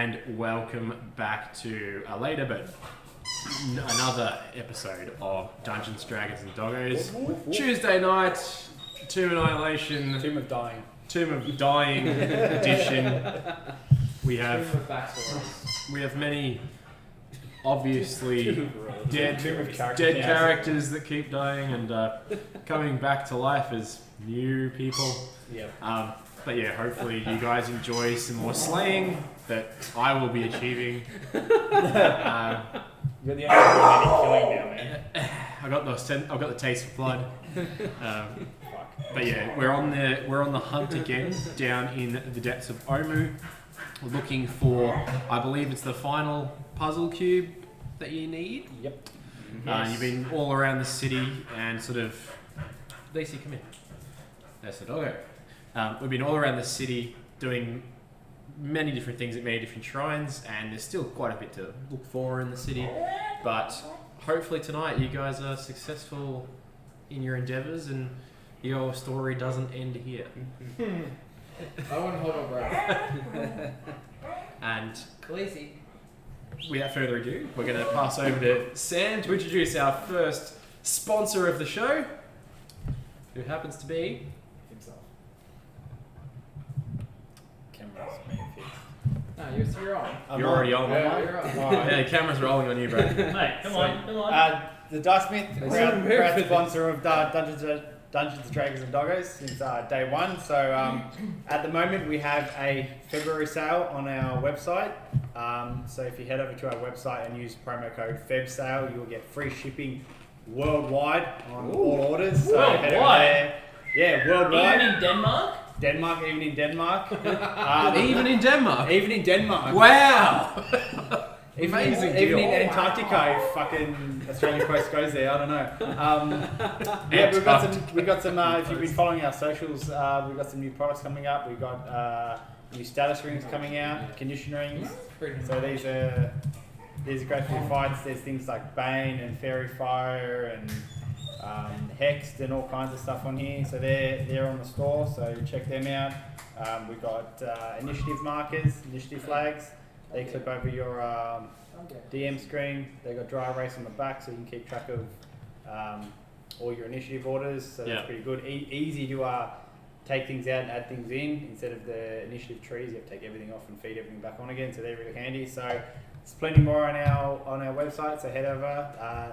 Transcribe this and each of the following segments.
and welcome back to a later but another episode of Dungeons, Dragons and Doggos. Tuesday night, Tomb Annihilation, Tomb of Dying edition. We have many obviously dead characters that keep dying and coming back to life as new people. Yeah. But yeah, hopefully you guys enjoy some more slaying that I will be achieving. You're the only one killing now, man. I've got the taste for blood. But yeah, we're on the hunt again down in the depths of Omu. We're looking for, I believe it's the final puzzle cube that you need. Yep. You've been all around the city and sort of... Daisy, come in. That's the doggo. We've been all around the city doing many different things at many different shrines, and there's still quite a bit to look for in the city. But hopefully tonight you guys are successful in your endeavours and your story doesn't end here. I want to hold on, bro. And Khaleesi. without further ado, we're going to pass over to Sam to introduce our first sponsor of the show, who happens to be... Himself. Cameras being fixed. No, you're on. You're already on. Yeah, you're on. Yeah, the camera's rolling on you, bro. Mate, come on. The Dice Smith, proud sponsor of Dungeons, Dragons and Doggos since day one. So at the moment we have a February sale on our website. So if you head over to our website and use promo code FEBSALE, you'll get free shipping worldwide on all orders. So head over there. Yeah, worldwide. Even in Denmark? Denmark, even in Denmark. Even in Denmark? Even in Denmark. Wow! Amazing deal. Even in Antarctica, if fucking Australian Post goes there, I don't know. Yeah, we've got some. If you've been following our socials, we've got some new products coming up. We've got new status rings coming out, condition rings. So these are great for your fights. There's things like Bane and Fairy Fire and Hexed and all kinds of stuff on here. So they're on the store. So check them out. We've got initiative markers, initiative flags. They clip over your DM screen. They've got dry erase on the back so you can keep track of all your initiative orders. So that's pretty good. Easy to take things out and add things in. Instead of the initiative trees, you have to take everything off and feed everything back on again. So they're really handy. So there's plenty more on our website. So head over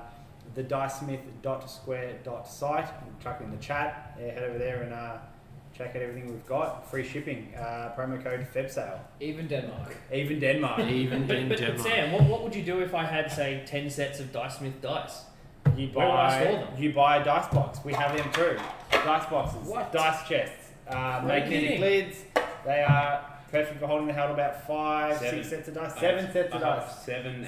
thedicesmith.square.site. I'm chucking in the chat. Yeah, head over there and check out everything we've got. Free shipping. Promo code FEBSALE. Even Denmark. Even Denmark. But Sam, what would you do if I had, say, 10 sets of Dice Smith dice? You Where would I store them? You buy a dice box. We have them too. Dice boxes. What? Dice chests. Magnetic lids. They are perfect for holding. They hold about 6 sets of dice. 7 sets of dice. 7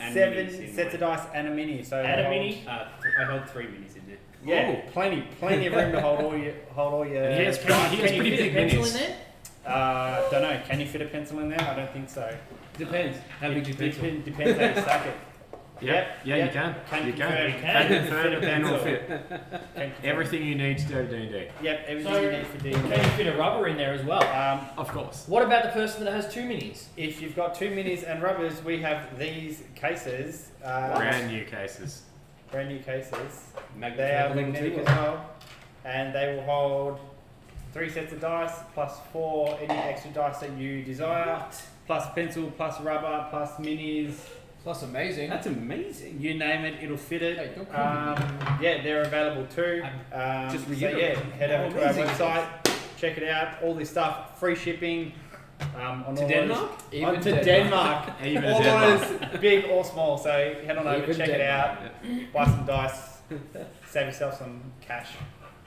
sets of dice and a mini. So And a mini? I held 3 minis in there. Yeah, plenty of room to hold all your. And he has pretty big pencil minis. in there? Don't know. Can you fit a pencil in there? I don't think so. Depends. How big do you pencil? Depends how you stack it. Yeah, you can. You can. Confirm a pen will fit. Everything you need to do D&D. Yep, everything So, you need for D&D. Can you fit a rubber in there as well? Of course. What about the person that has 2 minis? If you've got 2 minis and rubbers, we have these cases. Brand new cases. Brand new cases. Magnetic They are level magnetic 2. as well, and they will hold 3 sets of dice plus 4 any extra dice that you desire, plus pencil, plus rubber, plus minis. Plus amazing. That's amazing. You name it, it'll fit it. Hey, don't call me. Yeah, they're available too. Just so yeah, head over to our amazing. website, check it out. All this stuff, free shipping. On To all Denmark? Orders. To Denmark. Even all Denmark. orders, big or small. So head on over, Even check it out, buy some dice, save yourself some cash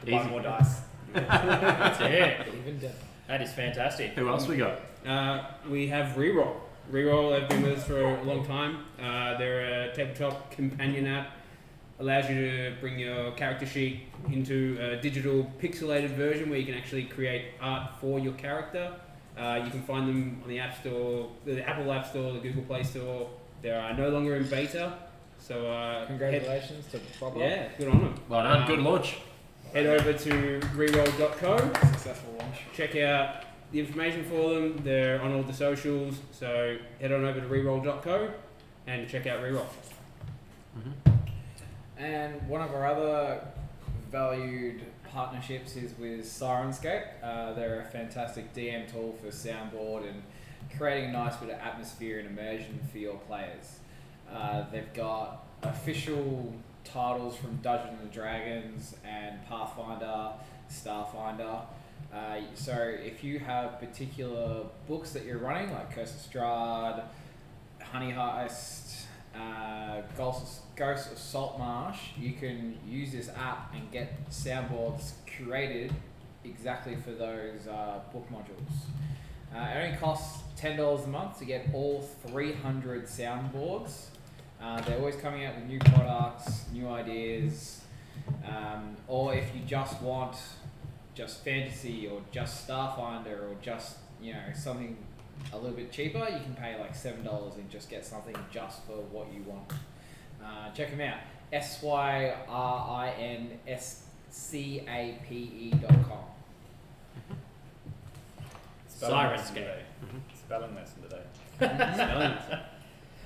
to buy Easy. more dice. Yeah, Even Denmark. that is fantastic. Who else we got? We have Reroll. Reroll have been with us for a long time. They're a tabletop companion app. Allows you to bring your character sheet into a digital pixelated version where you can actually create art for your character. You can find them on the App Store, the Apple App Store, the Google Play Store. They are no longer in beta. So Congratulations to Bob. yeah, good on them. Well done. Good launch. Head over to reroll.co. Successful launch. Check out the information for them, they're on all the socials, so head on over to reroll.co and check out Reroll. And one of our other valued partnerships is with Sirenscape. They're a fantastic DM tool for soundboard and creating a nice bit of atmosphere and immersion for your players. They've got official titles from Dungeons and Dragons and Pathfinder, Starfinder. So if you have particular books that you're running, like Curse of Strahd, Honey Heist, Ghost of Saltmarsh, you can use this app and get soundboards curated exactly for those book modules. It only costs $10 a month to get all 300 soundboards. They're always coming out with new products, new ideas, or if you just want just fantasy or just Starfinder or just something a little bit cheaper, you can pay like $7 and just get something just for what you want. Check them out. SYRINSCAPE.com. Sirenscape. Spelling lesson today.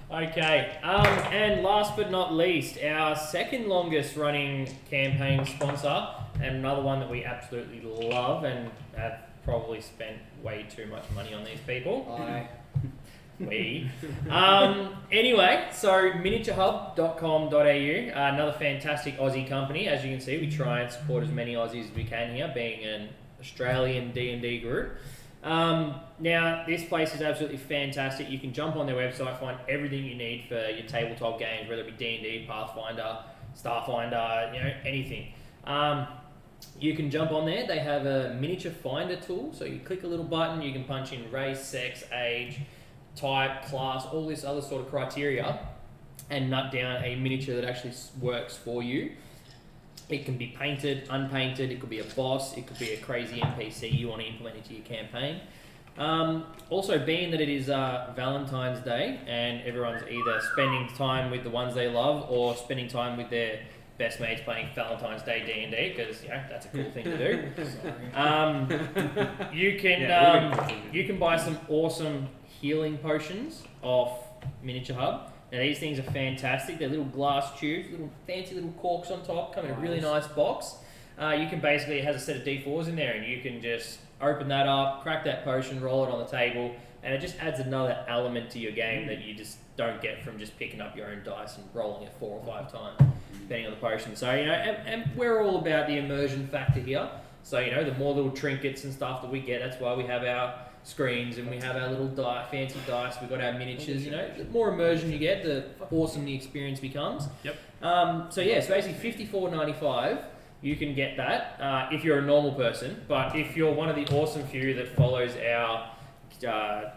Okay, and last but not least, our second longest running campaign sponsor, and another one that we absolutely love and have probably spent way too much money on these people. Anyway, so miniaturehub.com.au, another fantastic Aussie company. As you can see, we try and support as many Aussies as we can here, being an Australian D&D group. Now, this place is absolutely fantastic. You can jump on their website, find everything you need for your tabletop games, whether it be D&D, Pathfinder, Starfinder, anything. You can jump on there. They have a miniature finder tool, so you click a little button, you can punch in race, sex, age, type, class, all this other sort of criteria, and nut down a miniature that actually works for you. It can be painted, unpainted, it could be a boss, it could be a crazy NPC you want to implement into your campaign. Also, being that it is Valentine's Day and everyone's either spending time with the ones they love or spending time with their best mates playing Valentine's Day D&D, because that's a cool thing to do. You can buy some awesome healing potions off Miniature Hub. Now these things are fantastic. They're little glass tubes, little fancy little corks on top, come in a really nice box. You can basically, it has a set of D4s in there, and you can just open that up, crack that potion, roll it on the table, and it just adds another element to your game that you just don't get from just picking up your own dice and rolling it 4 or 5 times, depending on the potion. So, and we're all about the immersion factor here. So, the more little trinkets and stuff that we get, that's why we have our screens and we have our little fancy dice, we've got our miniatures, the more immersion you get, the awesome the experience becomes. Yep. So it's basically $54.95. You can get that if you're a normal person, but if you're one of the awesome few that follows our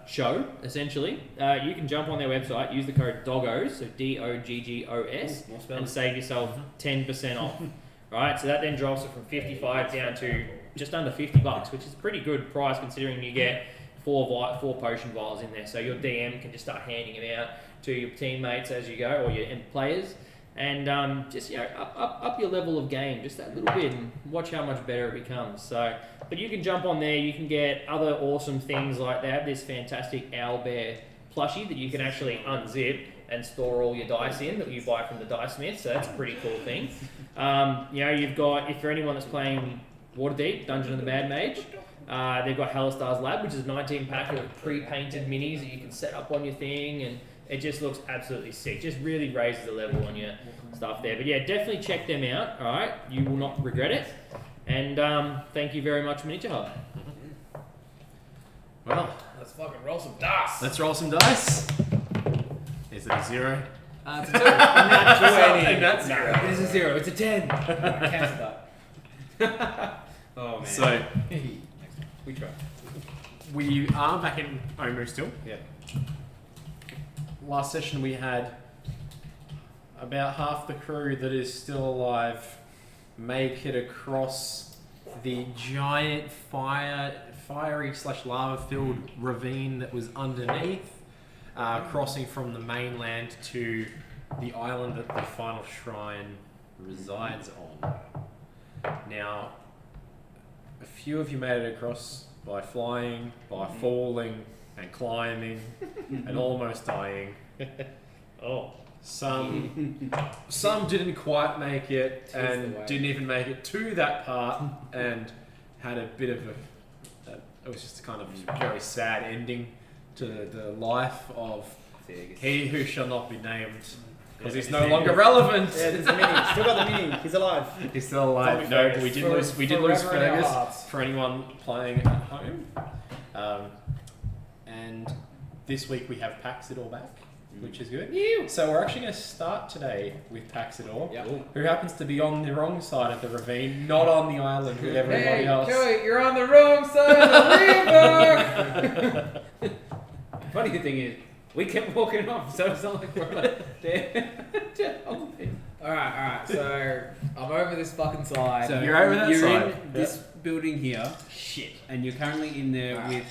show, essentially, you can jump on their website, use the code Doggos, so DOGGOS, and save yourself 10% off. Right, so that then drops it from 55 down to just under $50, which is a pretty good price considering you get four potion vials in there. So your DM can just start handing them out to your teammates as you go, or your players, and just up your level of game just that little bit, and watch how much better it becomes. So, but you can jump on there. You can get other awesome things like they have this fantastic owlbear plushie that you can actually unzip and store all your dice in that you buy from the dice smith. So that's a pretty cool thing. You've got, if for anyone that's playing Waterdeep, Dungeon of the Mad Mage, they've got Hellastar's Lab, which is a 19-pack of pre-painted minis that you can set up on your thing, and it just looks absolutely sick. Just really raises the level on your stuff there. But yeah, definitely check them out. All right, you will not regret it. And thank you very much, Miniature Hub. Well, Let's fucking roll some dice. let's roll some dice. Is it a 0? It's a 2. Not 20. And that's 0. It is a 0, it's a 10. Cancel that. Oh man. So we try. we are back in Omu still. Yeah. Last session we had about half the crew that is still alive make it across the giant fiery / lava filled ravine that was underneath, crossing from the mainland to the island that the final shrine resides on. Now, a few of you made it across by flying, by falling, and climbing, and almost dying. Oh. Some didn't quite make it, Tis the and way. didn't even make it to that part, and had a bit of it was just a kind of very sad ending to the life of he who shall not be named, because he's no longer relevant. Yeah, there's a mini. Still got the mini. He's alive. He's still alive. Zombie No, Fergus. we did lose Forever in our Fergus hearts. for anyone playing at home. And this week we have Paxidor back, which is good. So we're actually going to start today with Paxidor, Yep. who happens to be on the wrong side of the ravine, not on the island with everybody Hey, else. Joey, you're on the wrong side of the river. Funny thing is, we kept walking off, so it's not like we're like, Alright, so I'm over this fucking side. So You're over that you're side. in this building here. Shit. And you're currently in there with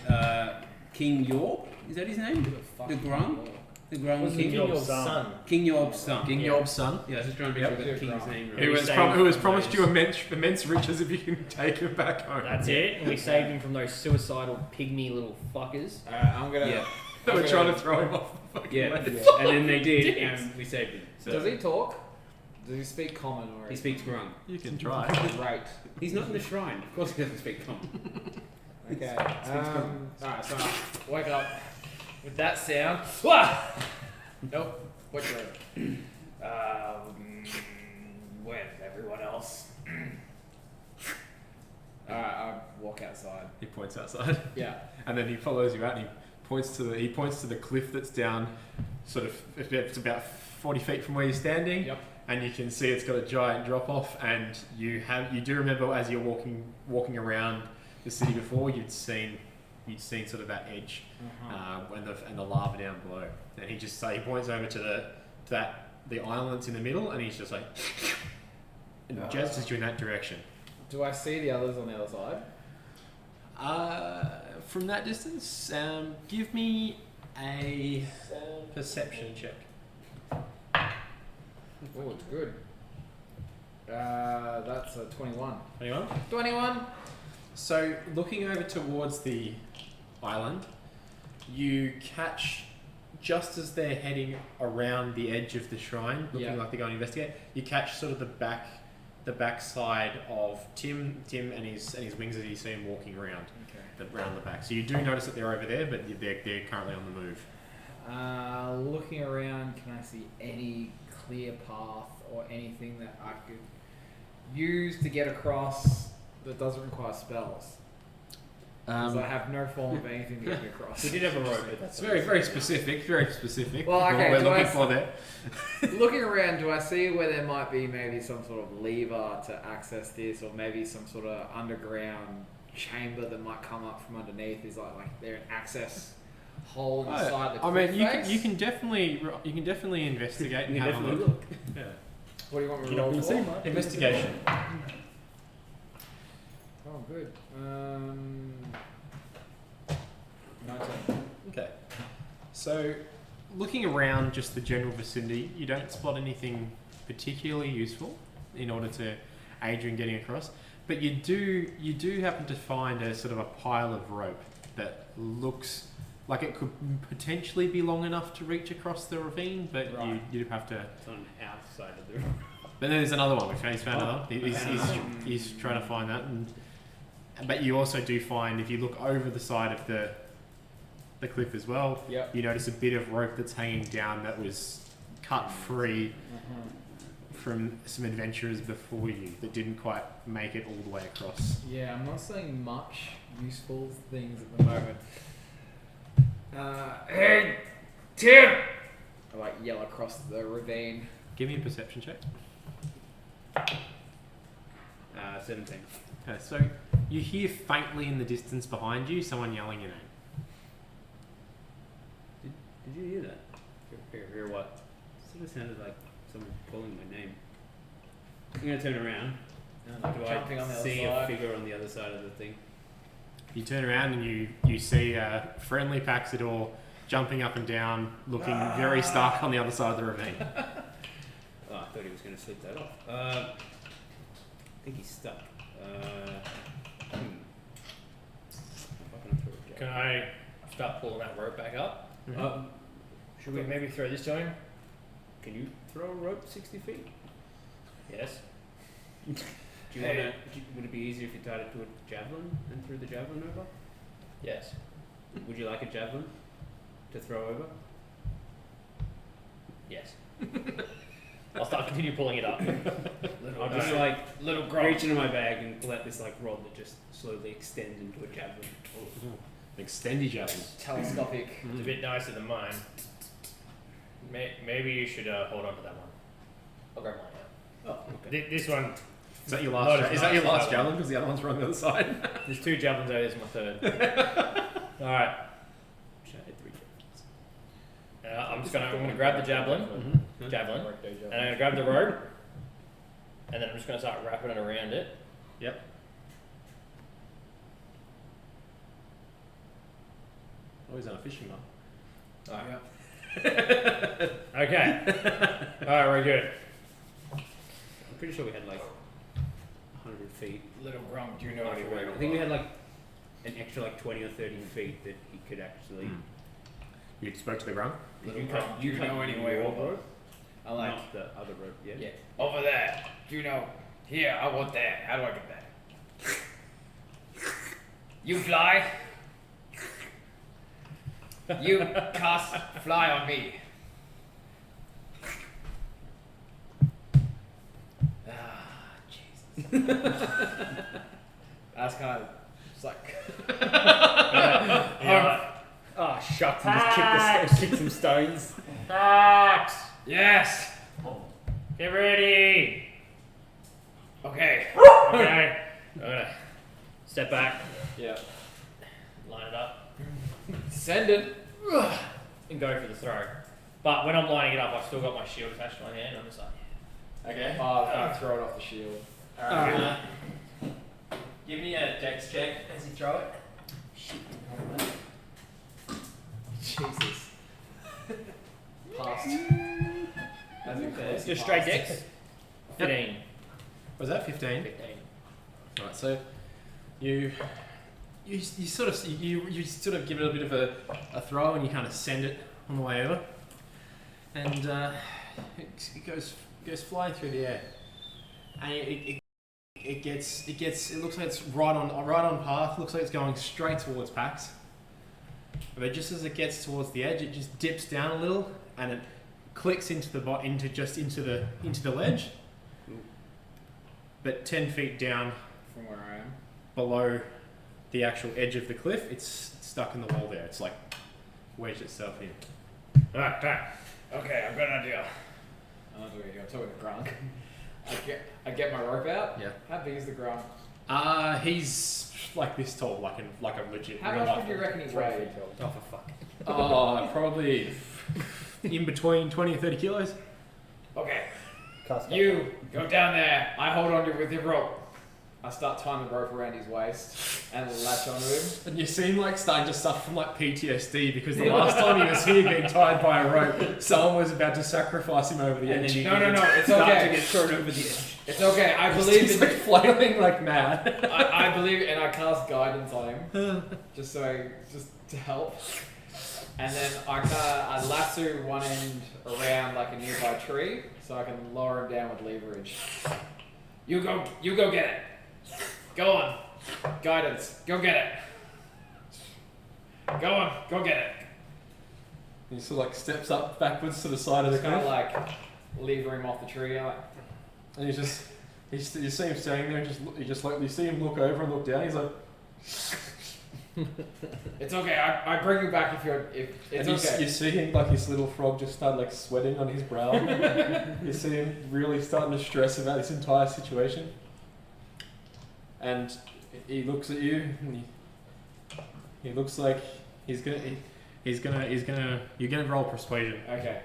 King York. Is that his name? The Grung? The Grung Was King. King Yorb's son? King Yorb's son. King Yorb's son, Yeah, I was just trying to make sure I got the king's name right. who has promised you immense riches if you can take him back home. That's it. And we saved him from those suicidal pygmy little fuckers. I'm gonna. Yeah. They were trying to throw him off the fucking Yeah. ledge. And then they did, and we saved him. So Does he talk? Does he speak common or? he speaks Grung. You can try. Great. He's not in the shrine. Of course he doesn't speak common. Okay. Alright, so I wake up with that sound. Wah! Nope. Which room? Where's everyone else? Alright, I walk outside. He points outside, Yeah. and then he follows you out, and he points to the cliff that's down, sort of it's about 40 feet from where you're standing. Yep. And you can see it's got a giant drop off, and you do remember as you're walking around the city before, you'd seen sort of that edge and the lava down below. And he points over to the island that's in the middle, and he's just like and gestures you in that direction. Do I see the others on the other side? From that distance, give me a perception check. Oh, it's good. That's a 21. Anyone? 21? So, looking over towards the island, you catch, just as they're heading around the edge of the shrine, looking like they're going to investigate, you catch sort of the back side of Tim and his wings as you see him walking around around the back. So you do notice that they're over there, but they're currently on the move. Looking around, can I see any clear path or anything that I could use to get across that doesn't require spells? Because I have no form of anything to get me across. We did have a rope, but It's very specific. Very specific. Well, okay, What do we're I looking for there. Looking around, do I see where there might be maybe some sort of lever to access this, or maybe some sort of underground chamber that might come up from underneath? Is like there an access hole inside the cliff face? you can definitely investigate and You have definitely a look. look. Yeah. What do you want me You to know roll what I'm for? Investigation. Oh, good. 19. Okay. So, looking around just the general vicinity, you don't spot anything particularly useful in order to aid you in getting across. But you do happen to find a sort of a pile of rope that looks like it could potentially be long enough to reach across the ravine, but Right. you have to. It's on the outside of the But then there's another one. He's found another. He's trying to find that, but you also do find, if you look over the side of the cliff as well, Yep. you notice a bit of rope that's hanging down that was cut free from some adventurers before you that didn't quite make it all the way across. Yeah, I'm not seeing much useful things at the moment. Hey, Tim! I like yell across the ravine. Give me a perception check. 17. Okay, so you hear faintly in the distance behind you someone yelling your name. Did you hear that? Hear what? Sort of sounded like someone calling my name. I'm gonna turn around. Do Jumping I on the see other a side. figure on the other side of the thing? You turn around and you see a friendly Paxidor jumping up and down, looking very stark on the other side of the ravine. Oh, I thought he was gonna slip that off. I think he's stuck. can I start pulling that rope back up? Should We we? maybe throw this to him? Can you throw a rope 60 feet? Yes. Do you Hey. wanna? Would it be easier if you tied it to a javelin and threw the javelin over? Yes. Would you like a javelin to throw over? Yes. I'll start continue pulling it up. I'll just like little reach into my bag and pull out this like rod that just slowly extends into a javelin. Extendy javelin. Telescopic. It's a bit nicer than mine. Maybe you should hold on to that one. I'll grab mine out. Oh, okay. This one, Is that your Not last? as Is that your nice as last that one. javelin? Because the other one's on the other side. there's 2 javelins there, this is my third. Alright, Wish I had 3 javelins. I'm gonna grab the javelin, Mm-hmm. javelin, Work day job. and I'm gonna grab the rope, and then I'm just gonna start wrapping it around it. Yep. Oh, he's on a fishing line. Alright. Okay. Alright, we're good. I'm pretty sure we had like 100 feet. Little Grump, do you know anywhere? I think we had like an extra like 20 or 30 feet that he could actually. You spoke to the ground. Little You Grump, cut- do you you cut know anywhere your over? rope? I like. Not the other rope, yeah. Yeah. Over there. Do you know? Here, I want that. How do I get that? You fly. You cast fly on me. Ah, Jesus. That's kind of it's like. Oh, shucks, and just kick some stones. Fox! Yes. Get ready! Okay. Okay. I'm gonna step back, Yeah. line it up, Send it. and go for the throw. But when I'm lining it up, I've still got my shield attached to my hand. I'm just like, Okay. Oh, I'm gonna throw it off the shield. alright. Give me a dex check as you throw it. Jesus. Passed. As in close, Just straight passed. dex. 15. Was that 15? 15. Right, so you sort of give it a bit of a throw and you kind of send it on the way over, and it goes flying through the air, and it looks like it's right on path. Looks like it's going straight towards Pax, but just as it gets towards the edge, it just dips down a little and it clicks into the ledge, but 10 feet down From where I am. below the actual edge of the cliff, it's stuck in the wall there. It's like wedged itself in. Alright, alright. Okay, I've got an idea. I'm talking to Grunk. I get my rope out. Yeah. How big is the Grunk? He's like this tall, like a legit. How real much life would you reckon he 3 feet weighed? tall. Oh, for fuck. Oh, probably in between 20 and 30 kilos. Okay. Cast You go down there. I hold on to it with your rope. I start tying the rope around his waist and latch onto him. And you seem like starting to suffer from like PTSD because the last time he was here getting tied by a rope, someone was about to sacrifice him over the And edge. then you No, it's start okay. to get thrown over the edge. It's okay. I believe He's in like flailing like mad. I believe, and I cast guidance on him, just to help. And then I lasso one end around like a nearby tree, so I can lower him down with leverage. You go get it. Go on, guidance. Go get it. Go on, go get it. He sort of like steps up backwards to the side of the Just kind cliff, of like lever him off the tree. Like, and you see him standing there, and you see him look over and look down. He's like, it's okay. I bring you back if it's and okay. you see him like his little frog just start like sweating on his brow. You see him really starting to stress about this entire situation, and he looks at you, and he looks like he's gonna you're gonna roll persuasion. Okay.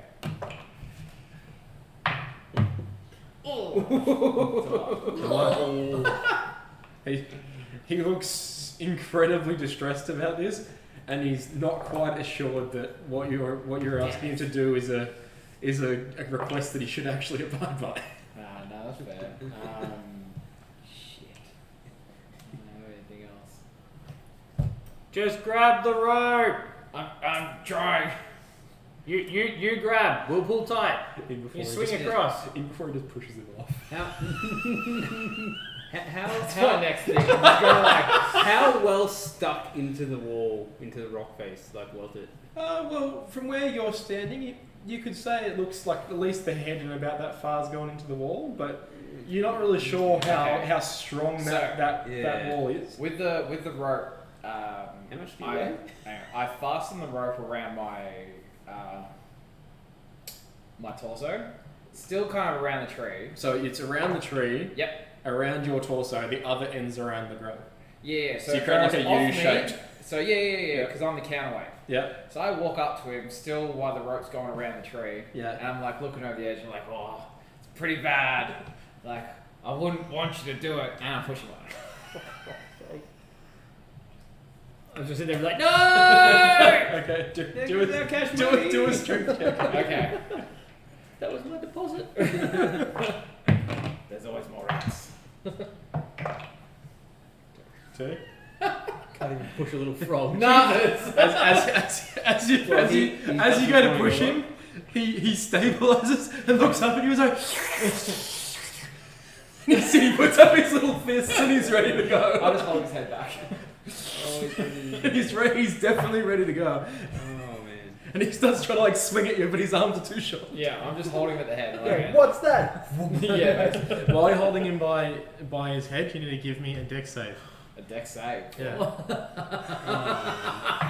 He looks incredibly distressed about this, and he's not quite assured that what you're asking him to do is a request that he should actually abide by. No, that's fair. Shit. I don't know anything else. Just grab the rope. I'm trying. You grab. We'll pull tight. In before You he swing just- across. In before he just pushes him off. That's How my next thing. I'm just gonna like. how well stuck into the wall, into the rock face, like was it? Well, from where you're standing, you could say it looks like at least the head and about that far's gone into the wall, but you're not really sure how strong So, that yeah. wall is. With the rope, How much do you weigh? I fasten the rope around my torso, still kind of around the tree. So it's around the tree. Yep. Around your torso. The other end's around the grove. Yeah. So you it create like goes a off U me. shape. So yeah, because I'm the counterweight. Yep. So I walk up to him, still while the rope's going around the tree. Yeah. And I'm like looking over the edge and like, oh, it's pretty bad. Like, I wouldn't want you to do it. And I'm pushing on it. I was just sitting there like, no! Okay. Do there's no cash do money. it. Do a strength check. Okay. That was my deposit. There's always more rats. 2. Can't even push a little frog. No! As you go to push him, he stabilizes and looks up at you and is like, he puts up his little fists and he's ready to I'll go. just hold his head back. He's ready. He's definitely ready to go. Oh man. And he starts trying to like swing at you, but his arms are too short. Yeah, I'm just holding him at the head. Like, What's that? yeah. While you're holding him by his head, you need to give me a dex save. A deck save. Yeah.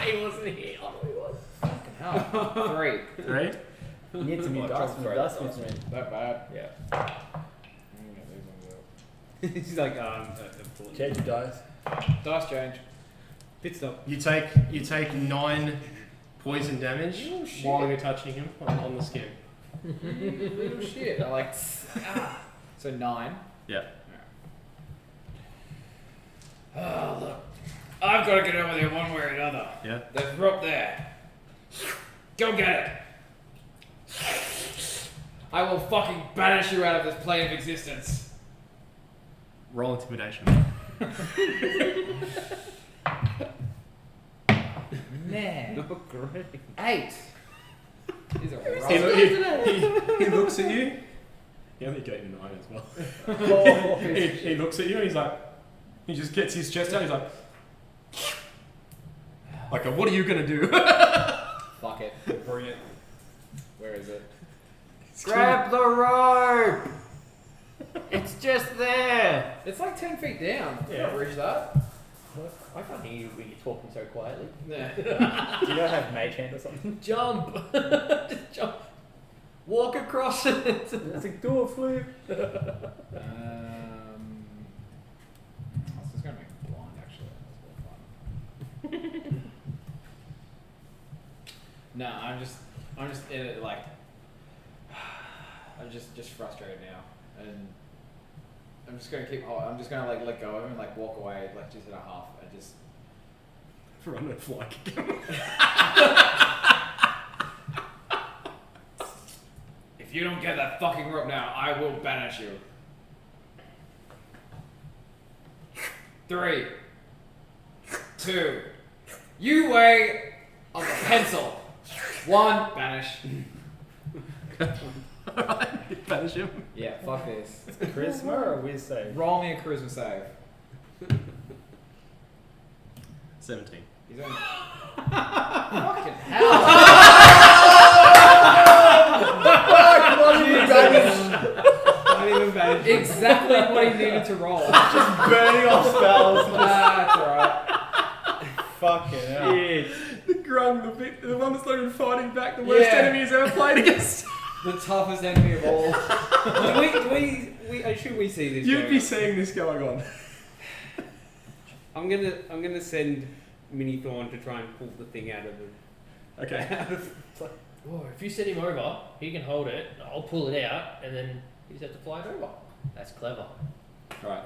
He wasn't here. Oh, he was. Fucking hell. 3. 3. You need some new Might dice drop from the throw dust that mix, man. That bad. Yeah. He's like, Change your dice. Dice change. pit stop. You take 9 poison damage Oh, shit. while you're touching him on the skin. Little shit. I like. So 9. Yeah. Oh, look. I've got to get over there one way or another. Yeah. There's rope there. Go get it. I will fucking banish you out of this plane of existence. Roll intimidation. Man. Great. 8. These are rough. He looks at you. He only gave you 9 as well. he looks at you and he's like, he just gets his chest out. He's like, what are you gonna do? Fuck it. Bring it. Where is it? Grab the rope. It's just there. It's like 10 feet down. You Yeah. can't reach that. I can't hear you when you're talking so quietly. Yeah. Do you not have mage hand or something? Jump. Just jump. Walk across it. It's like, do a flip. I was just gonna make it blind actually. That's more fun. No, I'm just in it like I'm just frustrated now, and I'm just gonna keep. I'm just gonna like let go of him, and like walk away, like just in a half, and just. Run and fly. If you don't get that fucking rope now, I will banish you. 3, 2, you wait on the pencil. 1, banish. Alright, banish him. Yeah, fuck this. Charisma or whiz save? Roll me a charisma save. 17. He's only. Fucking hell! Not even bad. Exactly what he needed to roll. Burning off spells. That's alright. Fucking hell. The grung, the one that's not even fighting back, the worst Yeah. enemy he's ever played against. The toughest enemy of all. Should we see this? You'd going be on? seeing this going on. I'm gonna send Mini Thorn to try and pull the thing out of him. Okay. Whoa, if you set him over, he can hold it. I'll pull it out, and then he just has to fly it over. That's clever. Alright.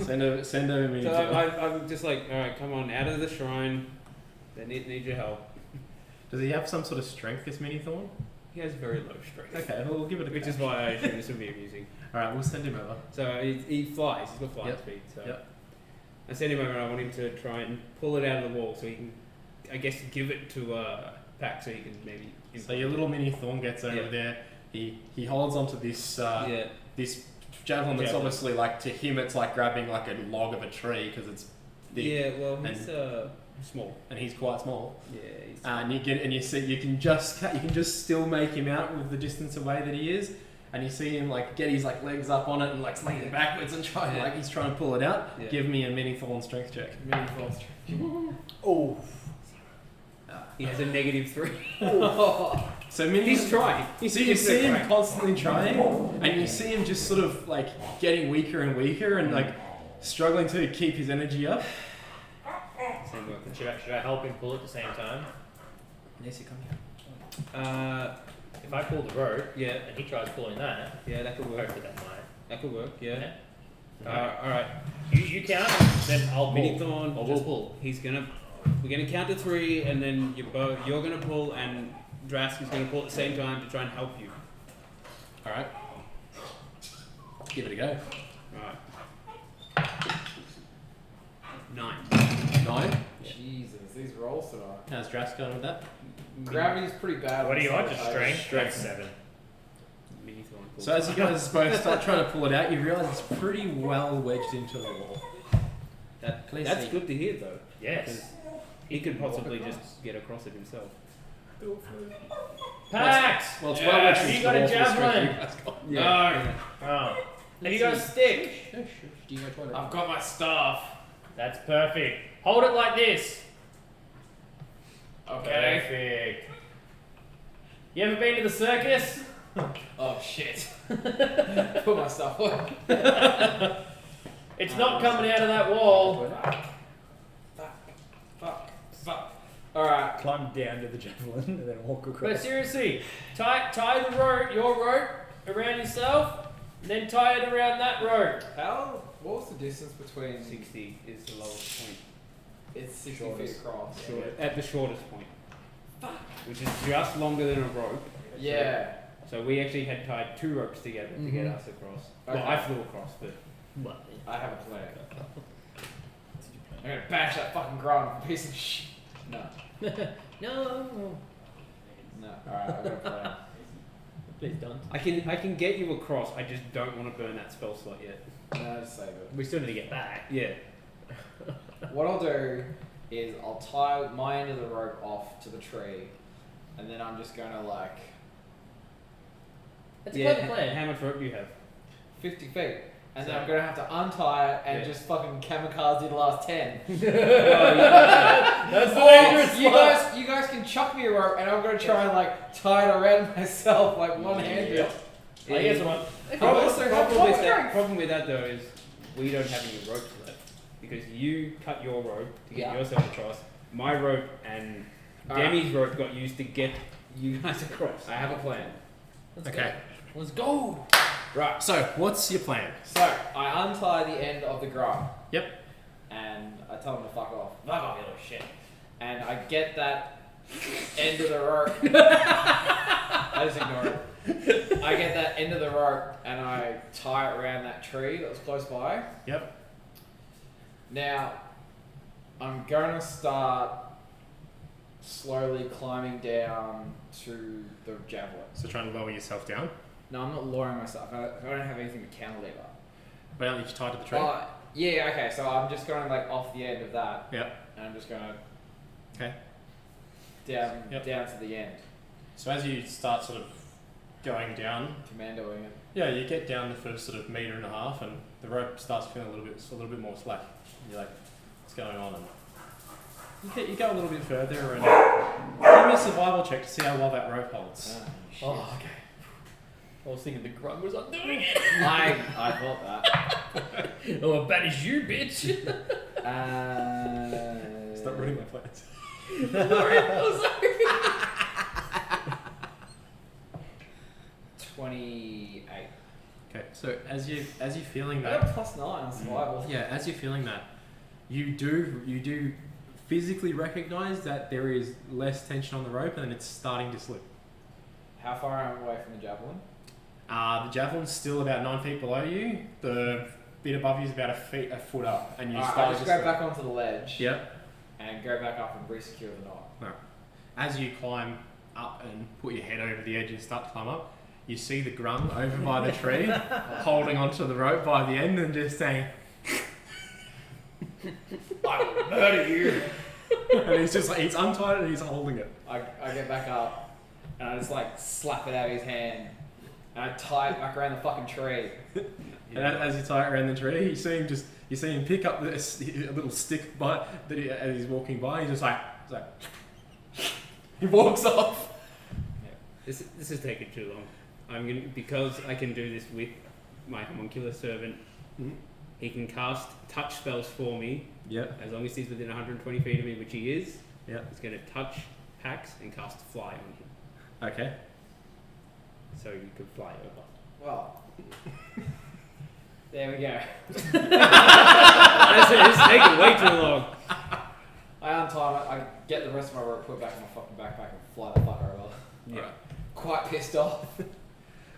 Send over me. So I'm just like, all right, come on, out of the shrine. They need your help. Does he have some sort of strength, this mini thorn? He has very low strength. Okay, we'll give it a Which crack. is why I assume this would be amusing. Alright, we'll send him over. So he flies. He's got flying Yep. speed. So Yep. I send him over and I want him to try and pull it out of the wall so he can, I guess, give it to Pack so he can maybe... So your little mini Thorn gets over Yeah. there. He holds onto this yeah. this javelin that's Javelin. obviously like, to him it's like grabbing like a log of a tree because it's big. Yeah, well, And- he's small. And he's quite small. Yeah, he's And you see you can just still make him out with the distance away that he is, and you see him like get his like legs up on it and like swing it backwards and try Yeah. like he's trying to pull it out. Yeah. Give me a mini Thorn strength check. Oh. he has a -3. So mini. He's trying. So you see him constantly trying, and you see him just sort of like getting weaker and weaker, and like struggling to keep his energy up. Same work. Should I help him pull at the same time? Nancy, come here. If I pull the rope Yeah, and he tries pulling that, yeah, that could work. hopefully that might. That could work. Yeah. Yeah. All right. You count, then I'll Mini pull. Thorn. Or we'll just- pull. We're gonna count to 3, and then you're gonna pull, and Drask is gonna pull at the same time to try and help you. All right. Give it a go. All right. 9. 9. Jesus, these rolls tonight. How's Drask going with that? Gravity's pretty bad. What do you on want? this Just side. strength? That's 7. Mini Thorn pull. So as you guys both start trying to pull it out, you realise it's pretty well wedged into the wall. Please That's see. good to hear, though. Yes. He could possibly just get across it himself. Pax! Well, it's Yeah, well wedged you into got the a wall for the strength javelin. you guys got. No. Oh. Have you got a stick? Do you go toilet? I've got my staff. That's perfect. Hold it like this. Okay. Perfect. You ever been to the circus? Oh shit. Put my stuff on. It's not coming out of that wall. Fuck. Alright. Climb down to the javelin and then walk But across. seriously, tie the rope, your rope, around yourself, and then tie it around that rope. What was the distance between 60 is the lowest point. it's 60 Shortest. feet across? At the shortest point. Which is just longer than a rope. Yeah. So we actually had tied 2 ropes together to get us across. Well, Okay. I flew across, but I have a plan. I'm gonna bash that fucking grunt piece of shit. No. No. No. Alright, I've got a plan. Please don't. I can get you across. I just don't want to burn that spell slot yet. No, just save it. We still need to get back. Yeah. What I'll do is I'll tie my end of the rope off to the tree, and then I'm just gonna like That's a clever plan. How much rope do you have? 50 feet. And then So- I'm gonna have to untie it and Yeah. just fucking kamikaze the last 10. That's the dangerous you spot. guys can chuck me a rope and I'm gonna try and like tie it around myself like one-handed. I guess what? I've also got Problem with one that, strength. problem with that though is we don't have any ropes left because you cut your rope to get Yeah. yourself across. My rope and Demi's rope got used to get you guys across. I have a plan. Okay. Let's go. Right. So, what's your plan? So I untie the end of the grub. Yep. And I tell them to fuck off. Fuck off, you little shit. And I get that end of the rope. I just ignore it. I get that end of the rope and I tie it around that tree that was close by. Yep. Now, I'm gonna start slowly climbing down to the javelin. So trying to lower yourself down. No, I'm not lowering myself. I don't have anything to cantilever. Well, you tied to the tree. Yeah, okay, so I'm just going like off the end of that. Yep. And I'm just gonna Okay. down Yep. down to the end. So as you start sort of going down, Commandoing it. yeah, you get down the first sort of metre and a half, and the rope starts feeling a little bit more slack. You're like, what's going on? And you go a little bit further, and give me a survival check to see how well that rope holds. Oh, okay. I was thinking the grunt was not doing it. I thought that. Oh, bad as you, bitch. Stop ruining my plans. Oh, sorry. 28. Okay, so as you're feeling I that, got +9 on survival. yeah, as you're feeling that, you do physically recognise that there is less tension on the rope, and then it's starting to slip. How far am I away from the javelin? The javelin's still about 9 feet below you. The bit above you is about a foot up, and you Alright, start I'll just go back onto the ledge. Yep. And go back up and re-secure the knot. As you climb up and put your head over the edge and start to climb up, you see the grung over by the tree, holding onto the rope by the end and just saying, I will murder you. and he's just like, he's untied and he's holding it. I get back up and I just like slap it out of his hand and I tie it back around the fucking tree. And as you tie it around the tree, you see him pick up a little stick as he's walking by. He's just like he walks off. This is taking too long. Because I can do this with my homuncular servant. Mhm. He can cast touch spells for me. Yep. As long as he's within 120 feet of me, which he is. Yep. He's going to touch Pax and cast fly on him. Okay. So you could fly over. Well, there we go. It's taking way too long. I untie it, I get the rest of my rope, put it back in my fucking backpack and fly the fuck over. Yeah. Right. Quite pissed off.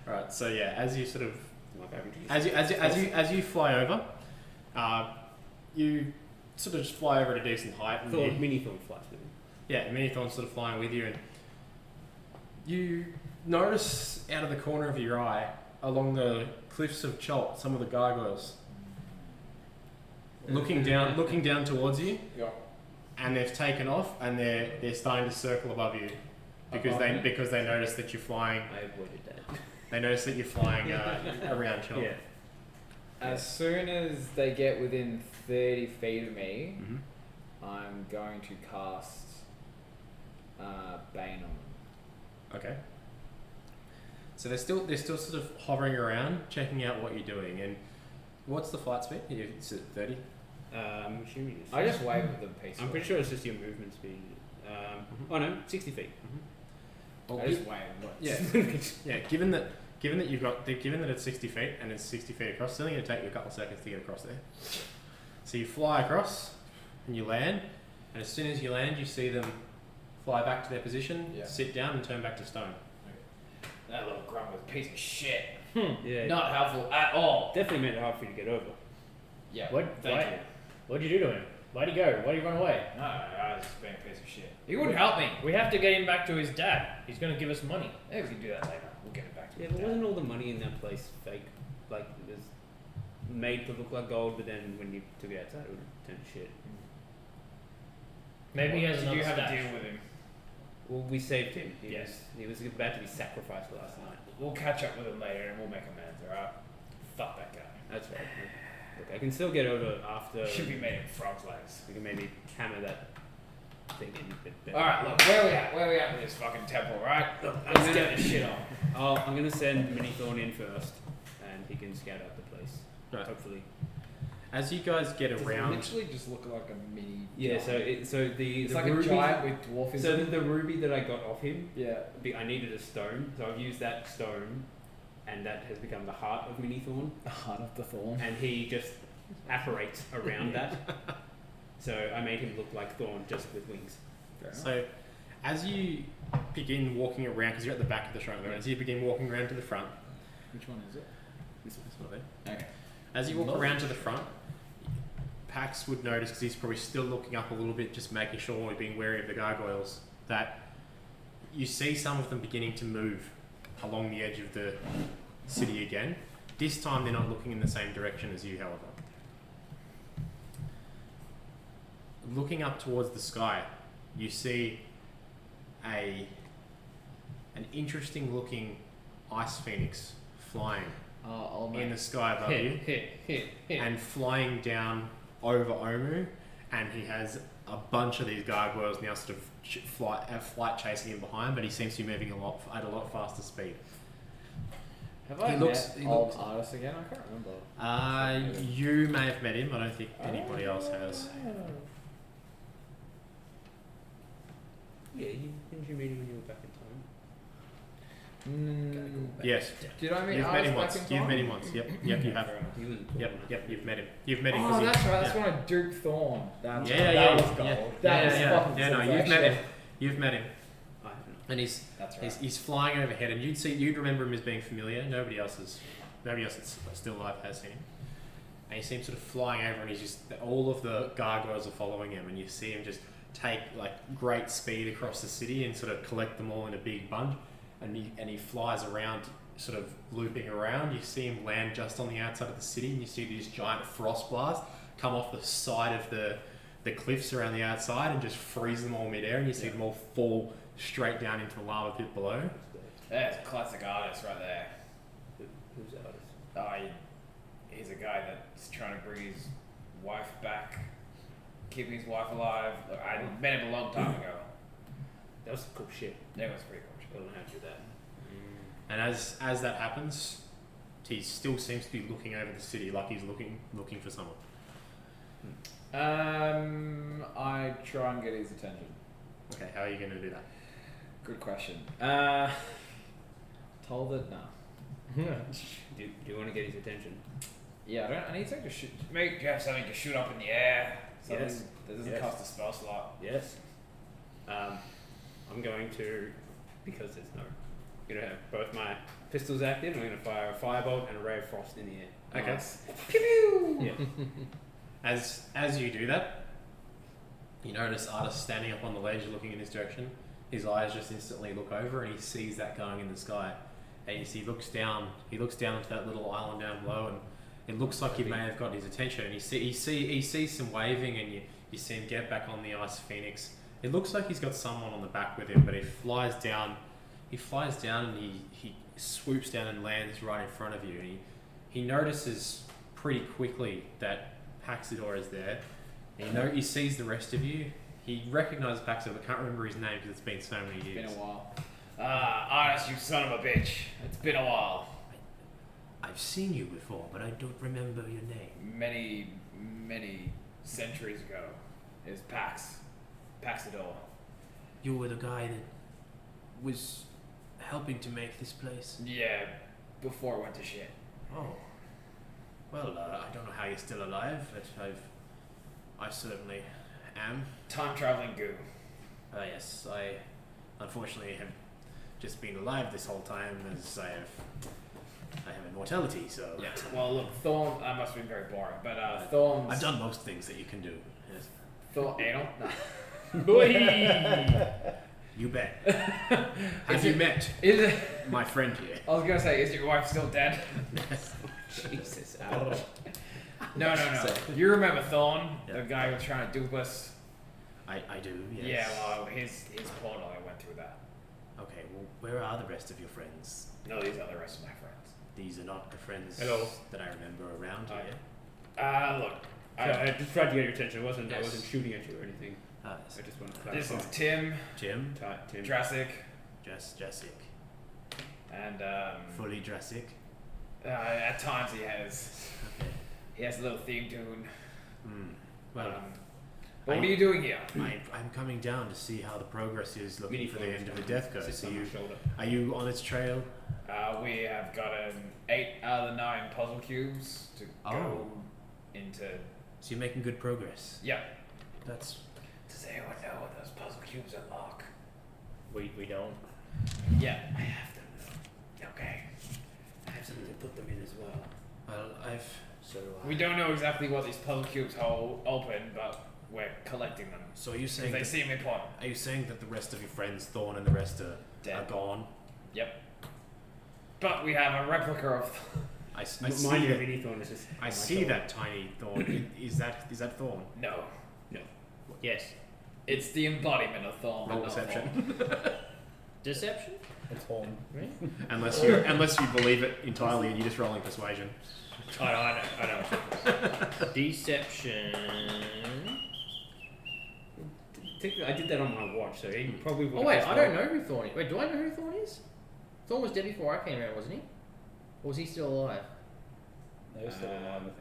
Alright, so yeah, as you sort of Like having to use as you fly over, you sort of just fly over at a decent height, and Mini-thorn flies with him. yeah, Minithorn's sort of flying with you, and you notice out of the corner of your eye, along the cliffs of Chult, some of the gargoyles looking down towards you, Yeah. and they've taken off, and they're starting to circle above you because they notice that you're flying. I avoided that. They notice that you're flying around Chult. Yeah. As soon as they get within 30 feet of me, Mm-hmm. I'm going to cast Bane on them. Okay. So they're still sort of hovering around, checking out what you're doing. And what's the flight speed? Is it 30? I'm assuming it's... I just wave at them peacefully. I'm pretty sure it's just your movement speed. Oh no, 60 feet. I just wave them. Yeah. Given that it's 60 feet and it's 60 feet across, it's only going to take you a couple of seconds to get across there. So you fly across and you land, and as soon as you land, you see them fly back to their position, Yeah. sit down, and turn back to stone. That little grunt was a piece of shit. Yeah. Not helpful at all. Definitely made it hard for you to get over. Yeah. Thank you. What'd you do to him? Why'd he go? Why'd he run away? No, I was just being a piece of shit. He wouldn't help me. We have to get him back to his dad. He's going to give us money. Yeah, we can do that later. We'll get it back to Yeah, his but dad. wasn't all the money in that place fake? Like, it was made to look like gold, but then when you took it outside, it would turn to shit. Maybe he has Did another you have stash. a deal with him? Well, we saved him. Yes. He was about to be sacrificed last night. We'll catch up with him later and we'll make amends, alright? Fuck that guy. That's right. Look, I can still get over after. Should be made in frog's legs. We can maybe hammer that thing in a bit better. Alright, look, where we at? Where we at with this fucking temple, right? Let's get this shit on. I'm gonna send Minithorn in first, and he can scout out the place. Right. Hopefully. As you guys get around, literally just look like a mini. Yeah. giant. So the It's the like ruby, a giant with dwarfism. So the ruby that I got off him, yeah. I needed a stone, so I've used that stone, and that has become the heart of Minithorn, The heart of the thorn. and he just apparates around that. So I made him look like Thorn, just with wings. so as you begin walking around, because you're at the back of the shrine, as you begin walking around to the front, Which one is it? this one there. Okay. As you walk around to the front, Pax would notice, because he's probably still looking up a little bit, just making sure we're being wary of the gargoyles, that you see some of them beginning to move along the edge of the city again. This time they're not looking in the same direction as you, however. Looking up towards the sky, you see an interesting looking ice phoenix flying in the sky above you and flying down over Omu, and he has a bunch of these gargoyles now sort of flight chasing him behind, but he seems to be moving at a lot faster speed. Have I met old artist again? I can't remember. You may have met him. I don't think anybody else has. Yeah, didn't you meet him when you were back in time? Yes, Did I meet you've met him Artis once. back in You've time? met him once. Yep, you have. He was Yep, you've met him. You've met him. Oh, that's right. That's yeah. when I Duke Thorn. That's Yeah, right. yeah, That yeah, was gold. yeah. That was yeah. fucking Yeah, no, sick, you've met actually. him. You've met him, I haven't. and he's That's right. he's flying overhead, and you'd remember him as being familiar. Nobody else that's still alive has seen him. and you see him sort of flying over, and he's just all of the gargoyles are following him, and you see him just take like great speed across the city and sort of collect them all in a big bunch, and he flies around, sort of looping around. You see him land just on the outside of the city, and you see these giant frost blasts come off the side of the cliffs around the outside and just freeze them all midair, and you see them all fall straight down into the lava pit below. That's a classic artist right there. Who's the artist? He's a guy that's trying to bring his wife back, keeping his wife alive. Look, I met him a long time ago. That was cool shit. That was pretty I don't know how to do that. And as that happens, he still seems to be looking over the city like he's looking for someone. I try and get his attention. Okay, how are you going to do that? Good question. Told it no. Do you want to get his attention? Yeah, I need something to shoot. Make you have something to shoot up in the air. Something Yes. that doesn't Yes. cost a spell slot. Yes. I'm going to, because there's no, I'm going to have both my pistols active. I'm going to fire a firebolt and a ray of frost in the air. Okay. Nice. Pew pew! Yeah. As you do that, you notice Artis standing up on the ledge looking in this direction. His eyes just instantly look over, and he sees that going in the sky. And you see he looks down into that little island down below, and it looks like he may have got his attention. And he sees some waving, and you see him get back on the Ice Phoenix. It looks like he's got someone on the back with him, but he flies down and he swoops down and lands right in front of you. And he notices pretty quickly that Paxidor is there. And he sees the rest of you. He recognises Paxidor, but can't remember his name because it's been so many years. It's been a while. Artist, you son of a bitch. It's been a while. I've seen you before, but I don't remember your name. Many centuries ago. It's Paxidor. You were the guy that was helping to make this place. Yeah, before it went to shit. Oh. Well, I don't know how you're still alive, but I certainly am. Time traveling goo. Yes, I unfortunately have just been alive this whole time, as I have immortality. So Yeah. Well, look, Thorn. That must have been very boring, but Thorn's. I've done most things that you can do. Yes. Thorn. Anal. No. Boy! You bet. Have you met Is it? my friend here? I was gonna say, is your wife still dead? Jesus. No. You remember Thorn, Yeah. the guy who was trying to dupe us? I do. Yes. Yeah. Well, his portal. I went through that. Okay. Well, where are the rest of your friends? No, these are the rest of my friends. These are not the friends Hello. that I remember around Hi. here. Look. I just tried to get your attention. I wasn't Yes. shooting at you or anything. Yes. I just wanted to This clarify. is Tim, Jim, Tim. Jurassic, Jurassic, and fully Jurassic. at times he Okay. has a little theme tune. Well, But what are you doing here? I'm coming down to see how the progress is looking Mini for the phones end of the coming. Death Curse. Sits Are on my you, shoulder. are you on its trail? We have got an 8 out of the 9 puzzle cubes to go into. So you're making good progress. Yeah. That's Does anyone know what those puzzle cubes unlock? We don't. Yeah, I have them. Okay. I have something to put them in as well. well. We don't know exactly what these puzzle cubes hold open, but we're collecting them. So are you Because saying they that, seem important. are you saying that the rest of your friends, Thorn and the rest are Dead. gone? Yep. But we have a replica of. I Mind see you, that. mini thorn is just. I my see shoulder. that tiny Thorn. Is that Thorn? No. Yes. It's the embodiment of Thorn. Roll but not deception. Thorn. Deception? It's horn. Right? unless you believe it entirely and you're just rolling persuasion. I know. Deception. I did that on my watch, so he probably would. Oh wait, I don't know who Thorn is. Wait, do I know who Thorn is? Thorn was dead before I came around, wasn't he? Or was he still alive? They're still alive, I think.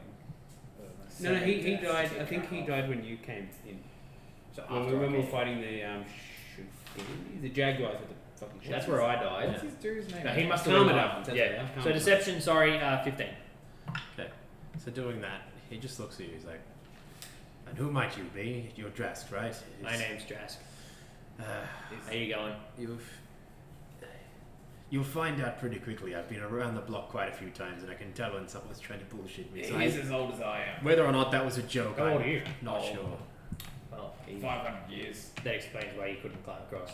No, he Second died. death I think he kick died when you came in. So When after we I were came. fighting the jaguars with the fucking. That's shots. where I died. What's his dude's name? No, he must have Calm been it alive. up. That's Yeah. it, calm So it up. deception, sorry, 15. So doing that, he just looks at you. He's like, "And who might you be? You're dressed, right? My name's Jask. Uh, How you going? You'll find out pretty quickly. I've been around the block quite a few times, and I can tell when someone's trying to bullshit me. So He's as old as I am. whether or not that was a joke, How old I'm are you? not Old. sure. Well, 500 years. that explains why you couldn't climb across.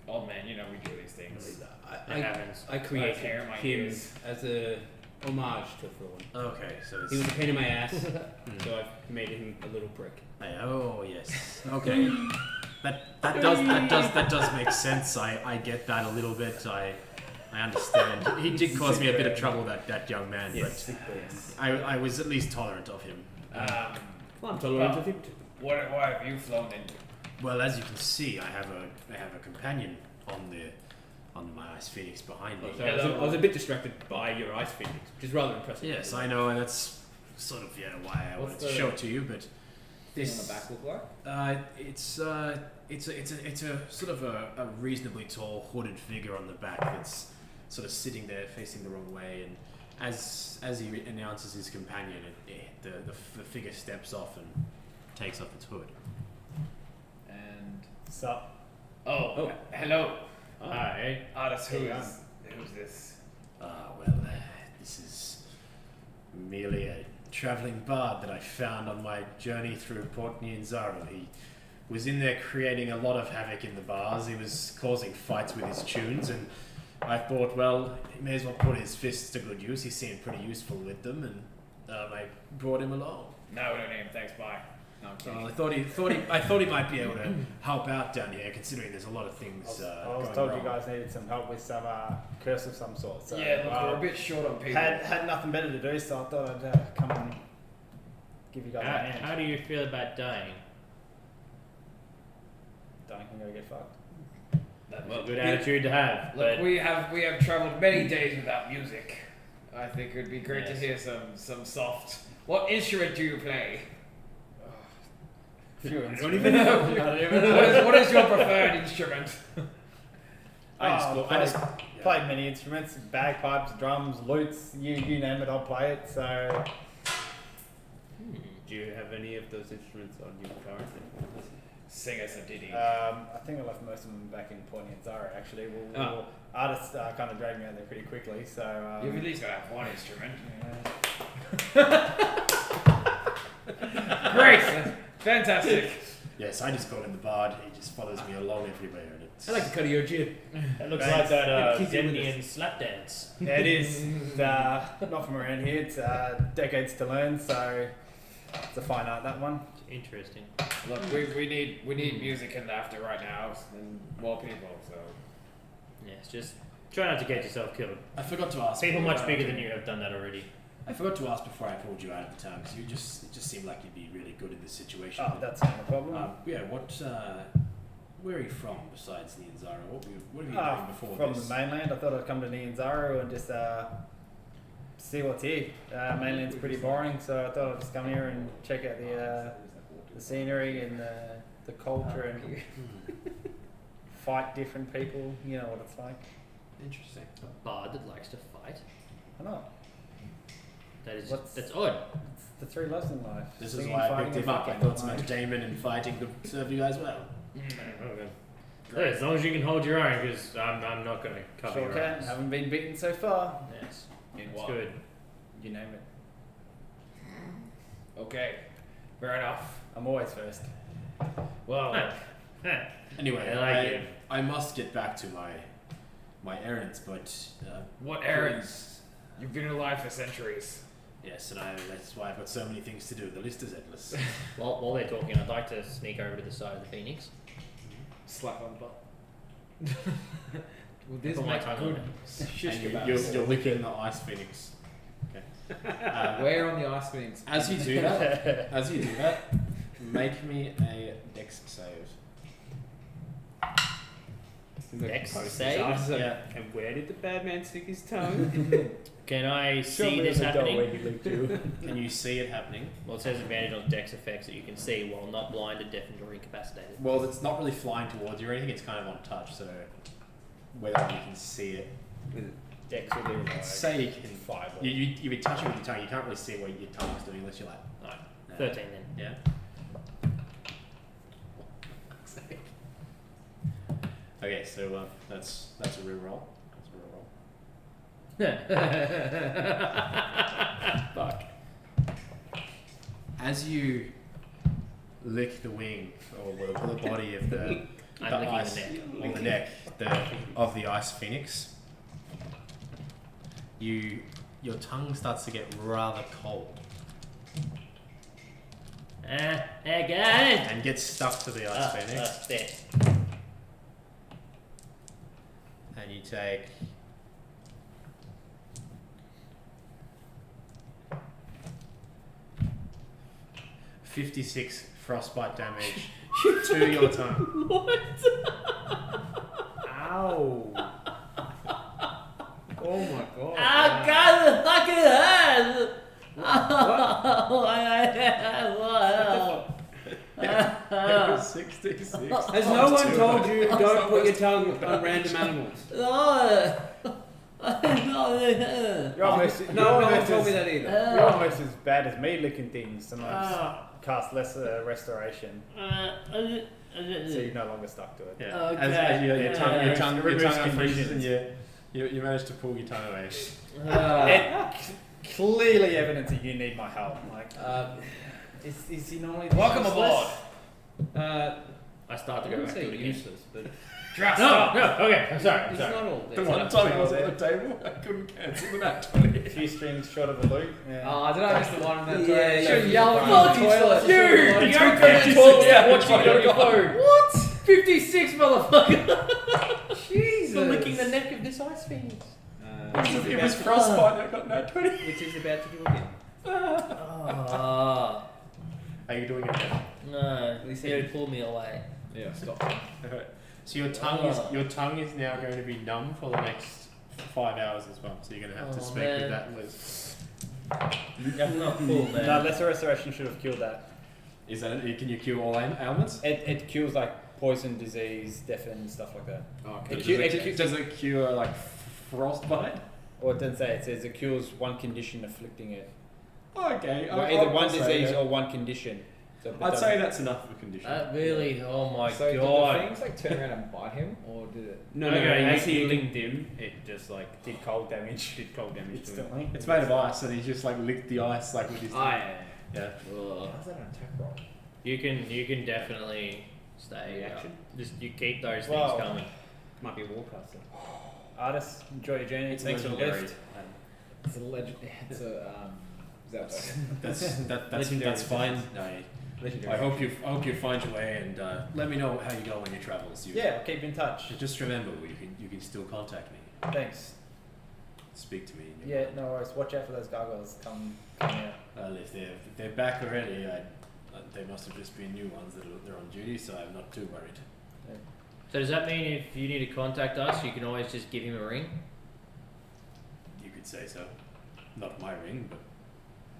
Old man, you know we do these things. It happens. I created hair in my him ears. as a homage to Thrawn. Okay, so it's... He was a pain in my ass, so I've made him a little prick. Oh yes. Okay. that does make sense. I get that a little bit. I understand. He did cause me a bit of trouble, that young man, Yes. but I was at least tolerant of him. Well, I'm tolerant of him too. What have you flown into? Well, as you can see, I have a companion on my ice phoenix behind me. Oh, sorry, I was a bit distracted by your ice phoenix, which is rather impressive. Yes, I know, and that's sort of why I wanted to show it to you. But Thing on the back look like? it's a sort of a reasonably tall hooded figure on the back that's sort of sitting there facing the wrong way, and as he announces his companion, the figure steps off and takes off its hood. And Sup? oh, hello. Hi. Artist, who's this? This is merely a travelling bard that I found on my journey through Port Nyanzaru. He was in there creating a lot of havoc in the bars. He was causing fights with his tunes, and I thought, well, he may as well put his fists to good use. He seemed pretty useful with them, and I brought him along. No, we don't need him. Thanks, bye. No, I'm kidding. I thought he might be able to help out down here, considering there's a lot of things. I was going told wrong. you guys needed some help with some curse of some sort. So, Yeah, look, we're a bit short on people. had nothing better to do, so I thought I'd come and give you guys a hand. How do you feel about dying? Don't think I'm gonna get fucked. Well, good attitude to have. Look, But we have travelled many days without music. I think it would be great to Yes. hear some soft. What instrument do you play? Few I don't even know. I don't even know. What is your preferred instrument? I just played many instruments: bagpipes, drums, lutes. You name it, I'll play it. So Do you have any of those instruments on you currently? Sing us a ditty. I think I left most of them back in Port Nyanzaru. Actually, artists kind of dragged me out there pretty quickly. So You've at least got to have one instrument. yeah. Great, fantastic. Yes, I just call him the bard. He just follows me along everywhere, and it's. I like to cut your jib. it looks Thanks. like that Keep it with Zendian slap dance. Yeah, it is. It's, not from around here. It's decades to learn, so it's a fine art, that one. Interesting. Look, we need music and laughter right now, and more people. So Yes, just try not to get yourself killed. I forgot to ask. People much bigger than you have done that already. I forgot to ask before I pulled you out of the town because it just seemed like you'd be really good in this situation. Oh, that's not a problem. Where are you from besides Nyanzaru? What have you done before From this? the mainland, I thought I'd come to Nyanzaru and just see what's here. Mainland's pretty boring, so I thought I'd just come here and check out the scenery and the culture and fight different people. You know what it's like. Interesting. A bard that likes to fight. I know. That's odd. It's the three loves in life. This is Singing, why I fighting, picked him and up. I fucking. thought some entertainment and fighting could serve you guys well. Yeah, as long as you can hold your own, because I'm not going to cover Sure your can. arms. Haven't been beaten so far. Yes, in it's what? good. You name it. Okay, fair enough. I'm always first. Well, Anyway, I like it. I must get back to my errands, but what errands? You've been alive for centuries. yes, and that's why I've got so many things to do. The list is endless. While they're talking, I'd like to sneak over to the side of the Phoenix. Slap on the butt. Will this Put my make tongue good and shish you're kebabs? licking the ice phoenix. Okay. Where on the ice creams? As you do that, make me a dex save. Dex Post save? his eyes. Yeah. And where did the bad man stick his tongue? Can I see this happening? Can you see it happening? Well, it says advantage on Dex effects that you can see while not blinded, deafened, or incapacitated. Well, it's not really flying towards you or anything. It's kind of on touch, so whether you can see it. Dex will be required. Say you can. You be touching with your tongue. You can't really see what your tongue's doing unless you're like. Alright, no. 13 then. Yeah. Okay, so that's a reroll. That's Fuck. As you lick the wing or the body of the I'm licking ice, the neck. or the neck of the ice phoenix, your tongue starts to get rather cold Again. and gets stuck to the ice phoenix. There. And you take 56 frostbite damage to your tongue. What? Ow. Oh my god. Oh god, the fucking hurt! It was 66. Has no one told you don't put your tongue on random animals? You're almost, No one told me that either. You're almost as bad as me licking things, and I cast less restoration, so you're no longer stuck to it. Yeah. Okay. As your tongue Removes unfreezes conditions. and you manage to pull your tongue away. Clearly evidence that you need my help. Like, is he normally this Welcome useless? aboard. I start to go back to it again. useless, but No, okay, I'm sorry. it's not all. The It's one not time I all was there. at the table, I couldn't cancel the nat 20. A few strings short of a loop. Yeah. Oh, did I miss the one that Yeah, should yeah. yell Fuck from the toilet? You You're don't go to the toilet watching it on your phone. What? 56, motherfucker! Jesus. For licking the neck of this ice phoenix. It was frostbite, I got nat 20. Which is about to do again. Ah, Are you doing it now? no. You pulled me away. Yeah, stop. Okay. So your tongue is now going to be numb for the next 5 hours as well. So you're going to have to Oh, speak man. with that Liz. I'm not cool, man. No, lesser restoration should have killed that. Is that it? Can you cure all ailments? It kills like poison, disease, deafen, stuff like that. Okay. Does it cure like frostbite? Or it doesn't say. It says it cures one condition afflicting it. Okay. Or either one disease or one condition. So it I'd say doesn't- that's enough of a condition. Really? Oh my So did the god. things like turn around and bite him, or did it? No, Okay, as you- he licked him, it just like did cold damage. did cold damage to him. Instantly. It's made of ice, and he just like licked the ice like with his. Yeah. Yeah. Ugh. How's that an attack roll? You can definitely stay. Reaction? Just you keep those things Wow. coming. Might be a warcaster. Artists, enjoy your journey. It's Thanks for the legendary. gift. It's a legend. It's a is that That's Legendary. fine. No, legendary? I hope you find your way, and let me know how you go on your travels. Yeah, keep in touch. Just remember, you can still contact me. Thanks. Speak to me. in your Yeah, no worries. Watch out for those gargoyles. Come out. Well, if they're back already, they must have just been new ones they're on duty, so I'm not too worried. So does that mean if you need to contact us, you can always just give him a ring? You could say so. Not my ring, but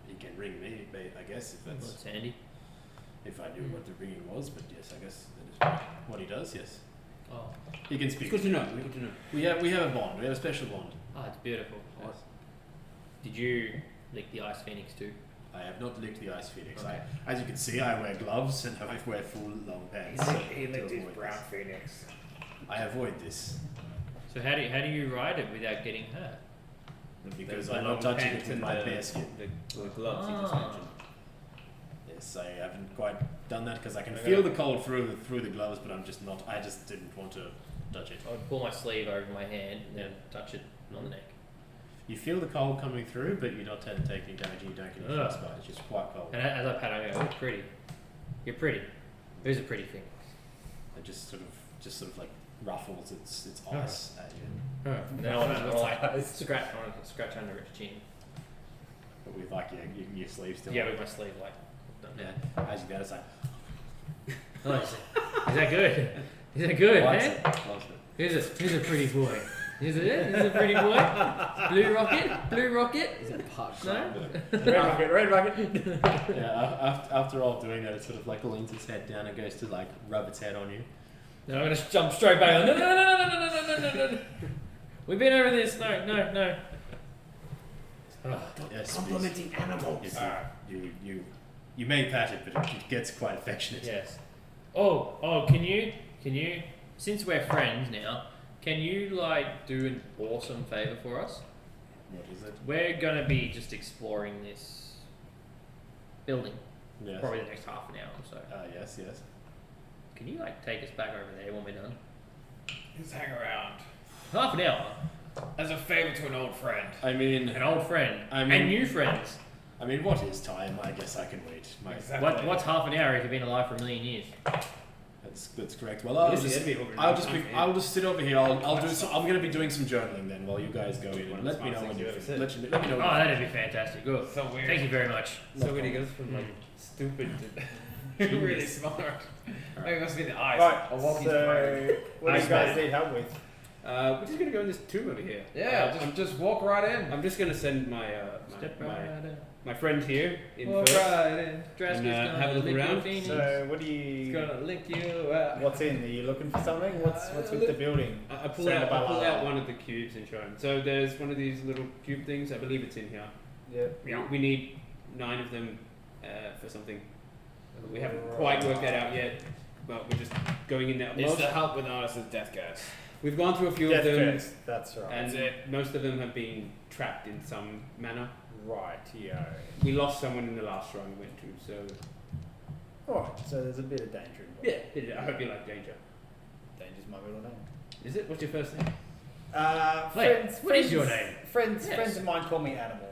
he can ring me, I guess, if That's that's handy. if I knew what the ringing was. But yes, I guess that is what he does. Yes, Oh, he can speak. It's good to know. Good to know. We have a bond. We have a special bond. it's beautiful. Yes. Did you lick the ice phoenix too? I have not licked the ice phoenix. Okay. As you can see, I wear gloves and I wear full long pants. to avoid this. phoenix. I avoid this So how do you ride it without getting hurt? because The I'm long not touching pants it with and my the- bare skin. The gloves you just Ah. mentioned. Yes, I haven't quite done that because I can Okay. feel the cold through the gloves, but I'm just not. I just didn't want to touch it. I would pull my sleeve over my hand and then touch it on the neck. You feel the cold coming through, but you're not taking any damage and you don't get any Ugh. frostbite. It's just quite cold. And as I pat on you, I go, "Oh, pretty. You're pretty. Who's a pretty thing?" It just sort of like ruffles its ice at you, And then I want to like scratch under its chin. but with like your sleeve still. Yeah, with my sleeve like. Yeah. As you go, it's like. Oh, is that good? Is that good, Likes man? it, loves it. Who's a pretty boy? Is it? Is a pretty boy? Blue rocket? Is it pug? No? Red rocket. Yeah. After all doing that, it sort of like leans its head down and goes to like rub its head on you. No, I'm gonna jump straight back. No. We've been over this. No. Yes. Complimenting animals. Yes, you may pat it, but it gets quite affectionate. Yes. Oh, can you? Since we're friends now, Can you like do an awesome favor for us? What is it? We're gonna be just exploring this building Yes. probably the next half an hour or so. Yes, yes. Can you like take us back over there when we're done? Just hang around. Half an hour. As a favour to an old friend. I mean, An old friend I mean- and new friends. what is time? I guess I can wait. Exactly. What's half an hour if you've been alive for a million years? That's correct. Well, I'll just sit over here. I'll do some. I'm gonna be doing some journaling then while you guys go in and let me know when you let me know. Oh, that'd be fantastic. Good. So weird. Thank you very much. So when he goes from like stupid to Really smart. Maybe it must be the eyes. Right. I'll walk you through. So, what do you guys need help with? we're just gonna go in this tomb over here. Yeah, just walk right in. I'm just gonna send my Step my, right my, in. my friend here in Walk first. right in. Draska's And, gonna have a look lick your around. feenies. So, what do you? Gonna lick you out. What's in? Are you looking for something? What's with the building? I pull Send out the I pull ball out out. one of the cubes and show him. So there's one of these little cube things. I believe it's in here. Yep. We need 9 of them for something. We haven't quite worked that out yet, but we're just going in there. It's to help with Arnis's death gas. We've gone through a few Death of them, curse. That's right. and That's most of them have been trapped in some manner. Right, yo. We lost someone in the last run we went to, so Alright, so there's a bit of danger involved. yeah. I hope you like danger. Danger's my middle name. Is it? What's your first name? Friends. what is your name? Friends. Yes. Friends of mine call me Animal.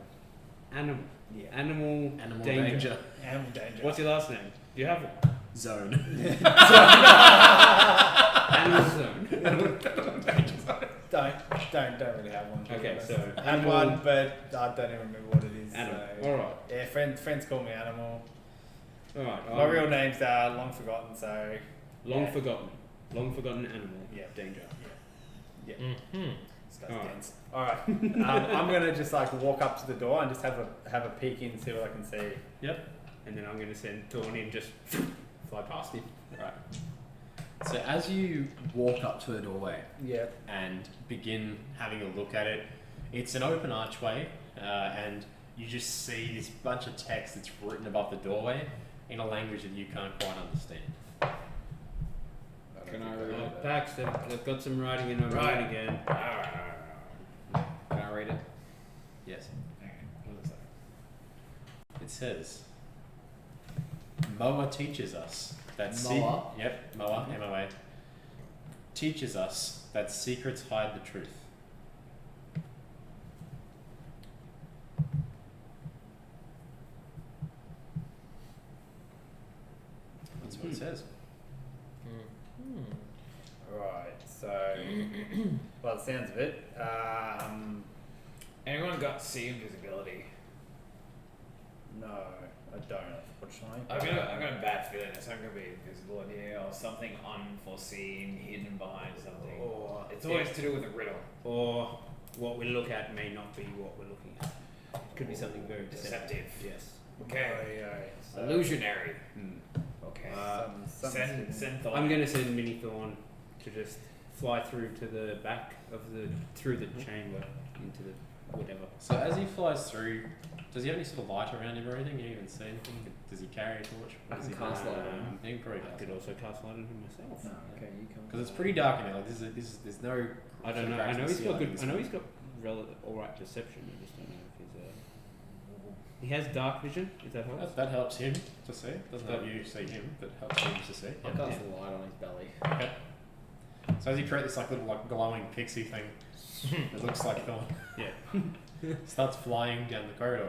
Animal. Yeah. Animal Danger. Animal Danger. What's your last name? Do you have one? Zone. Animal Zone. Don't really have one. to be Okay, honest. so I had Animal- one, but I don't even remember what it is. Animal. So. Alright. Yeah, friends call me Animal. Alright. My real name's long forgotten, so Long yeah. forgotten. Long forgotten animal. Yeah. Danger. Mm-hmm. This guy's Alright. dense. Alright. I'm gonna just like walk up to the door and just have a peek in, see what I can see. And then I'm going to send Thorn in, just fly past him. Right. So as you walk up to the doorway Yeah. and begin having a look at it, it's an open archway, and you just see this bunch of text that's written above the doorway in a language that you can't quite understand. Can I read it? Pax, they've got some writing in over Right. again. Can I read it? Yes. Okay. What looks like? It says, Moa teaches us that Moa? Yep, Moa, M-O-A. Teaches us that secrets hide the truth. That's what it says. Right. So, well, the sounds of it. Anyone got sea invisibility? No, I don't. Unfortunately. I've got a bad feeling that something could be invisible in here, or something unforeseen, hidden behind something. Or It's always to do with a riddle. Or what we look at may not be what we're looking at. It could be something very Deceptive. Yes. Okay. So, Illusionary. Hmm. Okay. Send thought. I'm going to send Mini Thorn to just fly through to the back of through the chamber into the whatever. So as he flies through, does he have any sort of light around him or anything? You even see anything? Does he carry a torch? I Does can he cast light on him. He can probably I cast could light. also cast light on him myself. Okay, you come. Because it's pretty dark in there. Like there's no. I don't know. cracks I in know the he's got ceiling. good. I know he's got alright perception. I just don't know if he's he has dark vision. If that helps. That helps him to see. Doesn't help you see him, but helps him to see. I'll Yeah. cast the light on his belly. Okay. So as you create this like little like glowing pixie thing, it looks like Thorn. Yeah. Starts flying down the corridor.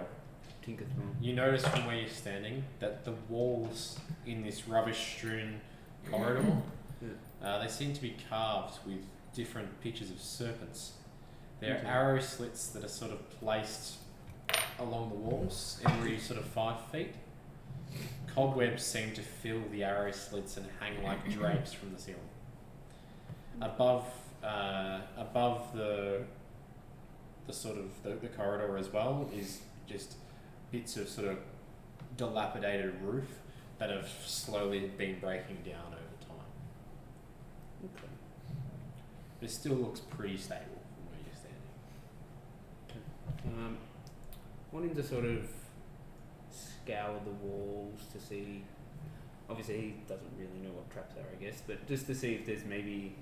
Tinker Thorn. You notice from where you're standing that the walls in this rubbish-strewn corridor, they seem to be carved with different pictures of serpents. There are Okay. arrow slits that are sort of placed along the walls every sort of 5 feet. Cobwebs seem to fill the arrow slits and hang like drapes from the ceiling. Above the sort of the corridor as well is just bits of sort of dilapidated roof that have slowly been breaking down over time. Okay. But it still looks pretty stable from where you're standing. Wanting to sort of scour the walls to see. Obviously, he doesn't really know what traps are, I guess, but just to see if there's maybe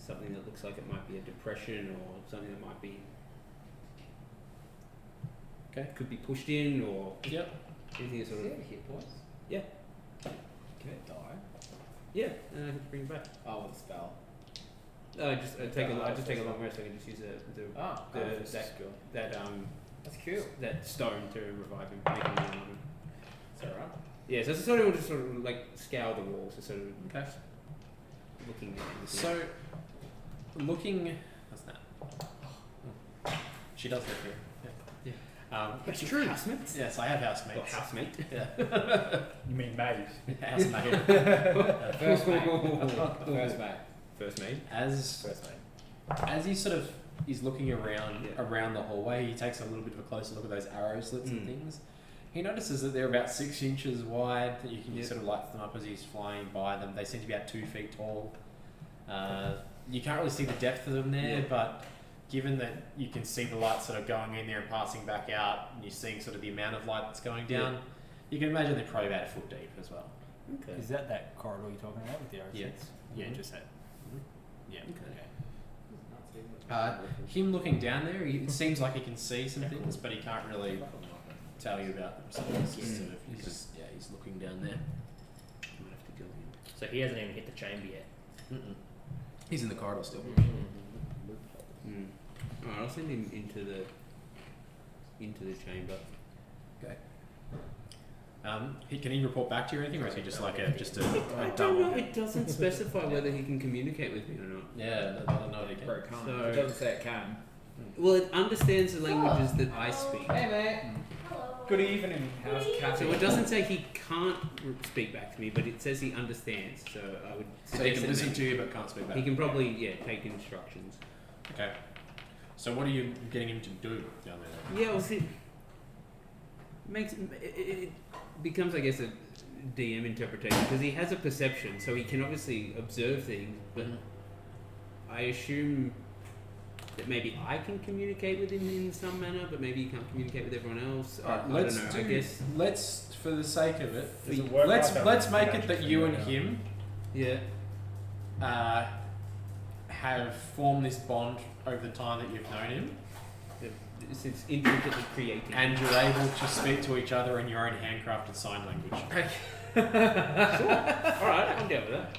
something that looks like it might be a depression or something that might be. Okay. Could be pushed in or Yep. anything that Is sort he of. any hit points? Yeah. Can it die? Yeah, and I can bring it back. Oh, with a spell. I just take a long rest. I can just use the Oh, The- that's cool. that That's cool. that stone to revive him. Make him unarmed. Is that right? Yeah, so it's sort of just sort of like scour the walls, so sort of Okay. looking at everything. So, looking. What's that? She does live here. Yeah. it's true. Housemates? Yes, I have housemates. Or housemate. Yeah. You mean maid? Housemate. First mate. First mate. First mate. As First mate. as he sort of is looking around Yeah. around the hallway, he takes a little bit of a closer look at those arrow slits and Mm. things. He notices that they're about 6 inches wide. That you can Yep. sort of light them up as he's flying by them. They seem to be about 2 feet tall. You can't really see the depth of them there, Yeah. but given that you can see the light sort of going in there and passing back out, and you're seeing sort of the amount of light that's going down, you can imagine they're probably about 1 foot deep as well. Okay. Is that corridor you're talking about with the arrow Yeah. slits? Yeah, Mhm. just that. Yeah. Okay. Him looking down there, it seems like he can see some things, but he can't really tell you about them. So he's just sort of, he's looking down there. Might have to go in. So he hasn't even hit the chamber yet. Mm-mm. He's in the corridor still. Mm. Alright, I'll send him into the chamber. Okay. Can he report back to you or anything, or is he just like a I don't double? know. It doesn't specify whether he can communicate with me or not. Yeah, I don't know if he can. Bro, it can't. So- It doesn't say it can. Well, it understands the languages that I speak. Hey, mate. Good evening. How's So Kathy? it doesn't say he can't speak back to me, but it says he understands. So I would. So he suggest can that listen maybe- to you but can't speak back. He can probably take instructions. Okay. So what are you getting him to do down there? Yeah, well, see, it becomes, I guess, a DM interpretation because he has a perception, so he can obviously observe things. But I assume that maybe I can communicate with him in some manner, but maybe he can't communicate with everyone else. I don't know. I guess. Let's, for the sake of it, Does it work let's like that let's with make it magic that you and familiar? him Yeah. have formed this bond over the time that you've known him, It's intricately created. and you're able to speak to each other in your own handcrafted sign language. All right, I'm down with that.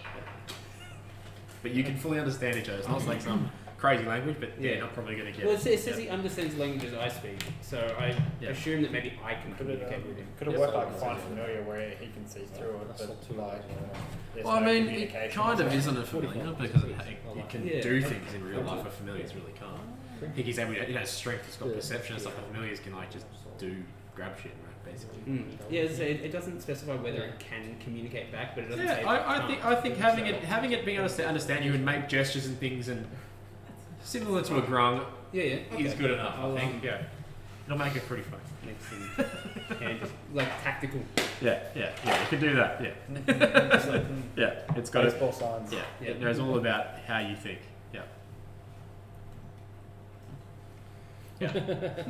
But you can fully understand each other. It's not like some crazy language, but Yeah. you're not probably going to get Well, it. it says he understands languages I speak, so I Yeah. assume that maybe I can Could it, communicate with him. could it Yes, work I like can Find see Familiar where he can see through it, but like, there's Well, I no mean, it communication kind of or isn't a familiar because it can Yeah. do things in real life. A familiars really can't. He's able, strength. It's got perception. It's like a familiars can like just do grab shit, right? Basically. Yeah, as I say, it doesn't specify whether it can communicate back, but it doesn't say. Yeah, it I think can't. having it being able to understand you and make gestures and things and similar to a grung Yeah, is okay. good enough. I'll, I think. Yeah, it'll make it pretty fun. Makes him hand, like tactical. Yeah, you can do that. Yeah, it's got baseball signs. Yeah, Yeah. it knows all about how you think. Yeah.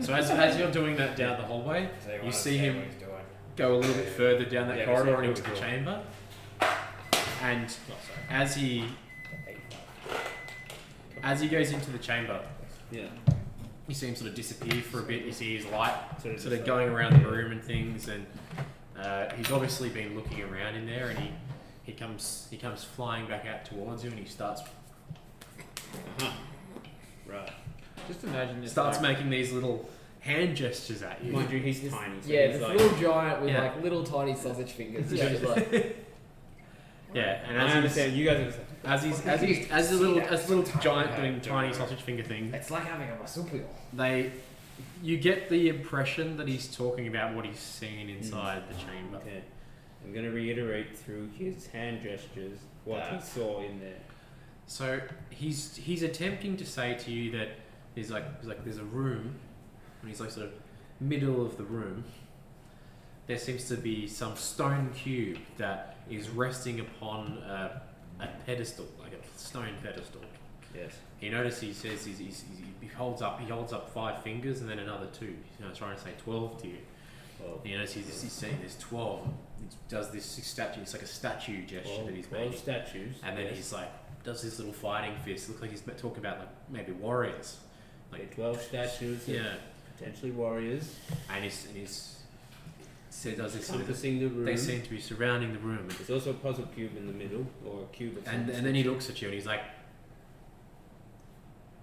So as you're doing that down the hallway, you see him go a little bit further down that Yeah, corridor we see and into the what we're chamber, and as he goes into the chamber, Yeah. you see him sort of disappear for a bit. You see his light Sort of sort of just going around the room and things, and he's obviously been looking around in there, and he comes flying back out towards you, and he starts Right. Just imagine this. starts making these little hand gestures at you. Mind you, he's tiny. So Yeah, he's this like, little giant with Yeah. like little tiny sausage fingers. Yeah. Just like, Yeah, and I as understand. You guys understand. as the little giant doing tiny sausage finger thing, it's like having a marsupial. you get the impression that he's talking about what he's seen inside the chamber. Okay. I'm going to reiterate through his hand gestures what he saw in there. So he's attempting to say to you that there's a room, and he's like sort of middle of the room. There seems to be some stone cube that is resting upon a pedestal, like a stone pedestal. Yes. He notices. He says he holds up 5 fingers and then another 2. He's trying to say 12 to you. Well, You notice he's saying there's 12. He does this statue. It's like a statue gesture that he's 12 making. statues. And then yes. he's like does this little fighting fist. Looks like he's talking about like maybe warriors. Like 12 statues, Yeah, potentially warriors. and he's so does this sort of, Encompassing the room. they seem to be surrounding the room, There's also a puzzle cube in the middle, or a cube of some and then he looks at you and he's like,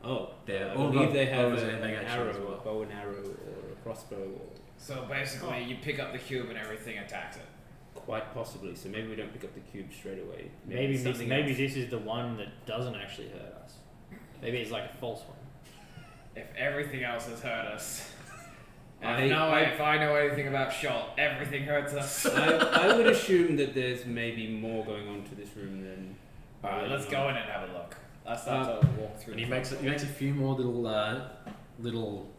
Oh, They're I all believe got they have bows and an they got arrow, shields as well. a bow and arrow, or a crossbow, or So basically, you pick up the cube and everything attacks it. quite possibly. So maybe we don't pick up the cube straight away. Maybe it's this, something maybe else. this is the one that doesn't actually hurt us. Maybe it's like a false one. If everything else has hurt us. I- If I know anything about shot, everything hurts us. I would assume that there's maybe more going on to this room than. Alright, let's go in and have a look. Let's Uh, start to walk through. and he the makes front he makes a few more little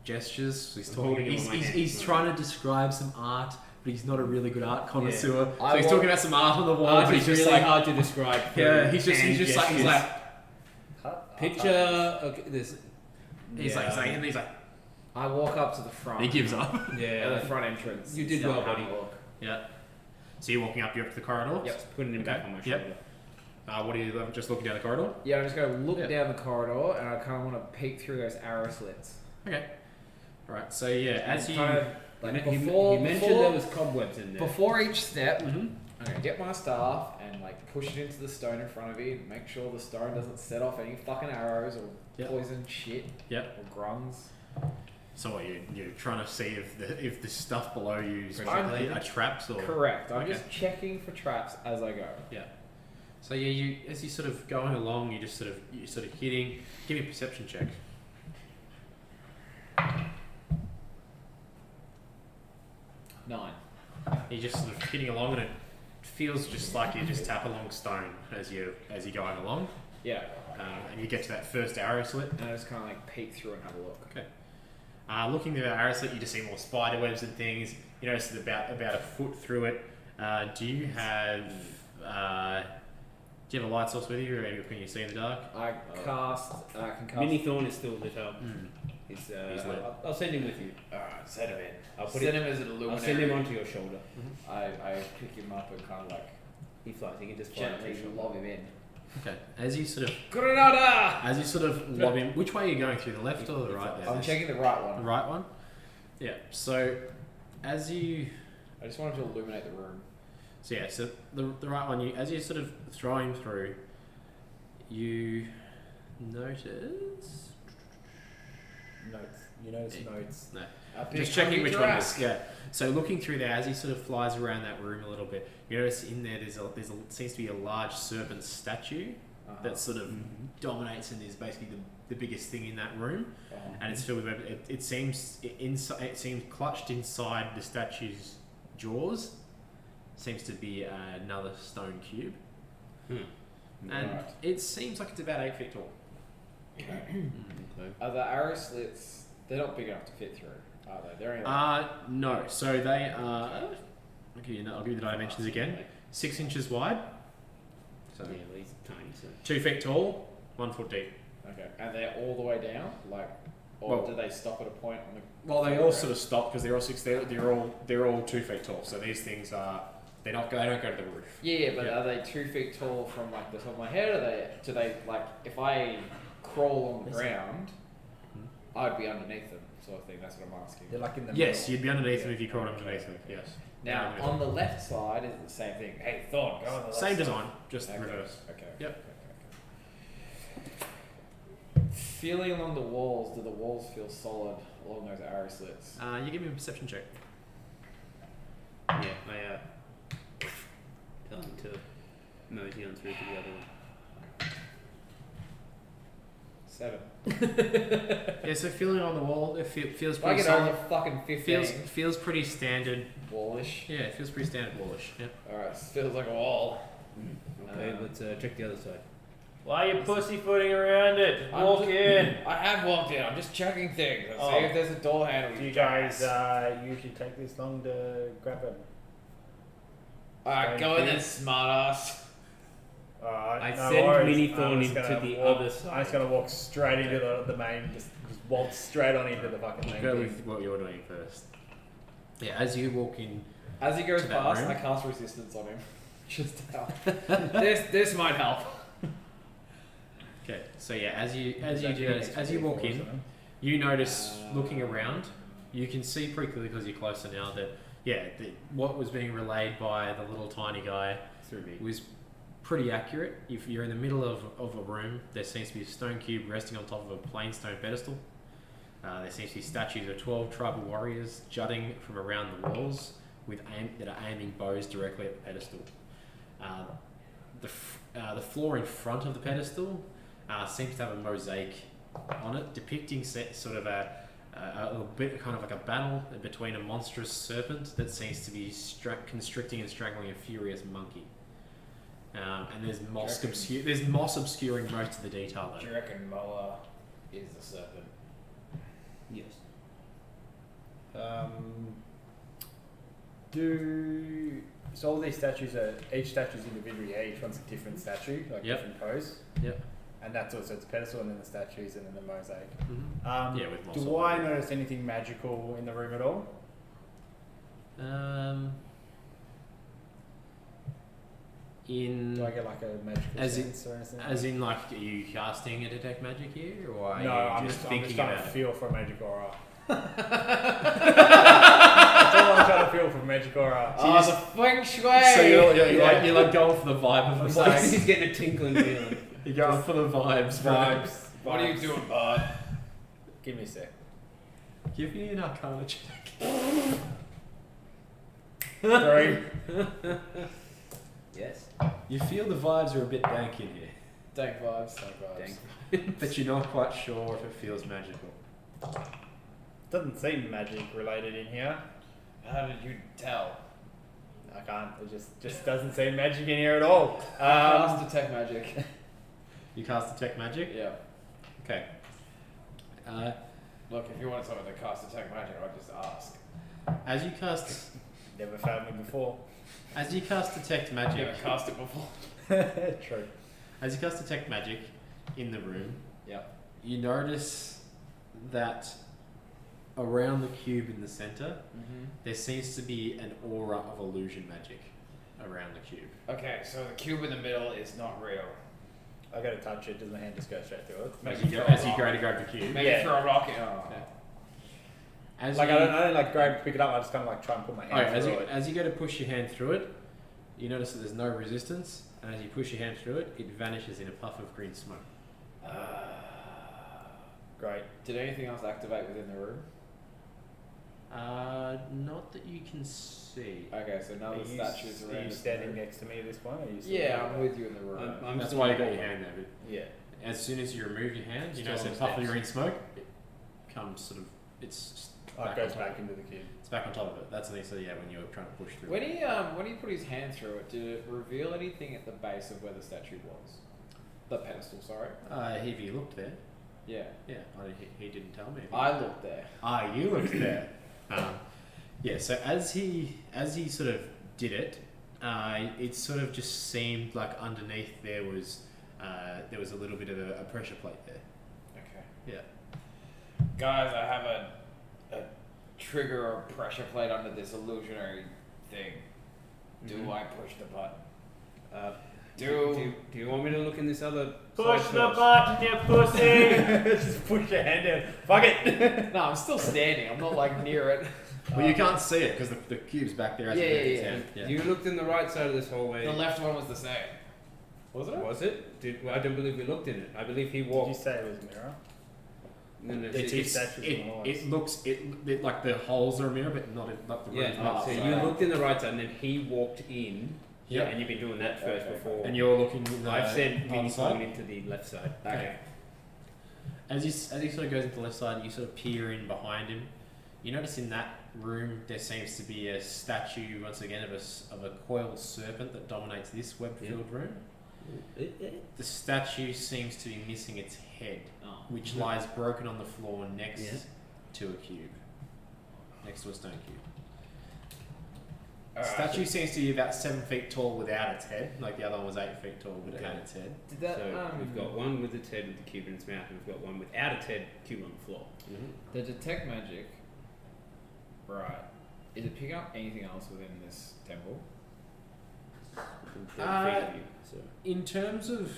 gestures. He's I'm talking. holding it He's, with my he's, hand, he's right? trying to describe some art, but he's not a really good art connoisseur. So I he's want- talking about some art on the wall, Art but is he's just really like, hard to describe. yeah, through he's hand just like he's gestures. like Picture. Okay, this. he's like and he's like I walk up to the front. he gives up. Yeah, the front entrance. You did Start well, having buddy. a look. Yeah. So you're walking up to the corridor. Yep. putting him back on my Yep. shoulder. What are you just looking down the corridor? Yeah, I'm just going to look Yeah. down the corridor and I kind of want to peek through those arrow slits. Okay. All right. So yeah, as you. kind of, You like men- before, you mentioned before, there was cobwebs in there. before each step, Mhm. I'm going to get my staff and like push it into the stone in front of me, make sure the stone doesn't set off any fucking arrows or Yep. poison shit Yep. or grunts. So what you're trying to see if the stuff below you is I'm- are traps or. Correct. I'm Okay. just checking for traps as I go. So yeah, you as you sort of going along, you're sort of hitting. Give me a perception check. 9. You're just sort of hitting along, and it feels just like you just tap along stone as you're going along, Yeah. and you get to that first arrow slit. And I just kind of like peek through and have a look. Looking through that arrow slit, you just see more spider webs and things. You notice it's about a foot through it. Do you have a light source with you, or can you see in the dark? I cast. I can cast. Mini Thorn is still lit up. Mm. He's lit. I'll send him with you. Alright, send him in. I'll put Send it. him as an illuminary. I'll send him onto your shoulder. I pick him up and kind of like He flies. He can just fly onto gently your shoulder. lob him in. Okay. As you sort of lob him, which way are you going through? The left or the right? There? I'm checking the right The one. right one. Yeah. So as you I just wanted to illuminate the room. So the right one, as you sort of throw him through, you notice. Notes. You notice notes. No. A big Just checking hungry which one it giraffe. is. Yeah. So looking through there, as he sort of flies around that room a little bit, you notice in there seems to be a large serpent statue Uh-huh. that sort of dominates and is basically the biggest thing in that room, Uh-huh. and it's filled with it seems clutched inside the statue's jaws seems to be another stone cube, and Right. it seems like it's about 8 feet tall. Okay. Are the arrow slits? They're not big enough to fit through, are they? They're only like No. So they are. I'll give you the dimensions again. 6 inches wide, So yeah, he's tiny. So 2 feet tall, 1 foot deep. okay, and they're all the way down, like, or Well- do they stop at a point on the? Well, they all sort of stop because they're all 6. They're all 2 feet tall. So these things are. They don't go to the roof. Yeah, but Yeah. are they 2 feet tall from like the top of my head? Or do they like if I crawl on the ground, I'd be underneath them, sort of thing. That's what I'm asking. They're like in the Yes, middle. you'd be underneath them if you crawled underneath them. Yes. Now Yeah, on the left side is it the same thing. Hey, Thorn, go on the left Same side. design, just Okay. reverse. Okay. Yep. Okay. Feeling along the walls, do the walls feel solid along those arrow slits? You give me a perception check. yeah, I tell him to mosey on through to the other one. 7. Yeah, so feeling on the wall, it feels If I pretty get over solid. fucking 15, Feels pretty standard. wallish. Yeah, it feels pretty standard wallish. Yep. Alright, feels like a wall. Okay, let's check the other side. Why are you pussyfooting around it? I'm Walk just- in. I have walked in. I'm just checking things. I'll Oh. see if there's a door handle. Do you guys usually take this long to grab it? Alright, go in there, smartass. Alright, I no send worries. Mini I'm Thorn just into gonna the walk- other I'm side. just gonna walk straight into the main, just waltz straight on into the fucking main Go thing. with what you're doing first. Yeah, as you walk in. As he goes To that past, room? I cast resistance on him. Just to help. this might help. Okay, so yeah, as you do that, as you walk in, you notice looking around, you can see pretty clearly because you're closer now that what was being relayed by the little tiny guy was pretty accurate. If you're in the middle of a room, there seems to be a stone cube resting on top of a plain stone pedestal. There seems to be statues of 12 tribal warriors jutting from around the walls that are aiming bows directly at the pedestal. The floor in front of the pedestal seems to have a mosaic on it depicting sort of a bit kind of like a battle between a monstrous serpent that seems to be constricting and strangling a furious monkey. And there's moss obscuring most of the detail Do though. you reckon Moa is the serpent? Yes. So all these statues each statue's individually here, each one's a different statue, like different pose. Yep. And that's also it's a pedestal and then the statues and then the mosaic. Mm-hmm. With moss. Do I notice anything magical in the room at all? Do I get like a magical sense or anything? As in, like, are you casting a detect magic here, or are No, you I'm just just thinking trying about to it? feel for a magic aura. That's all I'm trying to feel for magic aura. Oh, the feng shui! So you're like going for the vibe of the place. He's getting a tinkling feeling. You're going for the vibes, bro. What are you doing, bud? Give me a sec. Give me an Arcana check. 3. Yes. You feel the vibes are a bit dank in here, Dank vibes. but you're not quite sure if it feels magical. Doesn't seem magic related in here. How did you tell? I can't. It just doesn't seem magic in here at all. Cast detect magic. You cast detect magic. Yeah. Okay. Look, if you want someone to cast detect magic, I'll just ask. As you cast Never found me before. detect magic. Never cast it before. True. As you cast detect magic in the room, Yeah. you notice that around the cube in the center, there seems to be an aura of illusion magic around the cube. Okay, so the cube in the middle is not real. I go to touch it. Does my hand just go straight through it? As Maybe you throw a go rock. to grab the cube. Maybe throw a rocket. Oh. As Like you, I don't like grab, pick it up. I just kind of like try and put my hand through it. as you go to push your hand through it, you notice that there's no resistance, and as you push your hand through it, it vanishes in a puff of green smoke. Great. Did anything else activate within the room? Not that you can see. Okay, so none of the statues Are around. you us standing move. next to me at this point? Or are you Yeah, I'm with you in the room. I'm That's still why you got your hand there. But Yeah. as soon as you remove your hand, you Still notice on a the puff of steps. green smoke. It comes sort of. It's Oh, it back goes on top back of it. into the cube. It's back on top of it. That's the thing. So yeah, when you were trying to push through. When he put his hand through it, did it reveal anything at the base of where the statue was? The pedestal, sorry. Have you looked there? Yeah. Yeah, he didn't tell me. I looked there. You looked there. Yeah. So as he sort of did it, it sort of just seemed like underneath there was a little bit of a pressure plate there. Okay. Yeah. Guys, I have a trigger or pressure plate under this illusionary thing. Do I push the button? Do you want me to look in this other Push side the first? button, you pussy! Just push your hand down. Fuck it! No, I'm still standing. I'm not like near it. Well, you can't see it because the cube's back there. As Yeah, you move yeah, his yeah. hand. Yeah. You looked in the right side of this hallway. The left one was the same. Was it? Was it? I don't believe we looked in it. I believe he Did you walked. say it was a mirror? No, no, The two it's- statues on the walls. It looks like the holes are a mirror, but not the yeah, room's no, not. so sorry. you looked in the right side and then he walked in. Yeah. And you've been doing that first Okay. before. And you're looking. I've said on we the need side. going into the left side. Okay. As he sort of goes into the left side, you sort of peer in behind him. You notice in that room there seems to be a statue once again of a coiled serpent that dominates this web-filled room. The statue seems to be missing its head, which lies broken on the floor next to a cube, next to a stone cube. The statue seems to be about 7 feet tall without its head, like the other one was 8 feet tall but it had its head. Did that? So we've got one with its head with the cube in its mouth, and we've got one without its head, cube on the floor. The detect magic. Right. Is it picking up anything else within this temple? Within 30 feet of you, so. In terms of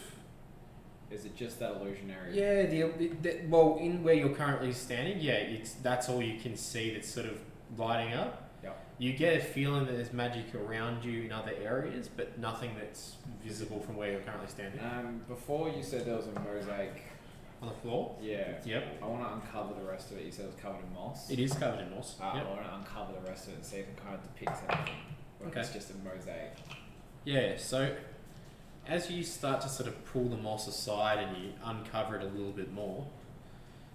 Is it just that illusionary? Yeah, well, in where you're currently standing, yeah, that's all you can see that's sort of lighting up. Yep. You get a feeling that there's magic around you in other areas, but nothing that's visible from where you're currently standing. Before you said there was a mosaic. On the floor? Yeah. Yep. I want to uncover the rest of it. You said it was covered in moss. It is covered in moss. I Yep. want to uncover the rest of it and see if it kind of depicts anything. Or if Okay. it's just a mosaic. Yeah, so as you start to sort of pull the moss aside and you uncover it a little bit more,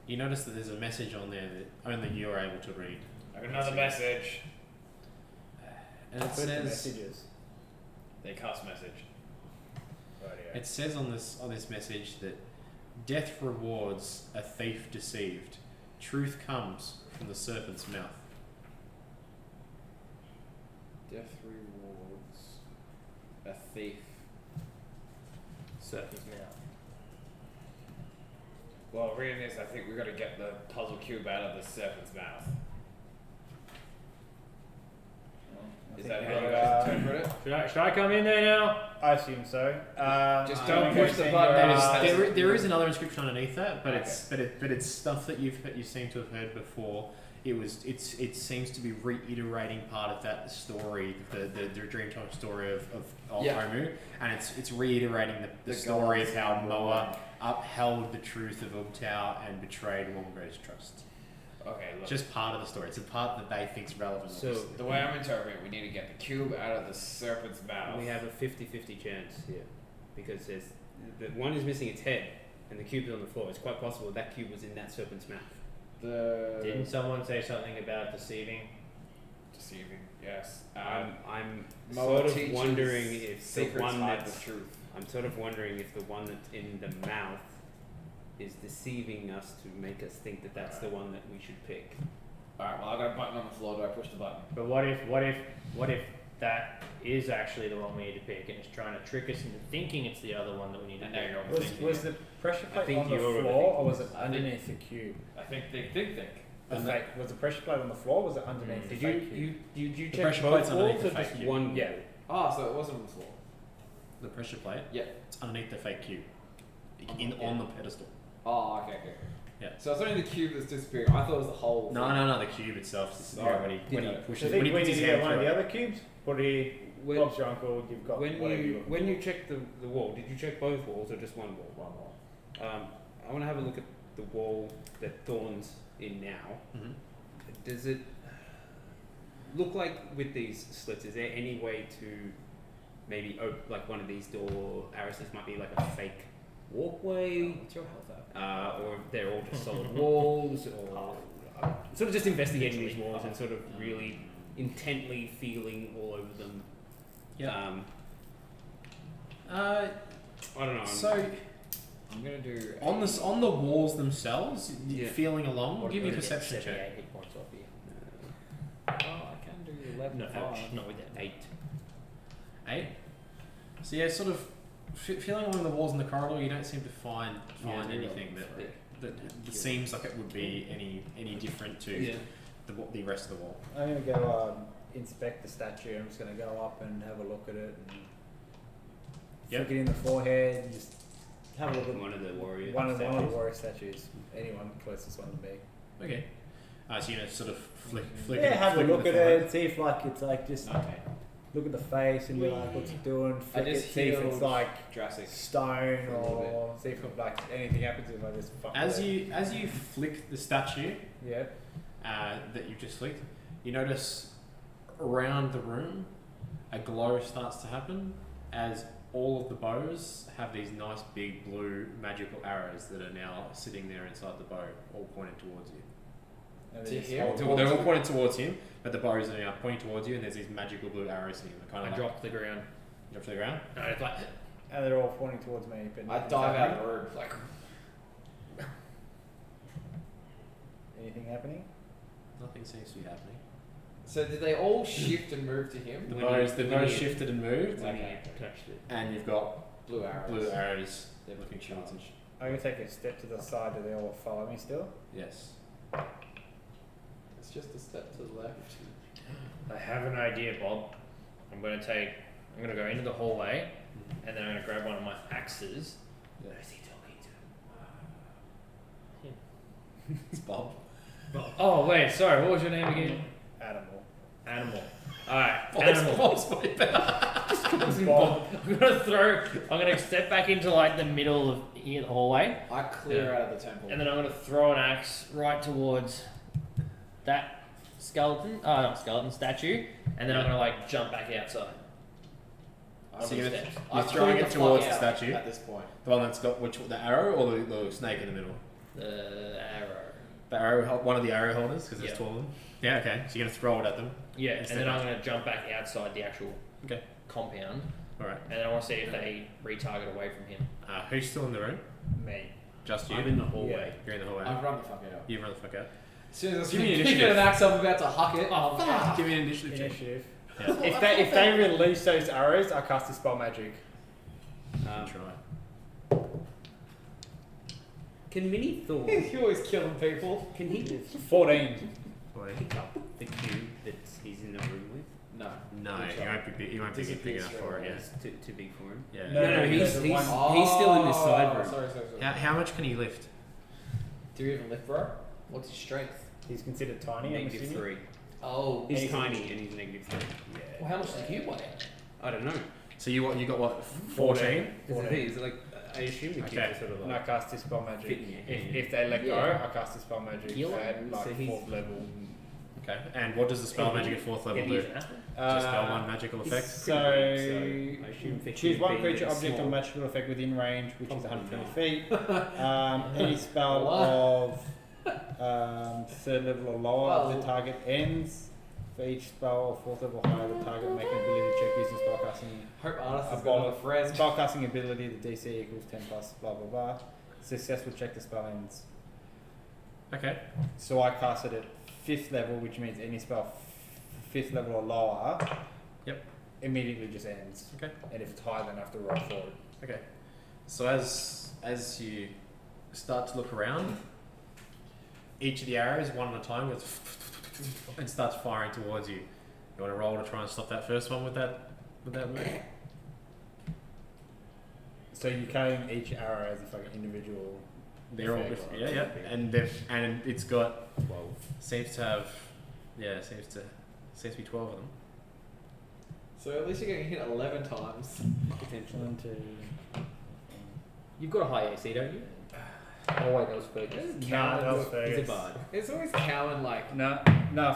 you notice that there's a message on there that only you're able to read. I got another message. And it Put the says, messages. They cast message. it says on this message that death rewards a thief deceived. Truth comes from the serpent's mouth. Death rewards a thief. Serpent's mouth. Well, reading this, I think we've got to get the puzzle cube out of the serpent's mouth. Is that how you guys interpret it? Should I come in there now? I assume so. Just I'm don't gonna push the send button. your, There is another inscription underneath that, but it's stuff that you seem to have heard before. It seems to be reiterating part of that story, the Dreamtime story of Omu, and it's reiterating the story of how Moa upheld the truth of Ubtao and betrayed Longbo's trust. Okay, look. It's just part of the story. It's a part that they think's relevant. So obviously. The way I'm interpreting it, we need to get the cube out of the serpent's mouth. We have a 50-50 chance here because there's the one is missing its head and the cube is on the floor. It's quite possible that cube was in that serpent's mouth. Didn't someone say something about deceiving? Deceiving, yes. I'm Moa sort of teaches wondering if the secrets one hide that's the truth. I'm sort of wondering if the one that's in the mouth is deceiving us to make us think that that's the one that we should pick. Alright, well, I got a button on the floor. Do I push the button? But what if that is actually the one we need to pick and it's trying to trick us into thinking it's the other one that we need to And now pick? you're overthinking. Was the pressure I plate think on the you're floor or overthinking was it this. underneath the cube? I think think. Was the pressure plate on the floor or was it underneath the Did fake cube? you The check pressure both plate's underneath walls the or fake just cube. one? Yeah. Oh, so it wasn't on the floor. The pressure plate. Yeah. It's underneath the fake cube, Okay. on the pedestal. Oh, okay. Yeah. So it's only the cube that's disappearing. I thought it was the whole thing. No. The cube itself is disappearing when he So pushes. think When he we puts need his to get hand one of through the it. other cubes? Put it. When, Bob's your uncle. You've got when whatever you when you check the wall, did you check both walls or just one wall? One more. I want to have a look at the wall that Thorn's in now. Mhm. Does it look like with these slits? Is there any way to maybe like one of these door arrows might be like a fake walkway, What's your health at? or they're all just solid walls, or sort of just investigating these walls and sort of really intently feeling all over them. Yeah. I don't know. So I'm gonna do on the walls themselves, Yeah. feeling along. Give me a Get perception check. 78 hit points off you. Oh, I can do 11. No, five. not with that. 8. 8. So yeah, sort of feeling along the walls in the corridor, you don't seem to find Yeah, anything that seems like it would be any different to the rest of the wall. I'm going to go inspect the statue. I'm just going to go up and have a look at it and Yep. flick it in the forehead and just have a look at One of the warrior one of the statues. warrior statues. Anyone closest one to me. Okay. So you know, sort of flick Yeah, it, have a flick look the at forehead. it, see if like it's like just Okay. look at the face and be like, what's it doing? Flick it, just see if it's healed like Jurassic. stone for a little or see if like anything happens if I just fuck As with it. you flick the statue Yeah. that you've just flicked, you notice around the room a glow starts to happen as all of the bows have these nice big blue magical arrows that are now sitting there inside the bow, all pointed towards you. And To then just him? hold- They're all pointed towards him, but the bows are now pointing towards you, and there's these magical blue arrows in him. Kind I of like dropped to the ground. drop to the ground. No, it's like and they're all pointing towards me. But I nothing's dive out happening. of the room. Like, Anything happening? Nothing seems to be happening. so did they all shift and move to him? The When bows, you- the when bows you- shifted and moved, When Okay. you touched it. and you've got Blue arrows. blue arrows. They're looking Charge. towards you. I'm gonna take a step to the side. Do they all follow me still? Yes. It's just a step to the left. I have an idea, Bob. I'm gonna go into the hallway and then I'm gonna grab one of my axes. Yeah. What is he talking It's Bob. Oh wait, sorry. What was your name again? Animal. Alright, animal. Bob's way better. Bob. I'm gonna step back into like the middle of here, the hallway, I clear out of the temple. and then I'm gonna throw an axe right towards that not skeleton statue, and then I'm gonna like jump back outside. So you're Steps. You're throwing it towards the out statue? at this point. The one that's got the arrow or the snake in the middle? The arrow. The arrow, one of the arrow holders, because Yeah. it's taller. Yeah, okay. So you're gonna throw it at them. Yeah, and Instead then of- I'm gonna jump back outside the actual Okay. compound, All right. and then I want to see if they retarget away from him. Who's still in the room? Me. Just you. I'm in the hallway. You're in the hallway. I've run the fuck out. You run the fuck out. As soon as Give me I'm initiative. picking an axe, I'm about to huck it. Oh, fuck. Give me an initiative check. Initiative. Yeah. If they release those arrows, I cast Dispel Magic. Try. Can Mini Thor You're always killing people. can he 14. pick up the cube that he's in the room with? No. No, Good he job. won't be big. He won't be big Disappears enough for it. Yeah. straight It's too big for him. Yeah. No, he's there's one- still in this side room. Sorry. How much can he lift? Do you even lift, bro? What's his strength? He's considered tiny. I'm Negative assuming. 3. Oh, He's He's- tiny and he's negative 3. Well, how much does the cube weigh? I don't know. So you got what? 14. Is it, is it like I assume the cubes Okay. are sort of And I like cast Dispel Magic. fit in your hand. If they let go, Yeah. I cast Dispel Magic Heal at like So he's- 4th level. Okay. And what does the spell magic at 4th level If do? he's an athlete. Just spell one magical effect. So, I assume for choose him one being creature that object small. or magical effect within range, which is Probably 120 not. feet. Any spell of 3rd level or lower, Well- the target ends. For each spell, 4th level or higher, the target make an ability check using spellcasting. Hope Artis has A got ball a of friend. spellcasting ability, the DC equals 10 plus, blah blah blah. Successful check, the spell ends. Okay. So I cast it at 5th level, which means any spell 5th level or lower. Yep. Immediately just ends. Okay. And if it's higher, then I have to roll forward. Okay. So as you start to look around, each of the arrows, one at a time, goes and starts firing towards you. You want to roll to try and stop that first one with that move? So you're carrying each arrow as if like an individual. They're all effect. different. Yeah. And it's got 12. seems to be 12 of them. So at least you're getting hit 11 times. Potentially. 1, 2. You've got a high AC, don't you? Oh wait, that was Fergus. Nah, that was He's a Fergus. bard. It's always Cowan like. No,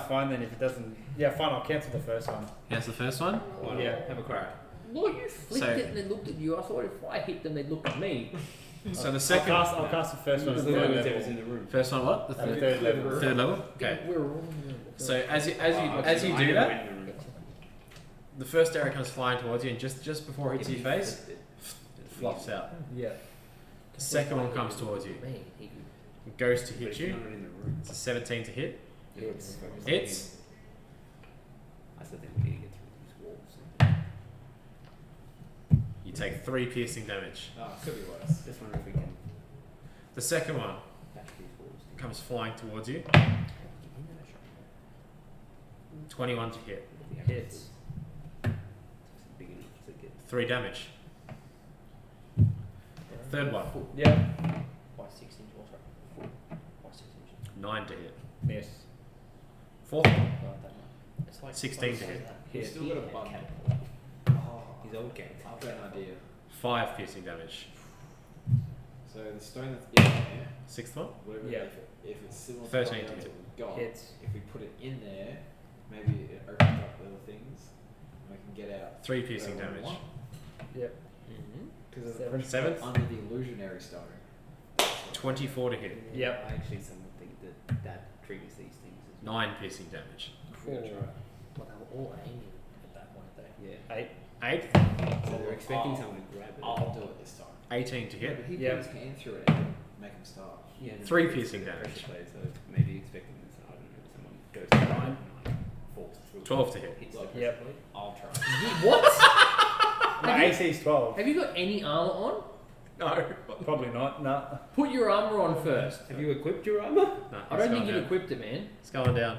fine then. If it doesn't, yeah, fine. I'll cancel the first one. That's the first one. Why not? Yeah. Have a crack. Well, you flipped So- it and they looked at you. I thought if I hit them, they'd look at me. So the second I'll cast the first one As at long 3rd as it was level. in the room. first one what? The At third, 3rd level. third level. Okay. We're wrong. So as you I do never that, went in the room. the first arrow comes flying towards you, and just before it hits your face, it flops out. Yeah. The second one comes towards you. Man, he could. It goes to But hit if you. you're not in the room. It's a 17 to hit. Hits. Hits. I still think we need to get through these walls. You take 3 piercing damage. Oh, could be worse. Just wonder if we can The second one patch these walls. comes flying towards you. 21 to hit. Hits. Big enough to get. 3 damage. Third one, Yeah. By 6 inches. Sorry. By 6 inches. 9 to hit. Miss. Fourth one, Not that much. It's like 16 to hit. He's Hit. still got a button. His old gang. I've got an idea. 5 piercing damage. So the stone that's in there, Sixth one, whatever, Yeah. if it's similar 13 to to what hit. we've got, Hits. if we put it in there, maybe it opens up little things and we can get out. 3 piercing whatever we damage. want. Yep. Mm-hmm. Because Seven. it's Seventh. under the illusionary stone. 24 to hit. Yep. I actually someone think that triggers these things as well. 9 piercing damage. We're gonna try. Well, they were all aiming at that point, though. Yeah. 8. 8, So they're expecting I'll- someone to grab it. I'll do it this time. 18 to Yeah, hit. but he Yeah. put his hand through it and make him start. Yeah, no, 3 it's piercing a pressure damage. play, so maybe expecting this, I don't know, someone goes to the line and falls through. 12 to hit. Hits the Yep. pressure plate. I'll try. What? My AC is 12. Have you got any armor on? No. Probably not. No. Put your armor on first. Have you equipped your armor? No, I it's don't going think you've down. equipped it, man. It's going down.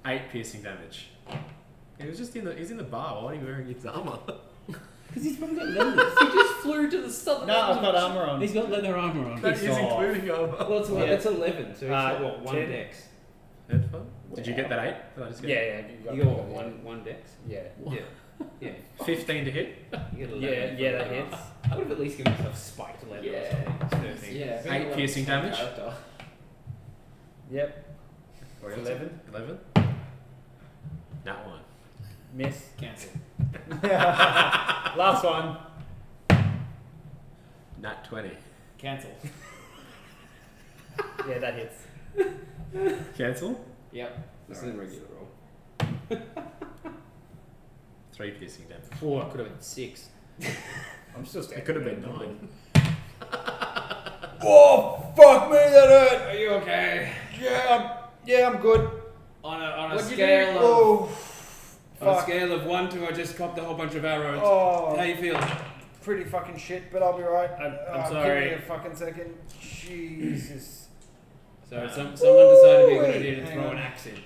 8 piercing damage. He was just he's in the bar. Why are you wearing his armor? Because he's probably got leather. He just flew to the southern. No, I've got armor on. He's got leather armor on. That is including armor. Well, it's, Yeah. it's 11, so he's got what, 1 10. dex? Headphone? Did you get that 8? Did I just get Yeah. You got what, one dex? Yeah. Yeah. Yeah. 15 to hit? You got 11. Yeah, that hits. I would have at least given myself spiked leather or something. 13. Yeah. 8 piercing damage. Yep. Or 11. 11. That one. Miss. Cancel. Last one. Nat 20. Cancel. Yeah, that hits. Cancel. Yep. This is a regular roll. 3 piercing damage. Oh, I could have been 6. I'm still It standing. could have been 9. Oh, fuck me, that hurt. Are you okay? Yeah, I'm good. On a What'd you scale of Oh, On a fuck. scale of 1 to I just copped a whole bunch of arrows. Oh, How you feeling? pretty fucking shit, but I'll be right. I'm sorry. Give me a fucking second. Jesus. So someone decided it'd be a good Wait, idea to hang throw on. an axe in.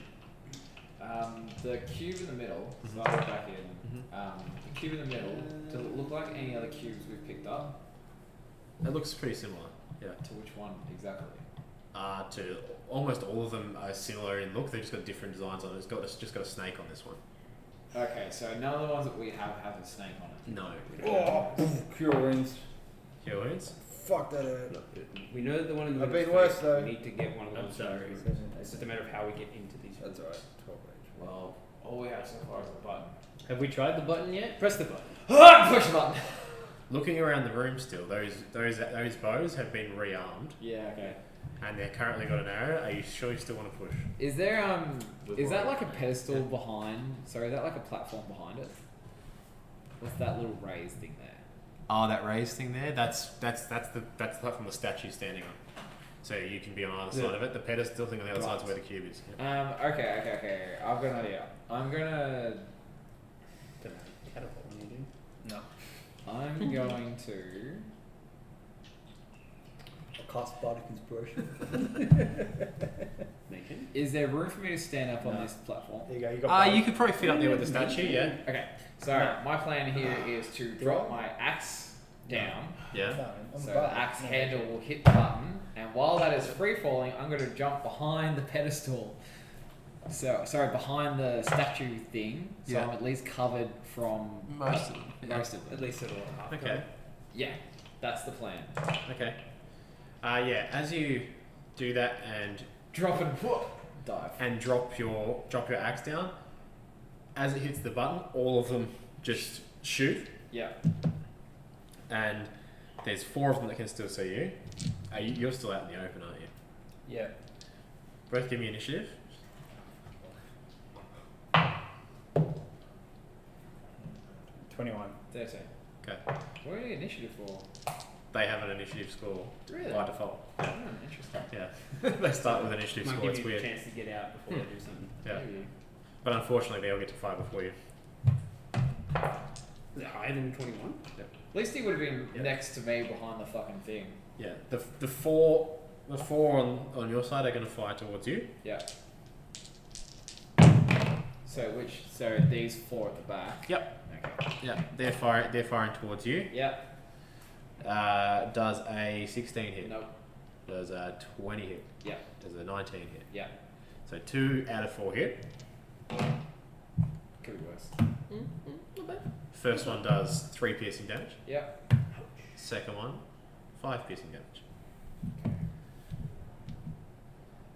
the cube in the middle. So I'll go back in. The cube in the middle to look like any other cubes we've picked up. It looks pretty similar. Yeah. To which one exactly? To almost all of them are similar in look. They've just got different designs on it. It's just got a snake on this one. Okay, so none of the ones that we have a snake on it. No. Oh, cure wounds. Kill wounds. Fuck that hurt. Look, we know the one in the I've middle been is worse, fake. though. We need to get one of the I'm ones sorry. in the middle. It's just a matter of how we get into these. That's alright. 12 range. Well, all we have so far is the button. Have we tried the button yet? Press the button. Push the button. Looking around the room still, those bows have been rearmed Yeah. Okay. and they're currently got an arrow. Are you sure you still want to push? Is there We've is that already- like a pedestal behind? Sorry, is that like a platform behind it? What's that little raised thing there? Oh, that raised thing there. That's the platform the statue's standing on. So you can be on either side of it. The pedestal thing on the other side's where the cube is. Yeah. Okay. I've got an idea. I'm gonna. Don't know. Catapult when you do. No. I'm going to. Cast bardic inspiration. Make it. Is there room for me to stand up on No. this platform? There you go. You got. You could probably fit up there with the statue. Yeah. Okay. So my plan here is to drop my axe down. Yeah. No, I'm So bardic. the axe handle will hit the button, and while that is free falling, I'm going to jump behind the pedestal. So sorry, behind the statue thing, so Yeah. I'm at least covered from Most of them. most of At them. least it'll half. Okay. Yeah, that's the plan. Okay. Yeah. As you do that and Drop and dive. drop your axe down, as it hits the button, all of them just shoot, Yeah. and there's 4 of them that can still see you. You're still out in the open, aren't you? Yeah. Both give me initiative. 21. 13. Okay. What are you initiative for? They have an initiative score Really? by default. Interesting. Yeah. They start with an initiative Might score. give It's you weird. a chance to get out before they do something. Yeah. Maybe. But unfortunately, they all get to 5 before you. Is it higher than 21? At least he would have been Yeah. next to me behind the fucking thing. Yeah. The four on your side are going to fire towards you. Yeah. So these 4 at the back. Yep. Okay. Yeah. They're firing towards you. Yep. Does a 16 hit? Nope. Does a 20 hit? Yeah. Does a 19 hit? Yeah. So 2 out of 4 hit. Could be worse. Not bad. First one does 3 piercing damage. Yep. Second one, 5 piercing damage.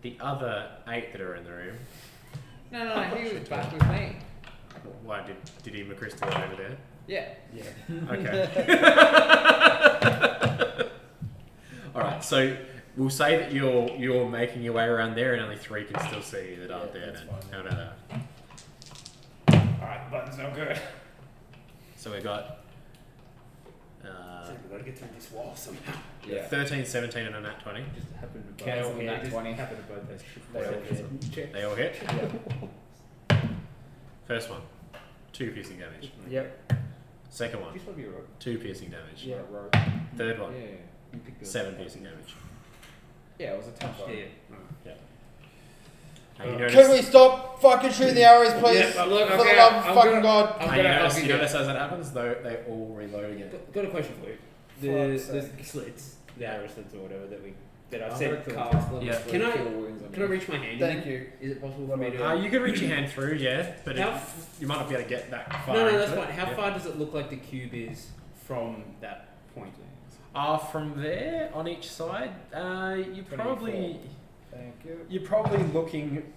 The other 8 that are in the room, No, he was back with me. why did he McChrystal over there? Yeah. Yeah. Okay. Alright, so we'll say that you're making your way around there and only 3 can still see you that aren't Yeah, there that's then. fine. How about that? Alright, the button's no good. So we've got We've got to get through this wall somehow. Yeah. 13, 17 and a nat 20. Just happened to both. Cancel Yeah, that just 20. happened to both those. They all hit. They all hit. Yeah. First one, 2 piercing damage. Yep. Second one, Just want to be a rogue. 2 piercing damage. Yeah. Third one, Yeah. You pick the 7 piercing damage. Yeah, it was a tough one. Yeah. You notice, Can we stop fucking shooting the arrows, please? Yeah, look, For the okay, love of I'm fucking gonna- God. I'm you gonna notice, argue you that. notice as that happens, though, they all reload again. Got a question for you. Fuck's The sake. slits, the arrow slits or whatever that I I'm said gonna cast. cast level Yeah. 3 Can I- cure wounds on Can I you. reach my hand? Thank you. Is it possible for me to? You can reach your hand through, yeah, but How you might not be able to get that far. no, into that's it. fine. How Yeah. far does it look like the cube is from that point? From there on each side, Thank you. you're probably looking.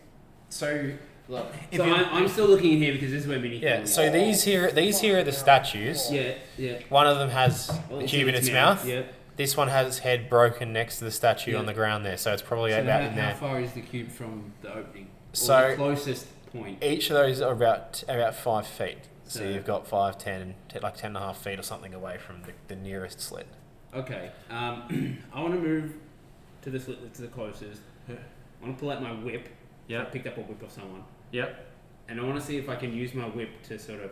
So Look, if So you- I'm still looking in here because this is where mini. yeah. So these here are the statues. Yeah. One of them has Well, the cube in its mouth. Yeah. This one has its head broken next to the statue Yeah. on the ground there, so it's probably So about how, in how there. far is the cube from the opening? Or So- the closest point. Each of those are about 5 feet. So So- you've got 5, 10, like 10.5 feet or something away from the nearest slit. Okay. I want to move to the slit that's the closest. Yeah. I want to pull out my whip. Yeah. I picked up a whip off someone. Yep. And I want to see if I can use my whip to sort of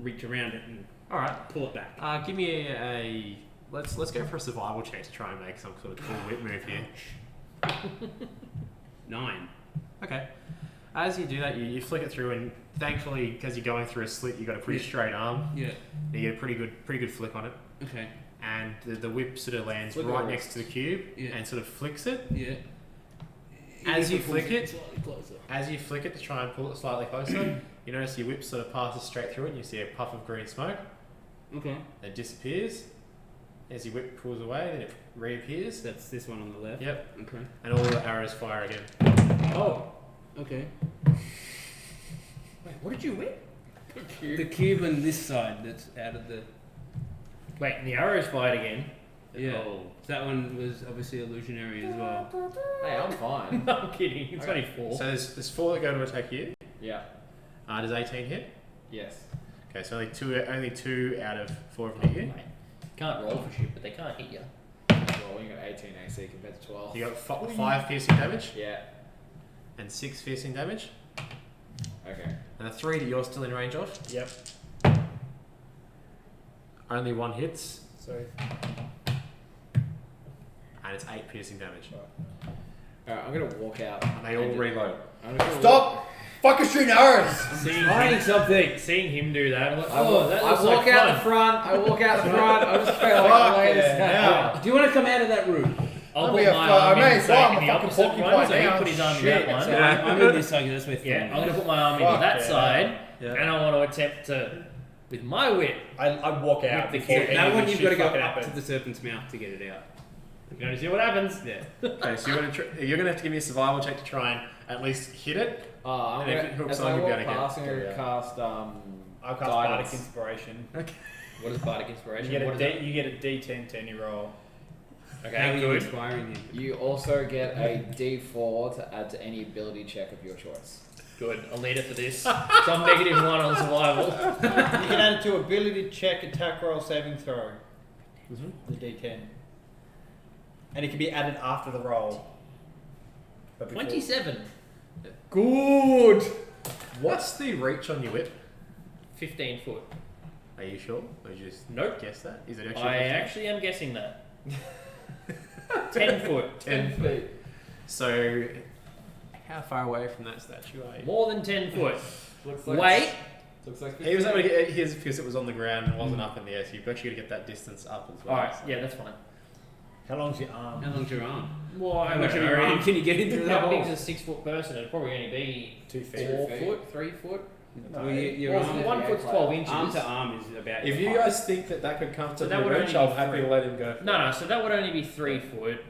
reach around it and All right. pull it back. Give me a let's go for a survival check to try and make some sort of cool whip move here. 9. Okay. As you do that, you flick it through, and thankfully, because you're going through a slit, you've got a pretty straight arm. Yeah. You get a pretty good flick on it, Okay. and the whip sort of lands Flick it right over. next to the cube Yeah. and sort of flicks it. Yeah. As you Even if flick pulls it- slightly closer. As you flick it to try and pull it slightly closer, you notice your whip sort of passes straight through it, and you see a puff of green smoke. Okay. It disappears. As your whip pulls away, then it reappears. That's this one on the left. Yep. Okay. And all the arrows fire again. Oh. Okay. Wait, what did you whip? The cube on this side that's out of the. Wait, and the arrows fired again. Yeah. Oh. That one was obviously illusionary as well. hey, I'm fine. No, I'm kidding. It's Okay. only 4. So there's 4 that go to attack you. Yeah. Does 18 hit? Yes. Okay, so only two out of 4 of them hit you. Can't roll for shit, but they can't hit you. Well, you got 18 AC compared to 12. You got 5 piercing damage Yeah. and 6 piercing damage, Okay. and the 3 that you're still in range of. Yep. Only 1 hits, Sorry. and it's 8 piercing damage. Alright, I'm gonna walk out. And they all reload. I'm gonna Stop! Fucking shooting arrows! Seeing him do that, I'm like, I oh, walk, that I looks walk like out fun. the front. I walk out the front. I just feel like Fuck wait a yeah, second. now. Do you want to come out of that room? I'll I'll put be a my fu- I arm may in, as say, well, I'm in a the fucking opposite porcupine one, so he now. put his arm in Shit. that one. So I'm in this side. That's where. Yeah, I'm going to put my arm Fuck into that yeah. side, Yeah. and I want to attempt to, with my whip, I'd walk out. With the before cube. any That of one this you've got to shit go fucking up to happens. the serpent's mouth to get it out. we're going to see what happens. Yeah. Okay, so you're gonna have to give me a survival check to try and at least hit it. I'm And if it gonna, hooks as on, I you'll be walk able to get past, I'm it, gonna yeah. cast I'll cast Guidance. Bardic Inspiration. What is Bardic You Inspiration? get, What a is it? you get a D10 to any roll. How are Okay, you good. inspiring him? You also get a D4 to add to any ability check of your choice. Good. I'll need it for this. So I'm -1 on survival. You can add it to ability check, attack roll, saving throw. The D10. And it can be added after the roll. But before- 27. Good! What's the reach on your whip? 15 foot. Are you sure? Or you just Nope. guess that? Is it actually? I 15? actually am guessing that. 10 foot. 10 feet. So, how far away from that statue are you? More than 10 foot. Looks Wait. Looks like He was able to get his because it was on the ground and wasn't up in the air, so you've actually got to get that distance up as well. Alright, yeah, that's fine. How long's your arm? How long's your arm? Well, How much of your arm can you get in through that How big hole? is a 6 foot person? It'd probably only be 2 feet. 4 feet. foot, 3 foot. No, Well, your Well, arm, 1 foot's 12 inches. arm to arm is about. If you guys think that could comfortably So that would reach, only I'm be happy to three. let him go. No, so that would only be 3 foot.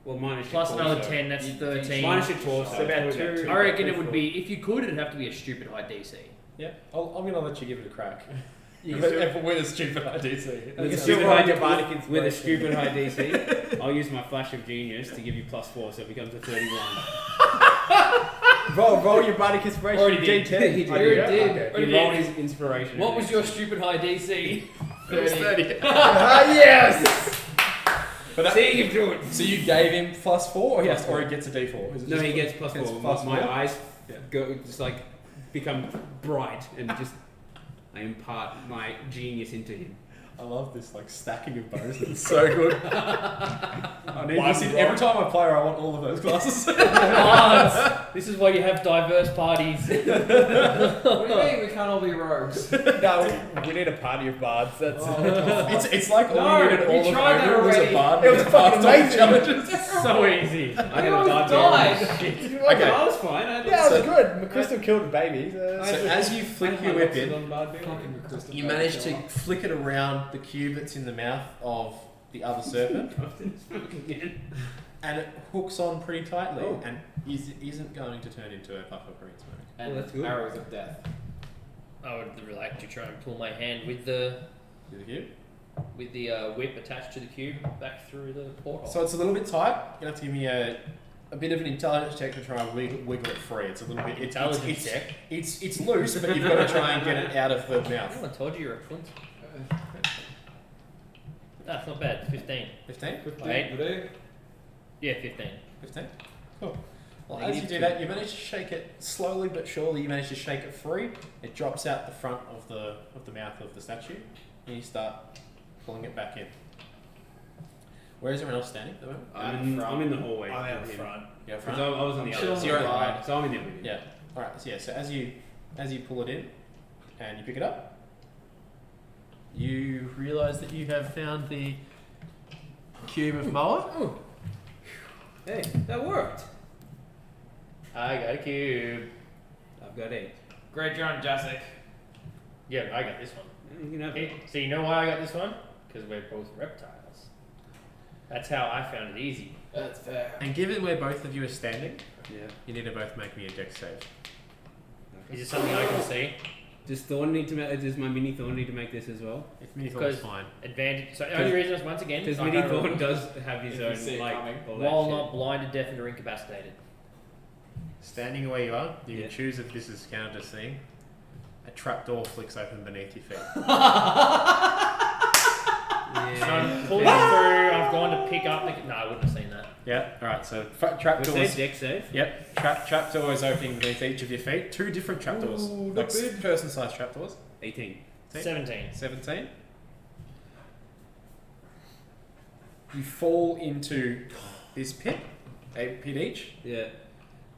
well, minus Plus your another torso. 10, that's 13. Minus your torso. So about Probably two- I reckon two it would foot. be, if you could, it'd have to be a stupid high DC. Yeah, I'm going to let you give it a crack. You can With still- with a stupid IDC. With You a can stupid still roll high your D- Bardic with a Inspiration. stupid high DC, I'll use my flash of genius to give you +4, so it becomes a 31. roll your Bardic Inspiration. Already did. D10. He did. Oh, Already did. Okay. He rolled his inspiration. What was your stupid high DC? It was 30. Ah, yes! But that, See you do it. so you gave him +4 or he, +4. or he gets a D4? Is it No, just he gets it's +4. +4? My eyes Yeah. go just like become bright and just I impart my genius into him. I love this like stacking of bonuses. It's so good. I need One this in, rock. every time I play her, I want all of those classes. This is why you have diverse parties. What do you mean we can't all be rogues? No, we need a party of bards. That's it's like all No, you needed we all of tried that over was a already. bard. It was with fucking passed all the amazing. challenges. So easy. I Everyone never died. Okay. Okay. I was fine. I yeah, it was So- good. McChrystal killed a baby. So as you flick your whip in, Fucking McChrystal you baby manage to killer. flick it around the cube that's in the mouth of the other serpent, and it hooks on pretty tightly, Oh. and isn't going to turn into a puff of green smoke. And that's good. arrows of death. I would like to try and pull my hand with the Is it cube? whip attached to the cube back through the porthole. So it's a little bit tight. You're gonna have to give me a bit of an intelligence check to try and wiggle it free. It's a little bit Intelligence check. It's loose, but you've got to try and get it out of the mouth. Everyone told you you're a cunt. That's not bad. 15. 15? Wait. Yeah, 15. 15? Cool. Well, Negative as you do 2. that, you manage to shake it slowly but surely. You manage to shake it free. It drops out the front of the mouth of the statue, and you start pulling it back in. Where is everyone else standing at the moment? I'm in the hallway. I'm out front. Yeah, Because front. I was on the I'm other chilling So you're side. at the back. So I'm in the other end. Yeah. All right. So yeah. So as you pull it in, and you pick it up, you realise that you have found the cube of Moa. Oh. Hey, that worked. I got a cube. I've got 8. Great John Jacek. Yeah, I got this one. You can have Okay, so you know why I got this one? Because we're both reptiles. That's how I found it easy. That's fair. And given where both of you are standing, Yeah. you need to both make me a dex save. Is it something I can see? Does Thorn need to make? Does my mini Thorn need to make this as well? If me Because- is fine. Advantage. So the only reason is once again, Because I mini can't Thorn remember. does have his If you own see it like coming. all that While shit. not blinded, deafened, or incapacitated. Standing where you are, you Yeah. can choose if this is counted as seeing. A trapdoor flicks open beneath your feet. So I'm pulling through. I've gone to pick up the. No, I wouldn't have seen that. Yeah. All right. So What's trapdoors. that deck save? Yep. Trapdoor is opening beneath each of your feet. 2 different trapdoors, Ooh, like not bad. person-sized trapdoors. 18. 17. 17. You fall into this pit, a pit each, Yeah.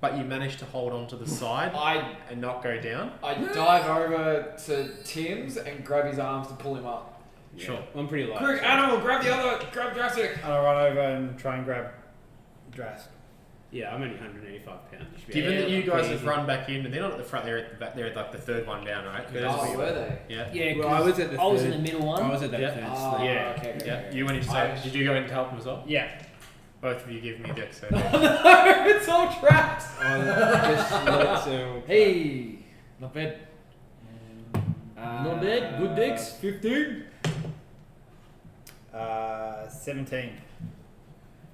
but you manage to hold on to the side I and not go down. dive over to Tim's and grab his arms to pull him up. Yeah. Sure. I'm pretty light. Quick, so- animal, grab the other, grab Jurassic. And I run over and try and grab Drask. Yeah, I'm only 185 pounds. You should be Given able that to- you guys pretty have easy. run back in, and they're not at the front, they're at the back, they're at like the third one down, right? That's Oh, where you were are. they? Yeah. Yeah, Well, I was at the I was in third- the middle one. I was at that Yeah. third Oh, sleep. Yeah. okay, okay, Yeah. okay. You went into I- Did you go in to help him as well? Yeah. Both of you give me a dex save. It's all trapped. Just let so. Hey, not bad. Not bad. Good digs. 15. 17.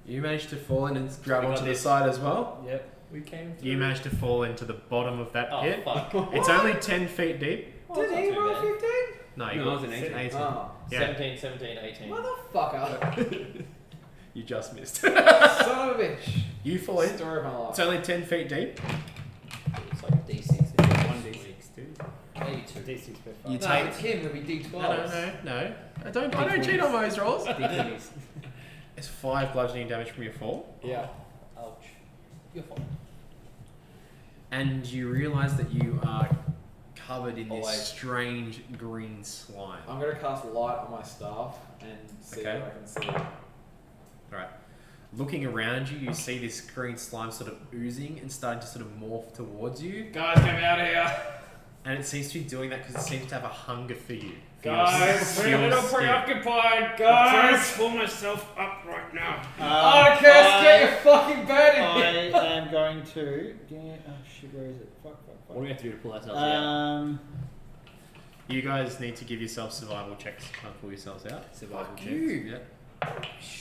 You managed to fall in and grab We got onto the this. side as well. Yep. We came through. You managed to fall into the bottom of that Oh, pit. fuck. It's only 10 feet deep. Did he roll 15? No, you No, got I was an 18. Oh, Yeah. 17, 17, 18. motherfucker. You just missed. Son of a bitch. You fall in. Story of my life. It's only 10 feet deep. It's like D6. 1d6, dude. Maybe 2. D6 per You 5. No, take. it's him. It'll be D12. No. I don't cheat on those rolls. D20s. It's 5 bludgeoning damage from your fall. Yeah. Ouch. Your fault. And you realise that you are covered in Oh, this wait. strange green slime. I'm gonna cast light on my staff and see Okay. if I can see. Alright. Looking around you, you see this green slime sort of oozing and starting to sort of morph towards you. Guys, get me out of here. And it seems to be doing that because it seems to have a hunger for you. For your Guys, we're a little skin. preoccupied, I'm trying to guys. pull myself up right now. Oh, Curse, get your fucking bed in here. I am going to. Oh shit, where is it? Fuck. What do we have to do to pull ourselves out? You guys need to give yourself survival checks to try and pull yourselves out. Survival checks.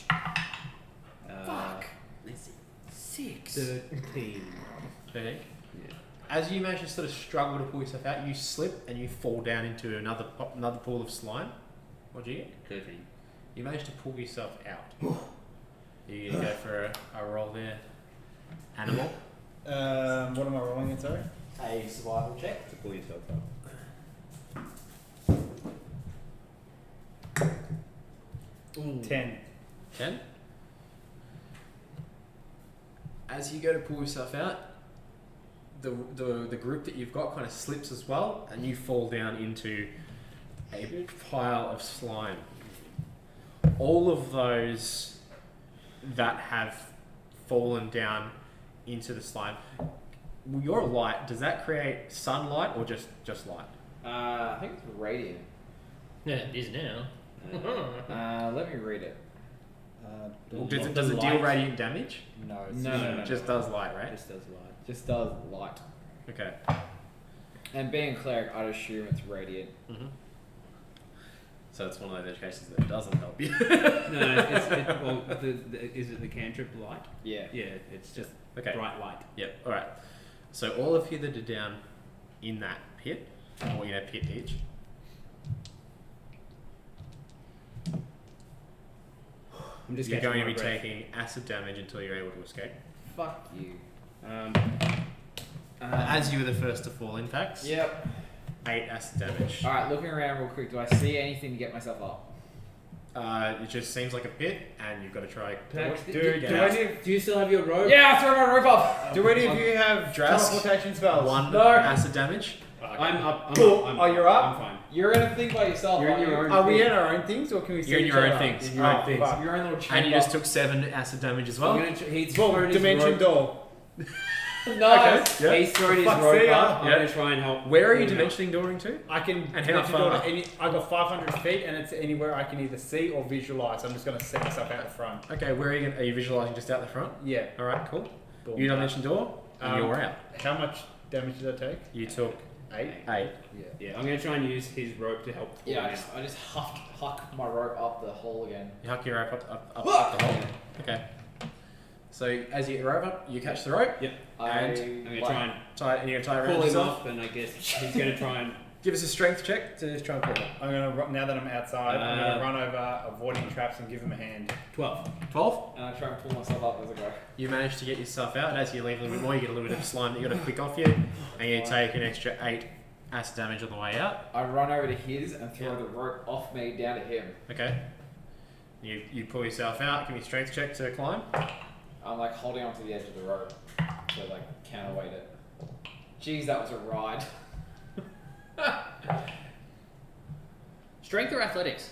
Yeah. Fuck. 6. 13. Okay. Yeah. As you manage to sort of struggle to pull yourself out, you slip and you fall down into another pool of slime. What do you get? 13. You manage to pull yourself out. You gonna go for a roll there. Animal. What am I rolling it, sorry? A survival check. To pull yourself up. 10. 10. As you go to pull yourself out, the group that you've got kind of slips as well, and you fall down into a pile of slime. All of those that have fallen down into the slime, your light, does that create sunlight or just light? I think it's radiant. Yeah, it is now. Let me read it. Or does it deal radiant damage? No, It just does light, right? Just does light. just does light. Okay. And being a cleric, I'd assume it's radiant. Mm-hmm. So it's one of those cases that doesn't help you. No, well, is it the cantrip light? Yeah. Yeah, it's just Okay. bright light. Yep. All right. So all of you that are down in that pit, or pit each. I'm just You're catching going to my be breath. taking acid damage until you're able to escape. Fuck you. As you were the first to fall in, Pax. Yep. 8 acid damage. Alright, looking around real quick, do I see anything to get myself up? It just seems like a pit, and you've got to try. Pax, Dude, get do out. do you still have your rope? Yeah, throw my rope up! any of you have Drask. teleportation spells? 1 No. acid damage. I'm up. Oh, you're up? I'm fine. You're in a thing by yourself, You're in aren't your you? own Are we thing. in our own things, or can we see You're in each your own other? things. In your own Oh, things. fuck. You're in a little chamber. And you just took 7 acid damage as well. I'm gonna he's Well, thrown his dimension rope. door. Nice! Yeah. He's thrown his Fuck, rope see ya. up. I'm Yeah. gonna try and help. Where are you pull him out. dimensioning dooring to? I can And how dimension door far? to any. I got 500 feet, and it's anywhere I can either see or visualize. I'm just gonna set myself out the front. Okay, where are you visualizing just out the front? Yeah. All right, cool. Boom. You dimension door, and you're out. How much damage did I take? You took 8. 8. Yeah, I'm gonna try and use his rope to help pull Yeah, him out. I just huck my rope up the hole again. You huck your rope up the hole. Okay. So as you rope up, you catch the rope, And I'm gonna like, try and tie it, and you're gonna tie it around pull him yourself. up, and I guess he's gonna try and. Give us a strength check to try and pull it. I'm gonna now that I'm outside, I'm gonna Uh, run over, avoiding traps, and give him a hand. 12. 12. and I try and pull myself up as I go. You manage to get yourself out. As you leave a little bit more, you get a little bit of slime that you got to click off you, and you take an extra 8 acid damage on the way out. I run over to his and throw Yeah. the rope off me down to him. Okay. You pull yourself out. Give me a strength check to climb. I'm like holding onto the edge of the rope to like counterweight it. Jeez, that was a ride. Strength or athletics?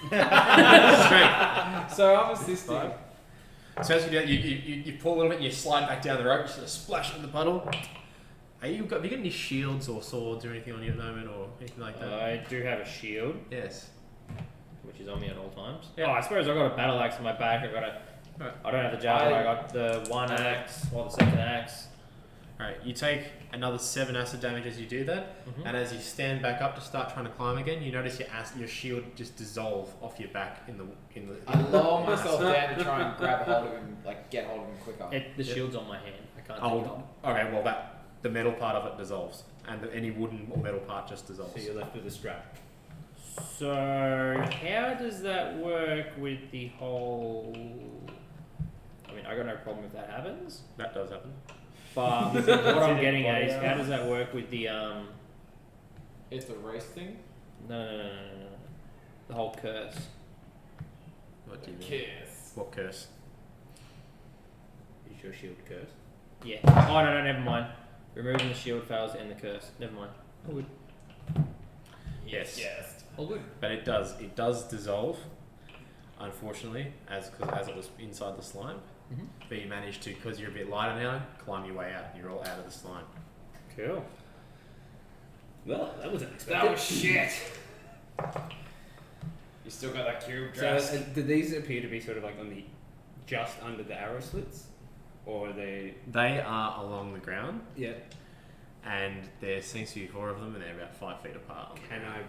Strength. So I'm assisting. 5. So as you do that, you pull a little bit, and you slide back down the rope, just sort of splash in the puddle. Have you got any shields or swords or anything on you at the moment, or anything like that? I do have a shield, Yes. which is on me at all times. Yeah. Oh, I suppose I've got a battle axe on my back. I've got a. Right. I don't have the javelin. I got the one axe or the second axe. Alright, you take another 7 acid damage as you do that, Mhm. and as you stand back up to start trying to climb again, you notice your shield just dissolve off your back in the. I lower myself down to try and grab hold of him, like get hold of him quicker. The Yeah. shield's on my hand. I can't take it off. Oh, okay. Well, the metal part of it dissolves, and any wooden or metal part just dissolves. So you're left with a strap. So how does that work with the whole? I mean, I got no problem if that happens. That does happen. But what I'm getting at is how does that work with the It's a race thing. no. The whole curse. What do you mean? Kiss. What curse? Is your shield cursed? Yeah. Oh no, never mind. Removing the shield fails and the curse. Never mind. Oh, good. Yes. Yes. All good. But it does dissolve. Unfortunately, as it was inside the slime. Mhm. But you managed to, because you're a bit lighter now, climb your way out. You're all out of the slime. Cool. Well, that was That unexpected. was shit. You still got that cube So, dress. do these appear to be sort of like on the just under the arrow slits, or are they? They are along the ground, Yeah. and there seems to be 4 of them, and they're about 5 feet apart. Can I,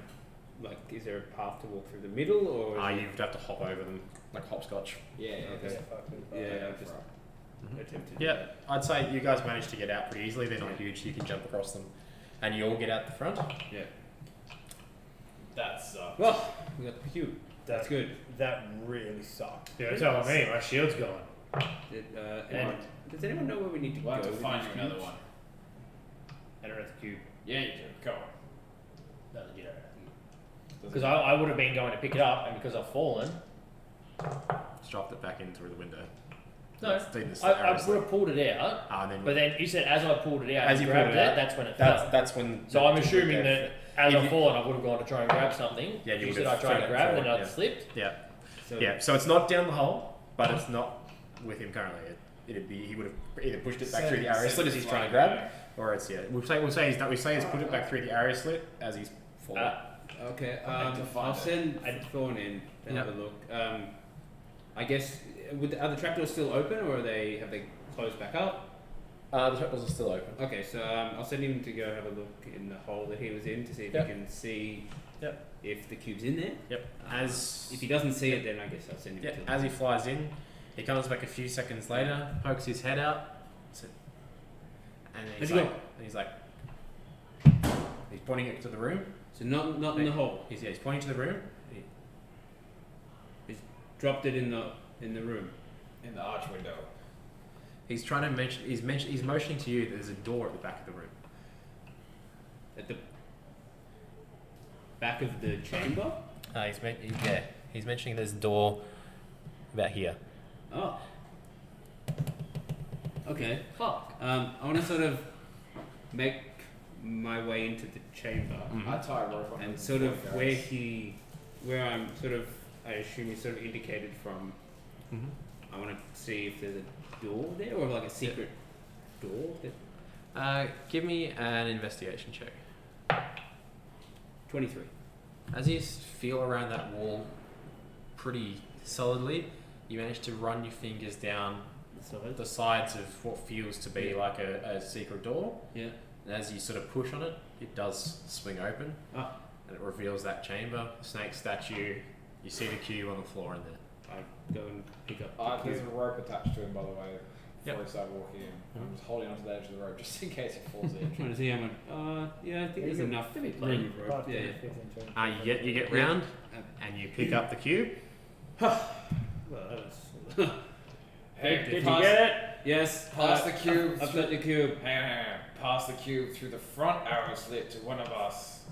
like, is there a path to walk through the middle, or? is it- You'd have to hop over them like hopscotch. Yeah, Okay. Yeah, I've just attempted. to do Yeah, that. I'd say you guys managed to get out pretty easily. They're not huge, so you can jump across them, and you all get out the front. Yeah. That sucks. Well, we got the cube. That's good. That really sucked. You're telling me my shield's gone. Does anyone know where we need to We'll have go? to with find these you another cubes? one. I don't have the cube. Yeah, you do. Go on. No, you don't have the cube. Because I would have been going to pick it up, and because I've fallen, Just dropped it back in through the window. No, It's doing this I arrow would slit. have pulled it out, And then but then you said as I pulled it out, As and you grabbed pulled it out, that's when it fell. that's when. So I'm assuming that as If I've you- fallen, I would have gone to try and grab something. Yeah, you you would said I have tried thrown to it grab it and forward, I yeah. slipped. Yeah, So yeah. So it's not down the hole, but it's not with him currently. It'd be he would have either pushed it back through the arrow slit as he's trying to grab, or it's we say he's put it back through the arrow slit as he's falling. Okay, I'd like to find I'll it. send Thorn in to have a look. I guess are the trapdoors still open or have they closed back up? The trapdoors are still open. Okay, so I'll send him to go have a look in the hole that he was in to see if Yep. he can see Yep. if the cube's in there. Yep. As If he doesn't see it, then I guess I'll send him yeah, to as he flies in, he comes back a few seconds later, pokes his head out, and then Where'd he's like, he's pointing it to the room. So not in the hole. He's pointing to the room. Dropped it in the room. In the arch window. He's trying to mention. He's motioning to you that there's a door at the back of the room. At the back of the chamber? He's mentioning there's a door about here. Oh. Okay. Fuck. I want to sort of make my way into the chamber I tie a rope on and it sort of before it goes. where I'm sort of, I assume he's sort of indicated from. Mm-hmm. I want to see if there's a door there or like a secret door. Give me an investigation check. 23. As you feel around that wall pretty solidly, you manage to run your fingers down the sides of what feels to be like a secret door. Yeah. And as you sort of push on it, it does swing open. Ah. And it reveals that chamber, the snake statue. You see the cube on the floor in there. I go and pick up. the There's a cube. rope attached to him, by the way, before Yep. I start walking in. I'm just holding onto the edge of the rope just in case he falls I'm in. trying to see how much. Yeah, I think there's enough There'll be room plenty. of rope. Yeah, yeah. You get round and you pick up the cube. Well, that was. Hey, Did you pass- get it? Yes. Pass the cube. I've got the cube. Hang on. Pass the cube through the front arrow slit to one of us.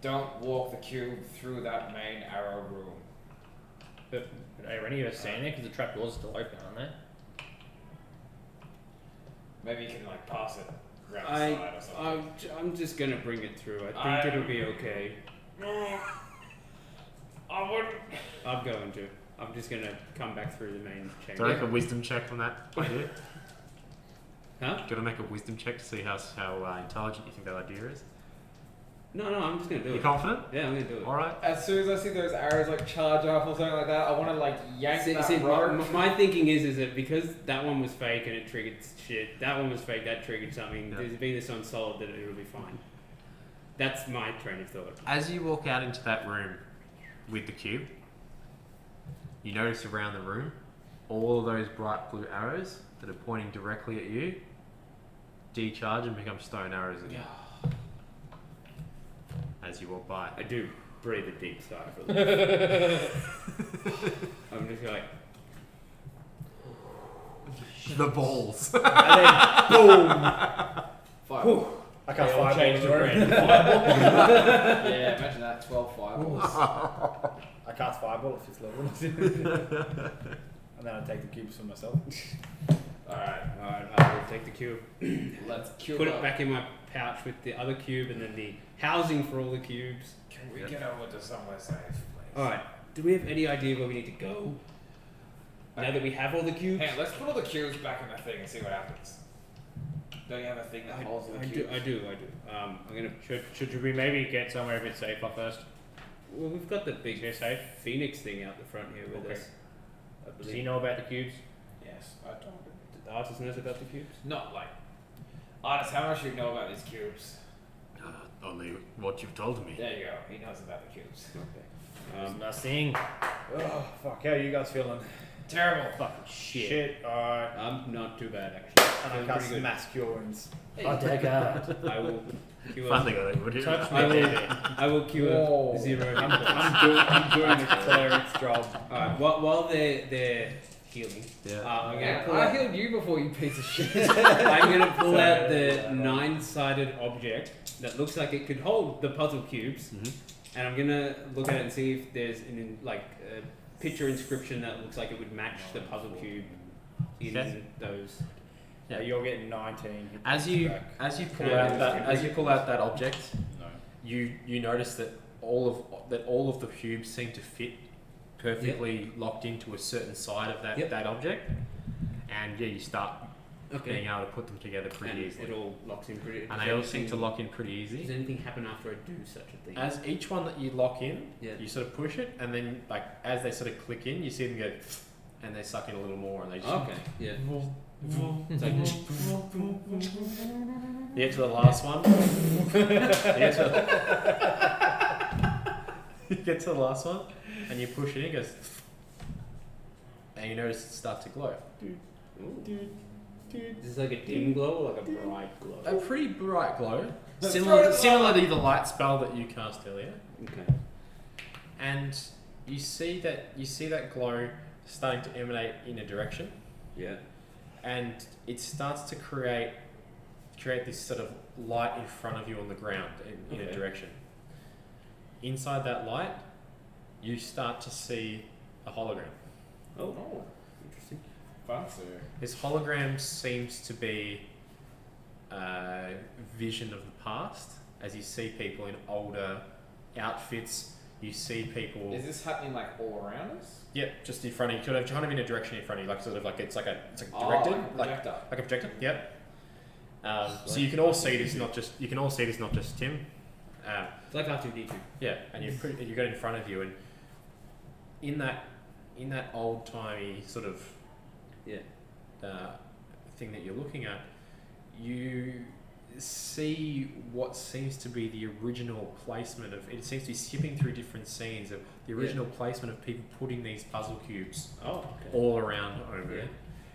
Don't walk the cube through that main arrow room. But are any of us standing there? Because the trap doors are still open, aren't they? Maybe you can like pass it around the side or something. I'm just gonna bring it through. I think it'll be okay. I wouldn't. I'm going to. I'm just gonna come back through the main Do you chamber. make a wisdom check on that idea? Huh? Do you want to make a wisdom check to see how intelligent you think that idea is? No, I'm just gonna do You it. confident? Yeah, I'm gonna do it. All right. As soon as I see those arrows like charge off or something like that, I want to like yank that rope. my thinking is that because that one was fake and it triggered shit, that one was fake, that triggered something. Yeah. There's been this on solid that it'll be fine. That's my train of thought. As you walk out into that room with the cube, you notice around the room all of those bright blue arrows that are pointing directly at you decharge and become stone arrows again. As you walk by. I do breathe a deep sigh for I'm just like, The balls. And then boom! Fireball. I They can't all fireball changed the to room. red. Yeah, imagine that. 12 fireballs. I cast fireball if it's level. And then I take the cubes for myself. Alright, I will take the cube, let's cube put up. it back in my pouch with the other cube and then the housing for all the cubes. Can we get over to somewhere safe, please? Alright, do we have any idea where we need to go? Now that we have all the cubes? Hey, let's put all the cubes back in the thing and see what happens. Don't you have a thing that holds all the cubes? I do. I'm gonna. Should we maybe get somewhere a bit safer first? Well, we've got the big Is it safe? Phoenix thing out the front here with Okay. us. I Does he believe. know about the cubes? Yes, I told him. Did the artist knows about the cubes? Not like. Honest, how much do you know about these cubes? Only what you've told me. There you go. He knows about the cubes. There's nothing. Oh, fuck. How are you guys feeling? Terrible. Fucking shit. Shit. Alright. I'm not too bad actually. And Feeling I cast pretty good. mass cure wounds. Oh, dear God. I will cure. Finally got it, would you? Touch I me, will. baby. I will cure Whoa. 0 hit points. I'm doing the cleric's job. Alright, while they're healing, Yeah. I'm gonna Yeah, pull I out. healed you before, you piece of shit. I'm gonna pull out the 9-sided object that looks like it could hold the puzzle cubes, Mhm. and I'm gonna look at it and see if there's an picture inscription that looks like it would match the puzzle cube in Okay. those. Yeah. You're getting 19. hit As points you back. pull out that object, No. you notice that all of the cubes seem to fit perfectly locked into a certain side of that object, and you start being able to put them together pretty And easily. it all locks in pretty. And they all seem to lock in pretty easy. Does anything happen after I do such a thing? As each one that you lock in, Yeah. you sort of push it, and then like as they sort of click in, you see them go, and they suck in a little more, and they just. Okay. Yeah. It's like, You get to the last one. You get to the last one, and you push it in, it goes, and you notice it start to glow. Is this like a dim glow or like a bright glow? A pretty bright glow, similar to the light spell that you cast earlier. Okay. And you see that glow starting to emanate in a direction, Yeah. and it starts to create this sort of light in front of you on the ground in a Okay. direction. Inside that light, you start to see a hologram. Oh. Interesting. Fancy. This hologram seems to be a vision of the past, as you see people in older outfits. You see people. Is this happening like all around us? Yep, just in front of you, kind of in a direction in front of you, like sort of like it's like directed, Like a like projector. a projector. Yep. So you can all see this, not just Tim. It's like R2D2. Yeah, and you got it in front of you, and in that old timey sort of thing that you're looking at, you see what seems to be the original placement of it. Seems to be skipping through different scenes of the original placement of people putting these puzzle cubes all around over it,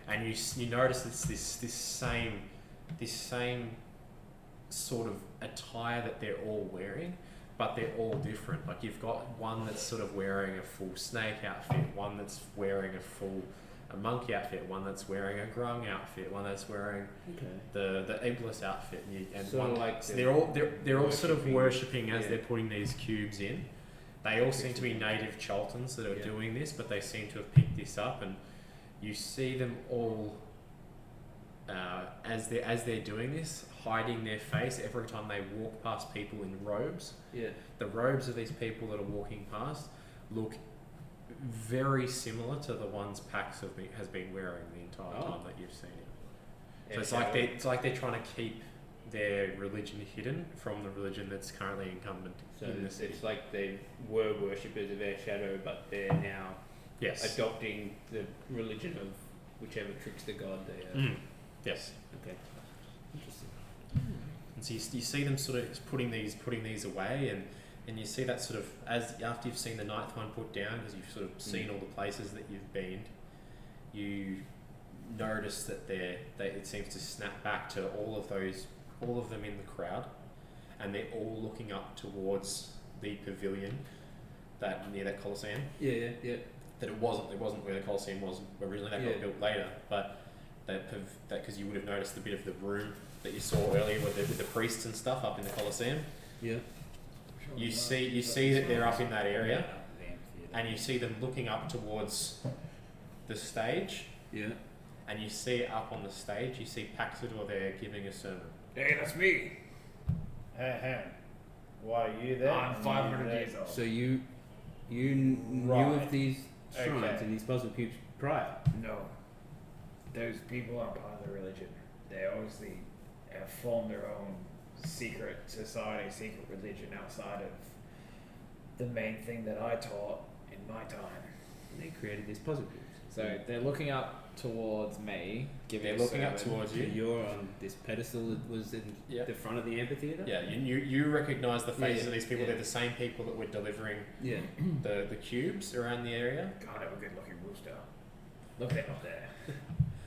and you notice it's this same sort of attire that they're all wearing, but they're all different. Like you've got one that's sort of wearing a full snake outfit, one that's wearing a monkey outfit, one that's wearing a grung outfit, one that's wearing the Iblis outfit, and So one like so they're all sort of worshipping as yeah. they're putting these cubes in. They all seem to be native Choltons that are doing this, but they seem to have picked this up, and you see them all as they're doing this, hiding their face every time they walk past people in robes. Yeah. The robes of these people that are walking past look very similar to the ones Pax has been wearing the entire time that you've seen it. So it's like they're trying to keep their religion hidden from the religion that's currently incumbent So in the city. it's like they were worshippers of Air Shadow, but they're now Yes. adopting the religion of whichever trickster god they are. Mm. Yes. Okay. Interesting. And so you see them sort of putting these away, and you see that sort of after you've seen the ninth one put down, because you've sort of seen all the places that you've been, you notice that it seems to snap back to all of them in the crowd, and they're all looking up towards the pavilion near that Colosseum. Yeah. That it wasn't where the Colosseum was originally. That got built later, but that because you would have noticed the bit of the room that you saw earlier with the priests and stuff up in the Colosseum. Yeah. You see that they're up in that area, and you see them looking up towards the stage, Yeah. and you see up on the stage, you see Paxidor there giving a sermon. Hey, that's me. Hey. Why are you there? I'm 500 years old. So you knew Right. of these shrines Okay. and these puzzle cubes prior? No. Those people aren't part of the religion. They obviously have formed their own secret society, secret religion outside of the main thing that I taught in my time. And they created these puzzle cubes. So they're looking up towards me, giving They're a looking up sermon. towards So you. you're on this pedestal that was in Yeah. the front of the amphitheater? Yeah, you recognise the faces Yeah, of these people. yeah. They're the same people that were delivering Yeah. the cubes around the area. God, have a good looking rooster. Look at them up there.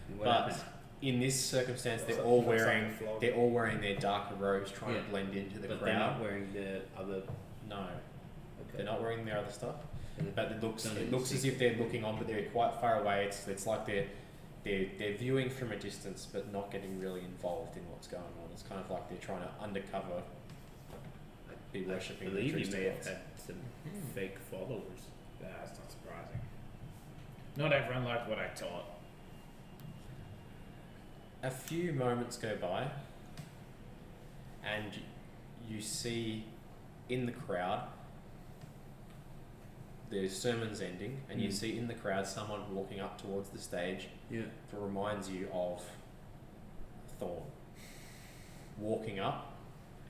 And what But happened? in this circumstance, they're Looks all like wearing a flog. their darker robes, trying Yeah. to blend into the But they're not crowd. wearing the other. No, Okay. they're not wearing their other stuff. And But it looks Done in as if they're looking on, but they're quite far away. It's like they're viewing from a distance, but not getting really involved in what's going on. It's kind of like they're trying to undercover be I worshipping the believe you trickster may have gods. had some fake followers. That's not surprising. Not everyone liked what I taught. A few moments go by, and you see in the crowd, the sermon's ending, and you see in the crowd someone walking up towards the stage Yeah. that reminds you of Thorn. Walking up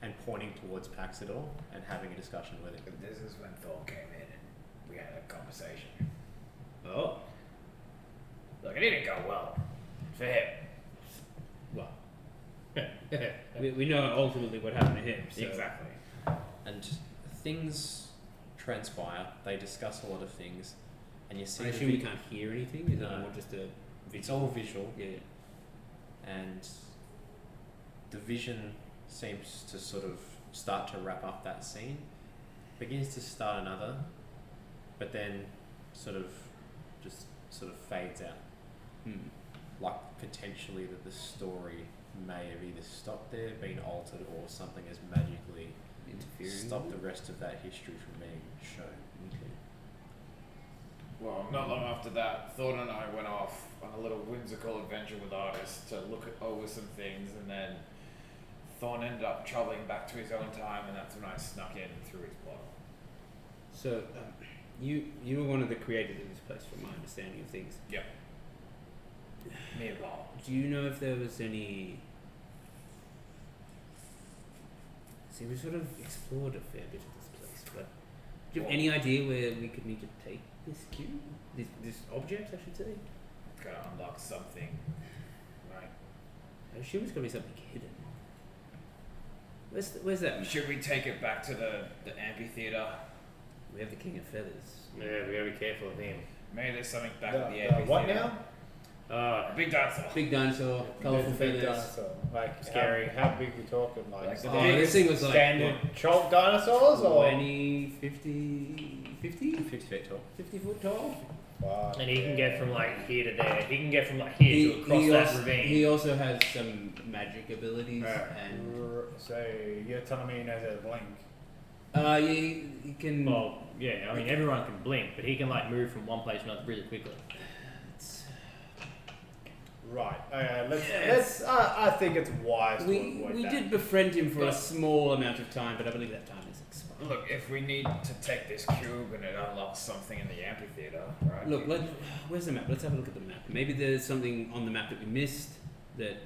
and pointing towards Paxidor and having a discussion with him. But this is when Thor came in and we had a conversation. Oh. Look, it didn't go well. For him. Well. we know ultimately what happened to him. So. Exactly. And things transpire, they discuss a lot of things, and you see I the assume you can't hear anything. Is No. it more just a? it's all visual, Yeah. and the vision seems to sort of start to wrap up that scene, begins to start another, but then sort of fades out. Like potentially that the story may have either stopped there, been altered, or something has magically Interfering. stopped the rest of that history from being shown. Okay. Well, not long after that, Thorn and I went off on a little whimsical adventure with artists to look over some things, and then Thorn ended up travelling back to his own time, and that's when I snuck in through his portal. So, you were one of the creators of this place, from my understanding of things. Yep. Me and Paul. Do you know if there was any? See, we sort of explored a fair bit of this place, but do you have any idea where we could need to take this cube, this object, I should say? Gotta unlock something. Right. I assume it's got to be something hidden. Where's that? Should we take it back to the amphitheater? We have the King of Feathers. Yeah, we gotta be careful of him. Maybe there's something back The- at the the amphitheater. what now? A big dinosaur. Big dinosaur, colourful The big feathers. dinosaur. Like Scary. How big we talking? Like the Oh, big this thing was like standard chalk dinosaurs or 20, 50, 50, 50 feet tall. 50 foot tall. Wow. And he can get from like here to there. He can get from like here to across that also, ravine. he also has some magic abilities and So you're telling me he knows how to blink? he can. Well, yeah, I mean everyone can blink, but he can like move from one place to another really quickly. it's- Right. Okay. Let's. I think it's wise to we avoid we that. did befriend him for a small amount of time, but I believe that time is expired. Look, if we need to take this cube and it unlocks something in the amphitheater, right? Look, where's the map? Let's have a look at the map. Maybe there's something on the map that we missed that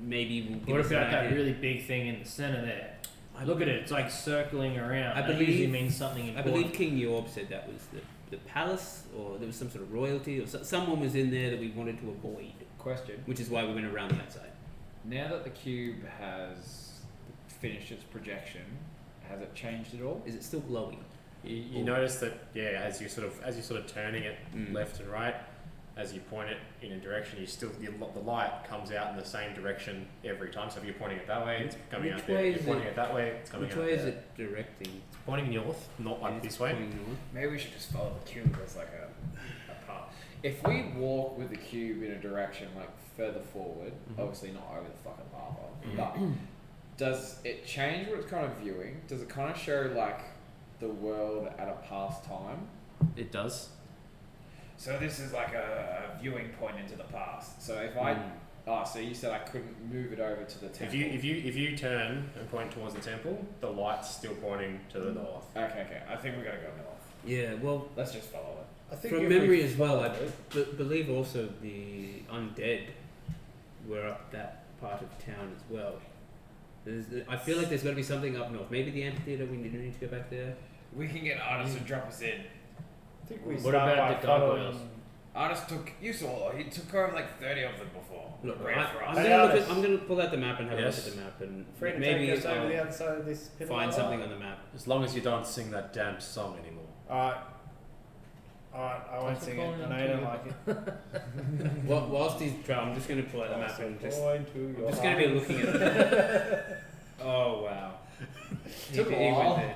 maybe will give What us an about that idea. really big thing in the center there? I Look at it; it's like circling around. I That believe- usually means something I important. believe King Yorb said that was the palace, or there was some sort of royalty, or someone was in there that we wanted to avoid, Question. which is why we went around that side. Now that the cube has finished its projection, has it changed at all? Is it still glowing? You notice that, yeah, as you sort of turning it Mm. left and right, as you point it in a direction, the light comes out in the same direction every time. So if you're pointing it that way, it's coming Which out there. way If is you're pointing it- it that way, it's coming Which out way is there. it directing? It's pointing north, not like It's this way. pointing north. Maybe we should just follow the cube as like a path. If we walk with the cube in a direction like further forward, Mhm. obviously not over the fucking lava, but does it change what it's kind of viewing? Does it kind of show like the world at a past time? It does. So this is like a viewing point into the past. So if I, So you said I couldn't move it over to the temple. If you turn and point towards the temple, the light's still pointing to the north. Okay. I think we gotta go north. Yeah, well, Let's just follow it. I think from if memory we as well, I follow it- believe also the undead were up that part of town as well. I feel like there's got to be something up north. Maybe the amphitheater, we need to go back there. We can get artists to drop us in. I think we What start about by the following. gargoyles? Artists he took over like 30 of them before. Look, Great for I'm us. Hey, gonna look Alice. I'm gonna pull out the map and have Yes. a look at the map and Free to maybe take us over the I'll other side of this pit of find lava? something on the map. As long as you don't sing that damn song anymore. Alright, I won't Thanks for sing it. calling I in know you don't to- like it. Whilst he's trying, I'm just gonna pull out the map and just Going to I'm your just gonna be eyes. looking at it. Oh wow. Took a He went while. there.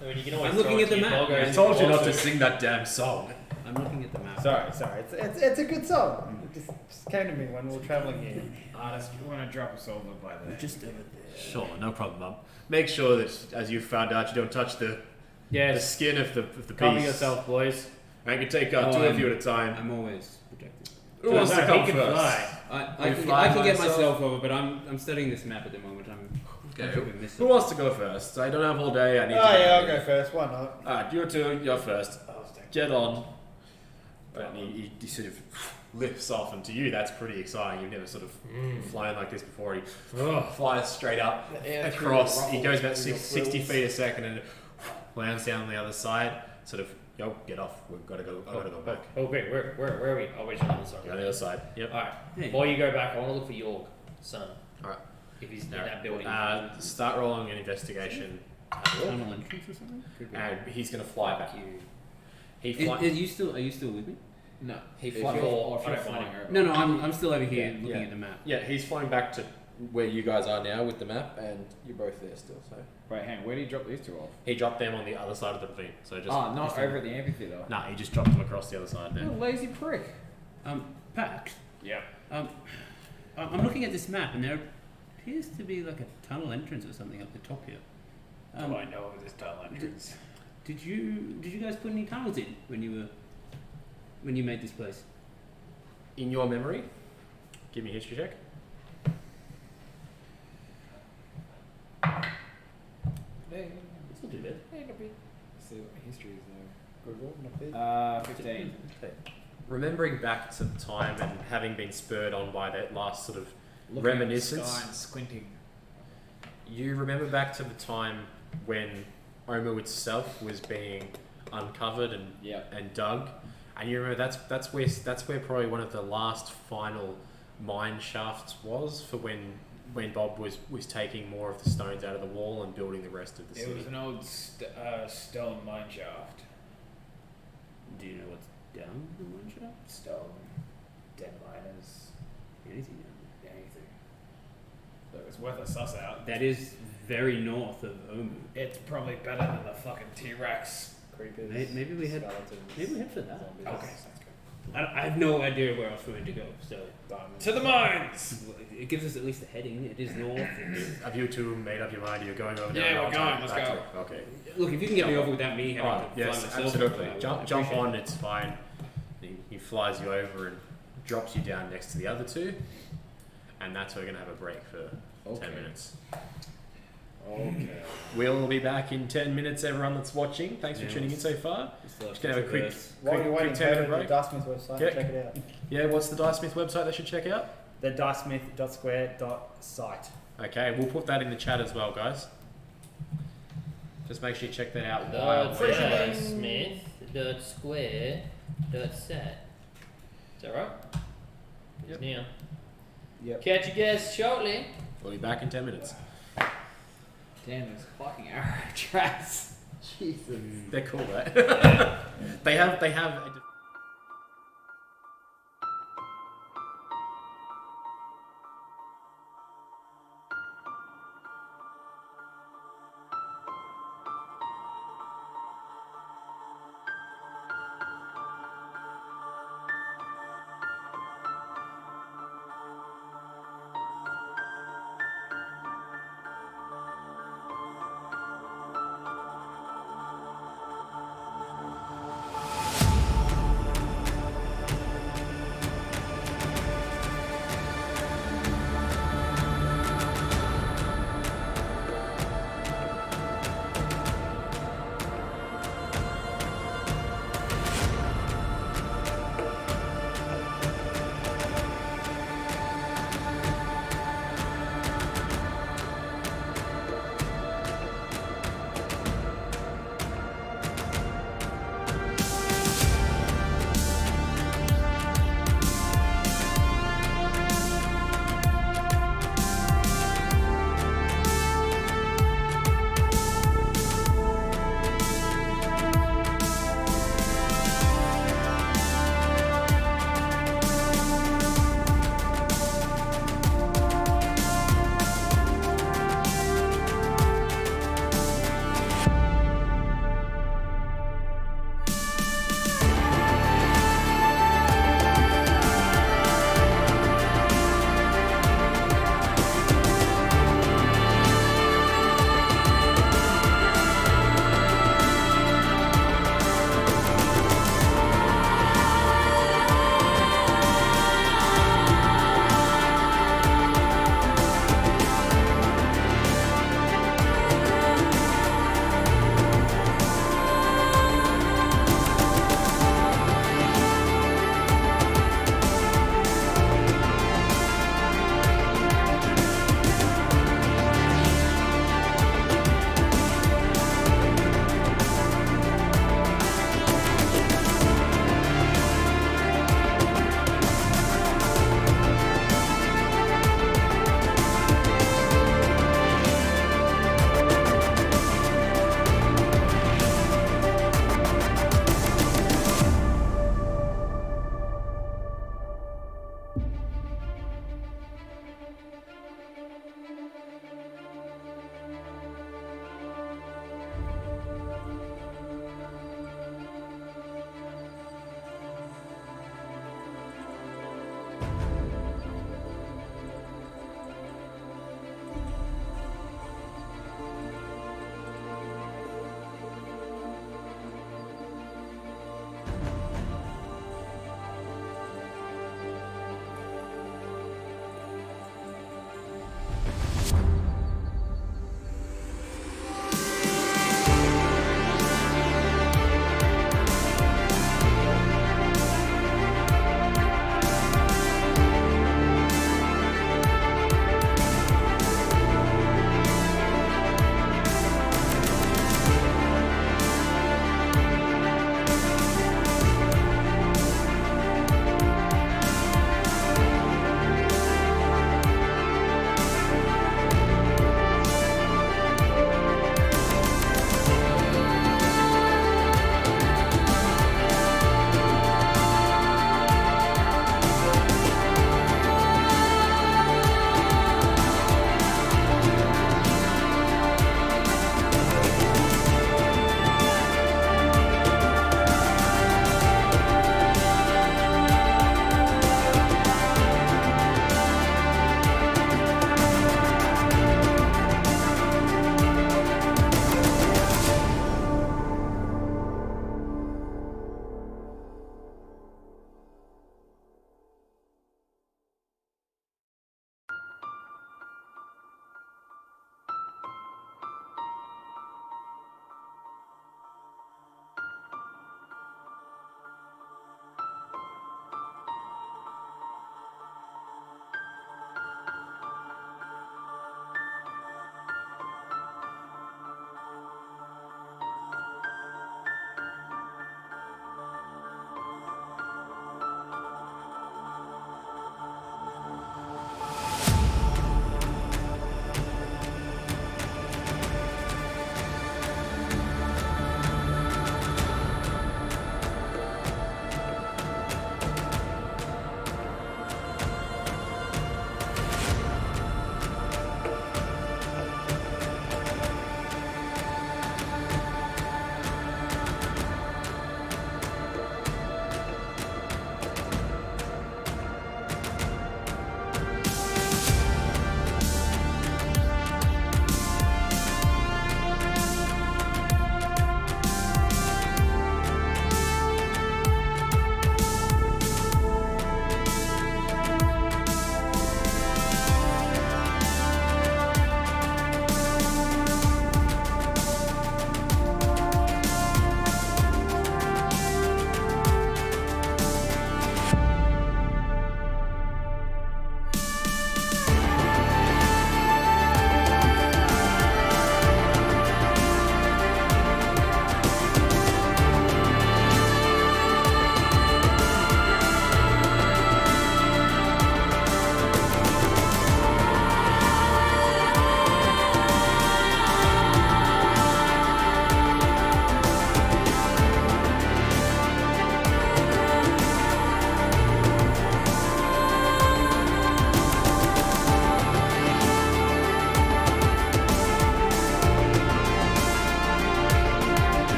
I mean, you can always I'm looking throw at the it to your map. Doggos I if told you want not to to. sing that damn song. I'm looking at the map. Sorry. It's a good song. It just came to me when we were travelling here. Artists, you want to drop us over by there? Just over there. Sure, no problem, Mum. Make sure that, as you found out, you don't touch the Yes. skin of the Cover beast. yourself, boys. I can take Oh, two of you at a time. I'm always protected. Who wants to he come can first? fly. I You fly can get myself? myself over, but I'm studying this map at the moment. I'm Okay. sure we missed Who it. wants to go first? I don't have all day. I need to. I'll go first. Why not? Alright, you two, you're first. Get on. And he sort of lifts off, and to you, that's pretty exciting. You've never sort of flown like this before. He flies straight up across. He goes about 60 feet a second and lands down on the other side. Sort of, yo, get off. We've got to go. I've got to go back. Okay, where are we? Oh, we're on the other side. Go on the other side. Yep. Alright. Hey. Before you go back, I want to look for York, son. Alright. If he's in that building. Start rolling an investigation, Tunnel entrance or something? and he's going to fly back. He Are flies. you still with me? No. He If flies. you're- or if you're I don't flying mind. over. No, I'm still over here looking yeah. at the map. Yeah, he's flying back to where you guys are now with the map, and you're both there still. So Wait, hang on, where do you drop these two off? he dropped them on the other side of the ravine. So just Not over at the amphitheater. Nah, he just dropped them across the other side What a there. lazy prick. Pat. Yeah. I'm looking at this map, and there appears to be like a tunnel entrance or something up the top here. I know of this tunnel entrance? Did you guys put any tunnels in when you made this place? In your memory, give me a history check. It's not too bad. See what my history is though. Good roll, not bad. 15. Remembering back to the time and having been spurred on by that last sort of Looking at the reminiscence, sky and squinting. you remember back to the time when Omo itself was being uncovered and Yep. and dug, and you remember that's where probably one of the last final mine shafts was for when Bob was taking more of the stones out of the wall and building the rest of the It city. was an old stone mine shaft. Do you know what's down the mine shaft? Stone, dead miners, Anything down anything. So it's worth a suss out. there? That is very north of Omu. It's probably better than the fucking T-Rex. Creepers. Maybe we head skeletons, for that. zombies. Okay, sounds good. I have no idea where else we're going to go, so Diamonds. To the mines! it gives us at least a heading. It is north. Have you two made up your mind? You're going over there? Yeah, and we're I'll going, take let's back go. to it? Okay. Look, if you can get me over without me having Alright, to fly yes, myself, absolutely. I would Jump appreciate on, it. it's fine. He flies you over and drops you down next to the other two, and that's where we're going to have a break for 10 minutes. Okay. We'll be back in 10 minutes, everyone that's watching. Thanks for Yeah, tuning in so far. Still Just going to have a quick, While you're waiting, 10 go minute to the break. Dicemith website Yeah. and check it out. Yeah, what's the Dicemith website they should check out? The dicemith.square.site. Okay, we'll put that in the chat as well, guys. Just make sure you check that out. The while we're- Smith.square.set. Is that right? Yep. Now. Yep. Catch you guys shortly. We'll be back in 10 minutes. Damn, those fucking arrow traps. Jesus. They're cool, right? they have a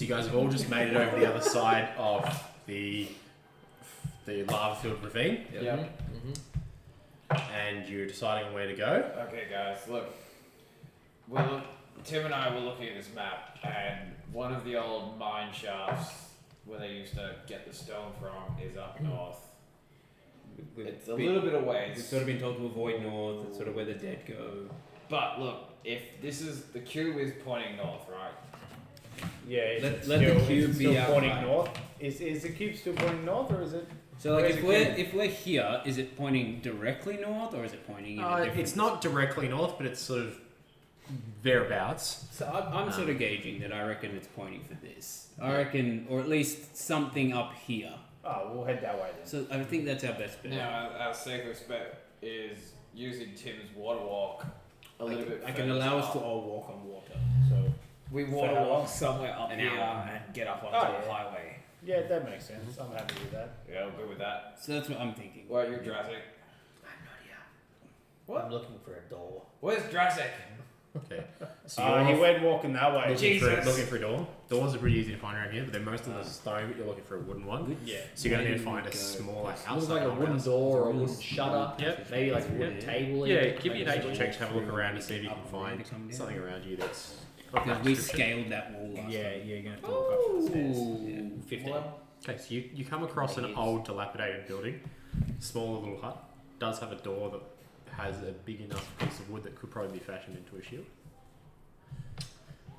So you guys have all just made it over the other side of the lava-filled ravine, Yep. and you're deciding on where to go. Okay, guys, look. Tim and I were looking at this map, and one of the old mine shafts where they used to get the stone from is up north. It's a little bit of ways. We've sort of been told to avoid north. It's sort of where the dead go. But look, if this is the cube is pointing north, right? Yeah, Let the cube is it be still out pointing right. north. Is the cube still pointing north, or is it? So like Where's if the we're cube? if we're here, is it pointing directly north or is it pointing in a different? It's not directly north, but it's sort of thereabouts. So I'm sort of gauging that. I reckon it's pointing for this. I reckon, or at least something up here. Oh, we'll head that way then. So I think that's our best bet. Now, our safest bet is using Tim's water walk a little bit. I can further allow us south. to all walk on water. So We For water how long? walk somewhere up An here hour. and get up onto Oh, a yeah. highway. Yeah, that makes sense. I'm happy with that. Yeah, I'm good with that. so that's what I'm thinking. Where you're Jurassic? I'm looking for a door. Where's Jurassic? Okay. So He you're went walking that way. looking for a door. Doors are pretty easy to find around here, but they're most of them are stone, but you're looking for a wooden one. Yeah. So you're going to need to Where find a do we go? smaller house. Looks like a wooden door or a wooden shutter. Yep. Maybe like a wooden table. Yeah, even. give me an Maybe nature check to have a look around to see if you can Up find and come down. something around you that's of Because that we description. scaled that wall last Yeah, time. you're gonna have to walk up the stairs. Ooh, 15. Okay, so you come across an old dilapidated building, smaller little hut, does have a door that has a big enough piece of wood that could probably be fashioned into a shield.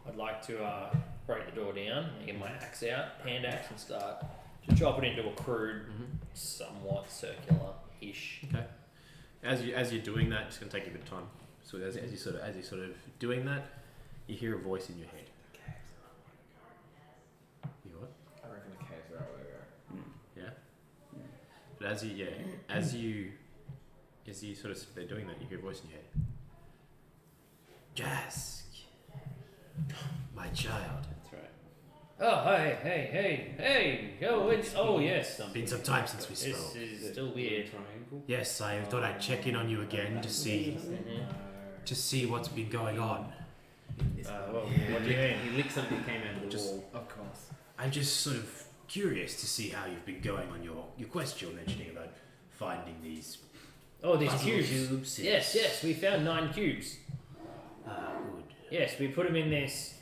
I'd like to break the door down and get my axe out, hand axe, and start to chop it into a crude, somewhat circular-ish. Okay. As you're doing that, it's going to take you a bit of time. So as you sort of doing that, you hear a voice in your head. You what? I reckon the cave's the right way to go. Yeah. But as you sort of sit there doing that, you hear a voice in your head. Jask, my child. That's right. Oh, hey. Oh, yes. Been some time since we This spoke. is still weird. Triangle. Yes, I thought I'd check in on you again to see what's been going on. What do you mean? He licked something that came out of the Just- wall. Of course. I'm just sort of curious to see how you've been going on your quest you're mentioning about finding these Oh, these puzzle cubes. Yes, we found 9 cubes. good. Yes, we put them in this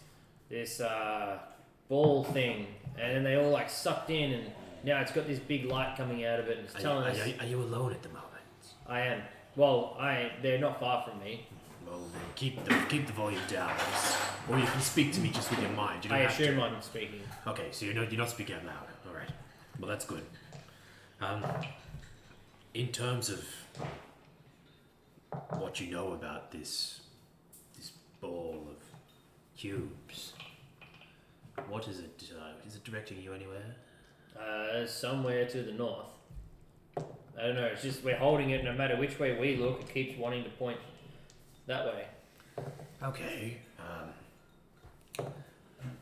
ball thing, and then they all like sucked in, and now it's got this big light coming out of it, and it's telling us. Are you alone at the moment? I am. Well, they're not far from me. Well, then keep the volume down, or you can speak to me just with your mind. You don't I have to. assume I'm speaking. Okay, so you're not speaking out loud. All right. Well, that's good. In terms of what you know about this ball of cubes, what is it? Is it directing you anywhere? Somewhere to the north. I don't know. It's just we're holding it. No matter which way we look, it keeps wanting to point that way. Okay.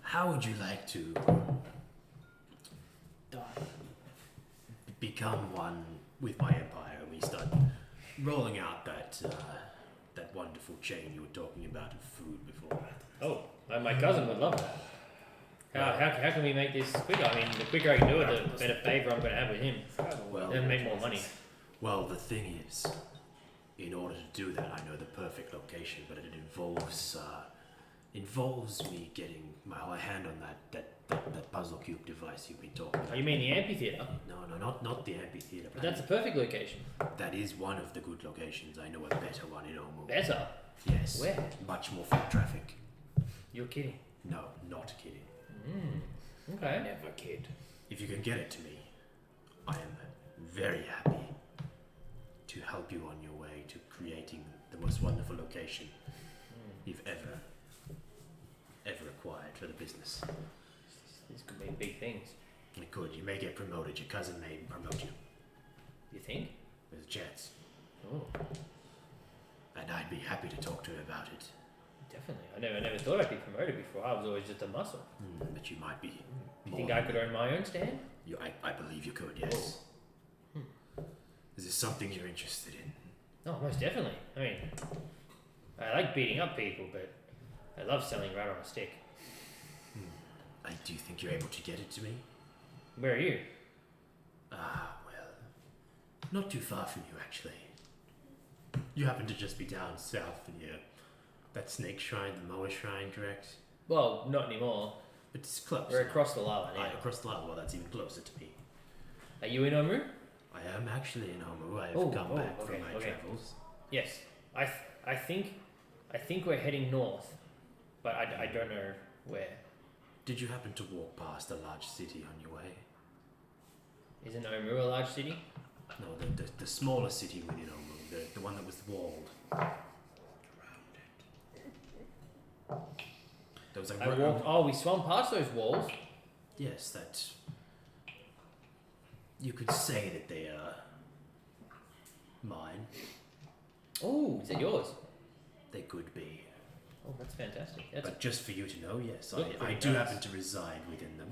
How would you like to become one with my empire and we start rolling out that wonderful chain you were talking about of food before? Oh, my cousin would love that. How can we make this quicker? I mean, the quicker I can do it, the better favour I'm going to have with him. Well, And make more money. Well, the thing is, in order to do that, I know the perfect location, but it involves me getting my hand on that puzzle cube device you've been talking Oh, about. you mean the amphitheatre? No, not the amphitheater. But that's a perfect location. That is one of the good locations. I know a better one in Omu. Better? Yes. Where? Much more foot traffic. You're kidding. No, not kidding. Okay. Never kid. If you can get it to me, I am very happy to help you on your way to creating the most wonderful location you've ever acquired for the business. These could be big things. It could. You may get promoted. Your cousin may promote you. You think? There's a chance. Oh, And I'd be happy to talk to her about it. definitely. I never thought I'd be promoted before. I was always just a muscle. But you might be. You think I could own my own stand? I believe you could, yes. Is this something you're interested in? Oh, most definitely. I mean, I like beating up people, but I love selling right on a stick. do you think you're able to get it to me? Where are you? Ah, well, not too far from you, actually. You happen to just be down south near that snake shrine, the Moa shrine, correct? Well, not anymore. But it's close. We're across the lava now. Across the lava. Well, that's even closer to me. Are you in Omu? I am actually in Omu. I've Oh, come back okay, from my okay. travels. Yes. I think we're heading north, but I don't know where. Did you happen to walk past a large city on your way? Isn't Omu a large city? No, the smaller city within Omu, the one that was walled. There was I walked. Oh, we swam past those walls. Yes, that. You could say that they are mine. Oh, is it yours? They could be. Oh, that's fantastic. That's But just for you to know, yes, Look I pretty do nice. happen to reside within them.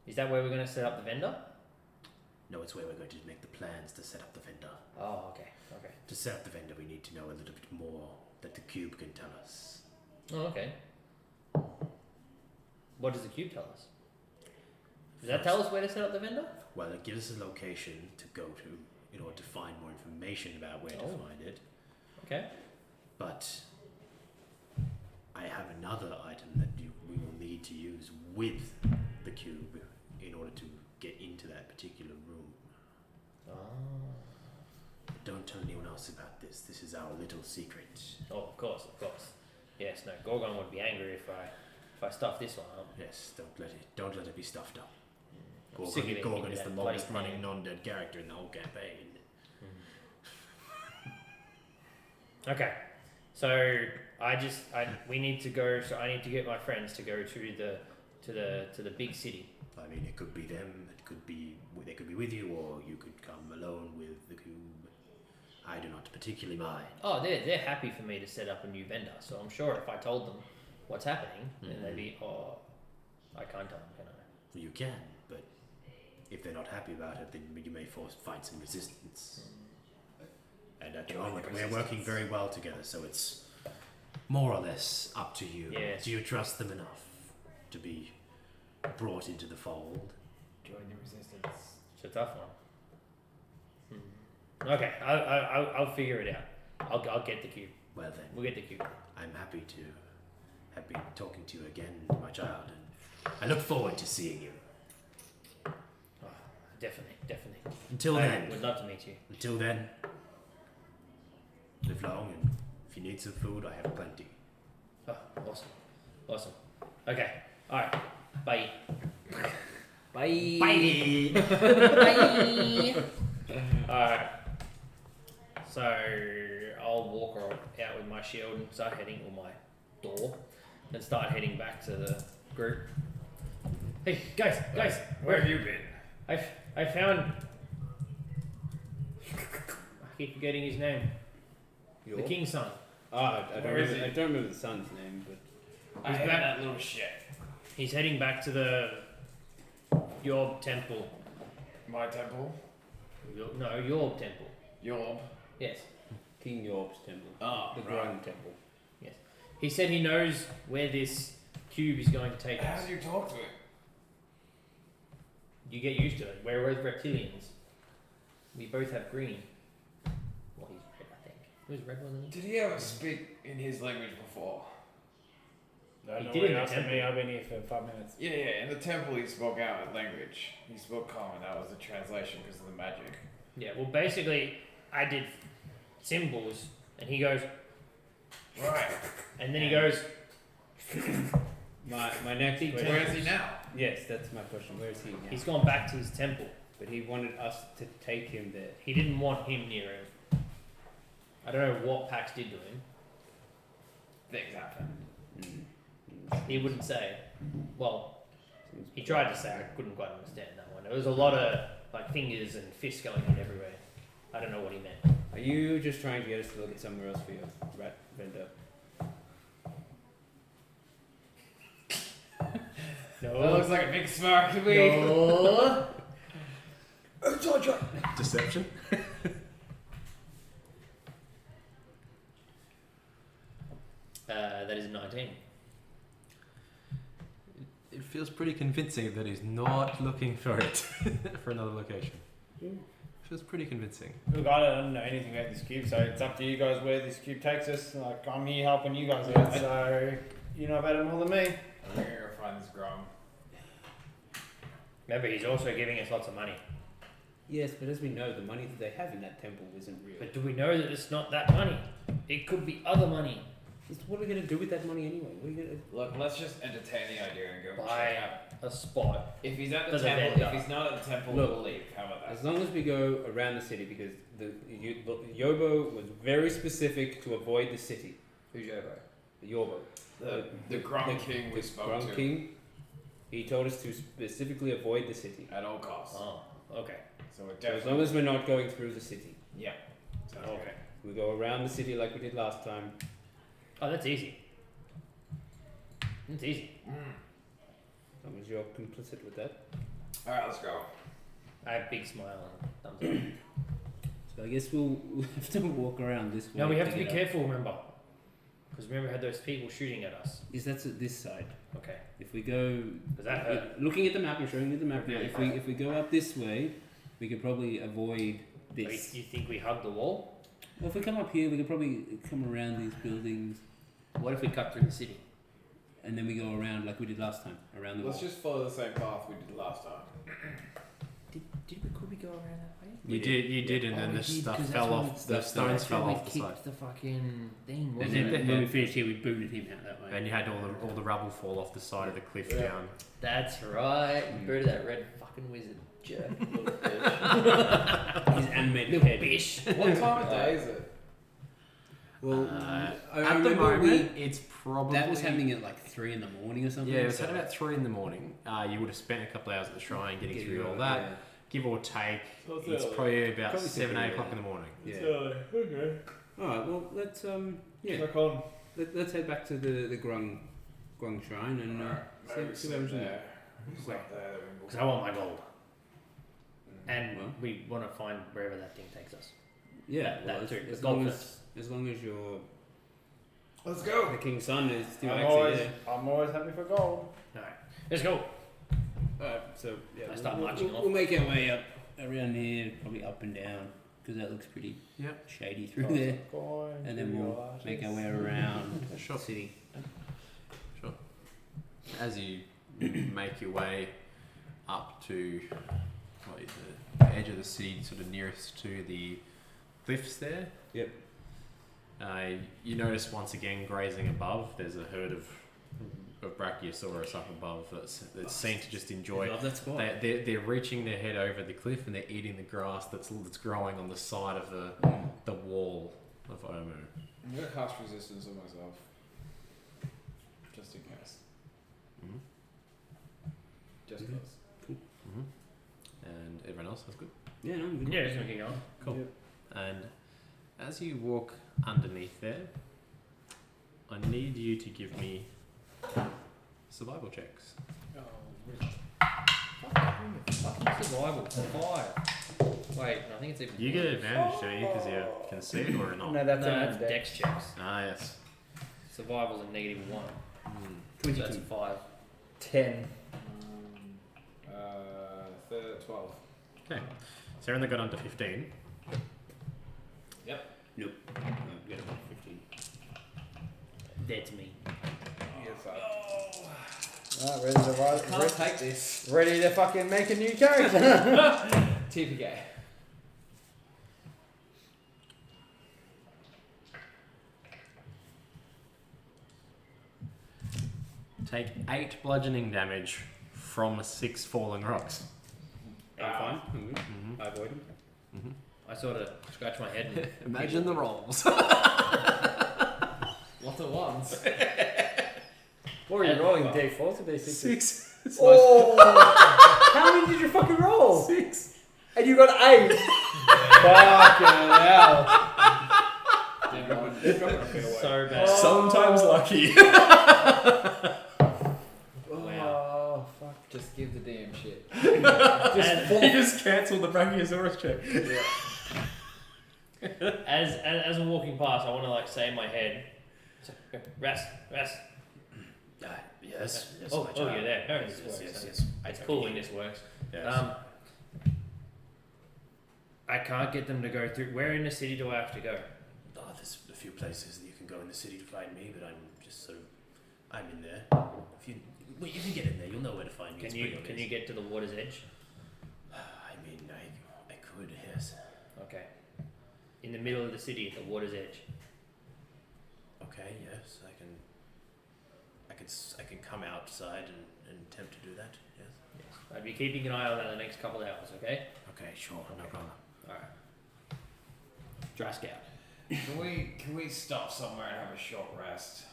Is that where we're going to set up the vendor? No, it's where we're going to make the plans to set up the vendor. Oh, okay. To set up the vendor, we need to know a little bit more that the cube can tell us. Oh, okay. What does the cube tell us? Does that tell us where to set up the vendor? Well, it gives us a location to go to in order to find more information about where to Oh. find it. Okay. But I have another item that we will need to use with the cube in order to get into that particular room. Oh. But don't tell anyone else about this. This is our little secret. Oh, of course. Yes, no. Gorgon would be angry if I stuff this one up. Yes, don't let it be stuffed up. I'm sick of it Gorgon into is the that longest bloody running thing. non-dead character in the whole campaign. Okay. So we need to go. So I need to get my friends to go to the big city. I mean, it could be them. They could be with you, or you could come alone with the cube. I do not particularly mind. Oh, they're happy for me to set up a new vendor. So I'm sure if I told them what's happening, then they'd be, oh, I can't tell them, can I? You can, but if they're not happy about it, then you may find some resistance. And at the moment, we're working very well together, so it's more or less up to you. Yes. Do you trust them enough to be brought into the fold? Join the resistance. It's a tough one. Okay, I'll figure it out. I'll get the cube. Well then, We'll get the cube. I'm happy to have been talking to you again, my child, and I look forward to seeing you. Oh, definitely. Until I then, would love to meet you. live long, and if you need some food, I have plenty. Oh, awesome. Okay, all right. Bye. Bye. Bye. All right. So I'll walk out with my shield and start heading, or my door, and start heading back to the group. Hey guys, Where have you been? I found. I keep forgetting his name. The king's son. I Where is don't he? remember the son's name, but I hate that little shit. He's heading back to the Yorb temple. My temple. No, Yorb temple. Yorb. Yes. King Yorp's temple. Oh, The right. growing temple. Yes. He said he knows where this cube is going to take How us. do you talk to him? You get used to it. We're both reptilians. We both have green. Well, he's red, I think. Who's red, wasn't he? Did he ever speak in his language before? No, He no did one in the asking temple. me. I've been here for 5 minutes. Yeah. In the temple, he spoke out with language. He spoke common. That was the translation because of the magic. Yeah, well, basically, I did symbols, and he goes, Right. and then he goes, My next question. Where is he now? Yes, that's my question. Where is he now? he's gone back to his temple. But he wanted us to take him there. He didn't want him near him. I don't know what Pax did to him. Things happen. He wouldn't say. Well, he tried to say. I couldn't quite understand that one. There was a lot of like fingers and fists going in everywhere. I don't know what he meant. Are you just trying to get us to look at somewhere else for your rat vendor? That No. looks like a big smirk to me. No. Deception? That is 19. feels pretty convincing that he's not looking for it for another location. Feels pretty convincing. Look, I don't know anything about this cube, so it's up to you guys where this cube takes us. Like, I'm here helping you guys out, so you know about it more than me. We're gonna go find this Grom. Remember, he's also giving us lots of money. Yes, but as we know, the money that they have in that temple isn't real. But do we know that it's not that money? It could be other money. What are we going to do with that money anyway? What are you going to... Look, let's just entertain the idea and go Buy check out. a spot. If he's at the Does a temple, vendor. if he's not at the temple, Look, we'll leave. How about that? As long as we go around the city, because the Yobo was very specific to avoid the city. Who's Yobo? The Yobo. The Grom King we spoke Grom to. King. He told us to specifically avoid the city. At all costs. Oh, okay. So we're So as definitely. long as we're not going through the city. Yeah. Sounds Okay. We go around the city like we did last time. Oh, that's easy. It's easy. good. As long as you're complicit with that. Alright, let's go. I have a big smile and thumbs up. So I guess we'll have to walk around this way. No, we have to be get up. careful, remember. Because remember, we had those people shooting at us. Yes, that's at this side. Okay. If we go... Does that hurt? Looking at the map, I'm showing you the map now. Okay. If we go up this way, we could probably avoid this. You think we hug the wall? Well, if we come up here, we could probably come around these buildings, What if we cut through the city? and then we go around like we did last time, around the Let's wall. just follow the same path we did last time. Could we go around that way? You did, and then the stuff fell off. The stones fell off the side, the fucking thing, And wasn't then it? when we finished here, we booted him out that way. and you had all the rubble fall off the side of the cliff Yeah. down. That's right. You booted that red fucking wizard. Jerk. Little bitch. His animated Little head. bitch. What time of day is it? Well, I At the remember moment, it's probably that was happening at like 3 in the morning or something. Yeah, it was so- at about 3 in the morning. You would have spent a couple of hours at the shrine getting through all that. Yeah. Give or take, So it's it's early. probably about Probably 7, 8 pretty o'clock early. in the morning. Yeah. Okay. All right. Well, let's Crack on. let's head back to the Grung Shrine and Maybe see what happens in there. It's not there. Because I want my gold. And Well. we want to find wherever that thing takes us. Yeah. That well, too. as The long gold as long as your Let's go. the King's Son is still I'm actually always, there. I'm always happy for gold. Alright. Let's go. Alright, so yeah, I start marching off. we'll make our way up around here, probably up and down, because that looks pretty Yep. shady through there. And then we'll arches. make our way around Sure. the city. Sure. As you make your way up to the edge of the city, sort of nearest to the cliffs there. Yep. You notice once again grazing above. There's a herd of Brachiosaurus up above that seem to just enjoy. Love that spot. They're reaching their head over the cliff and they're eating the grass that's growing on the side of the wall of Omu. I'm gonna cast resistance on myself, just in case. Mhm. Just Mhm. cause. And everyone else, that's good. Yeah, no, I'm good. Yeah, just making on. Cool. Yep. And as you walk underneath there, I need you to give me survival checks. Fucking survival. 5. Wait, I think it's even. You get advantage, don't you? Because you can see it or not. No, that's No, a that's dex checks. Ah, yes. Survival's a -1. Mm. So that's 5. 10. 12. Okay. So everyone that got under 15. Nope. No, get it 15. That's me. Yes, Alright, ready to ride? Can't take this. Ready to fucking make a new character. TPK. Take 8 bludgeoning damage from 6 falling rocks. I'm fine. I'm good. Mm-hmm. I avoid him. Mm-hmm. I sort of scratch my head and Imagine the rolls. Lots of ones. What were you And- rolling? D4s or D6s? 6. Oh! How many did you fucking roll? 6. And you got 8! Fucking hell. so bad. Sometimes lucky. Oh, fuck. Just give the DM shit. You just cancelled the Brachiosaurus check. As I'm walking past, I want to like say in my head, rest. Yes. Yes. Oh, my oh, child. you're there. Oh, Yes, this yes, works. yes. It's cool when this works. Yes. I can't get them to go through. Where in the city do I have to go? There's a few places that you can go in the city to find me, but I'm just sort of, I'm in there. If you get in there, you'll know where to find me. Can you get to the water's edge? I mean, I could, yes. Okay. In the middle of the city, at the water's edge. Okay, yes, I can come outside and attempt to do that. Yes. Yes. I'd be keeping an eye on that the next couple of hours. Okay. Okay, sure, no problem. All right. Dry scout. Can we stop somewhere and have a short rest?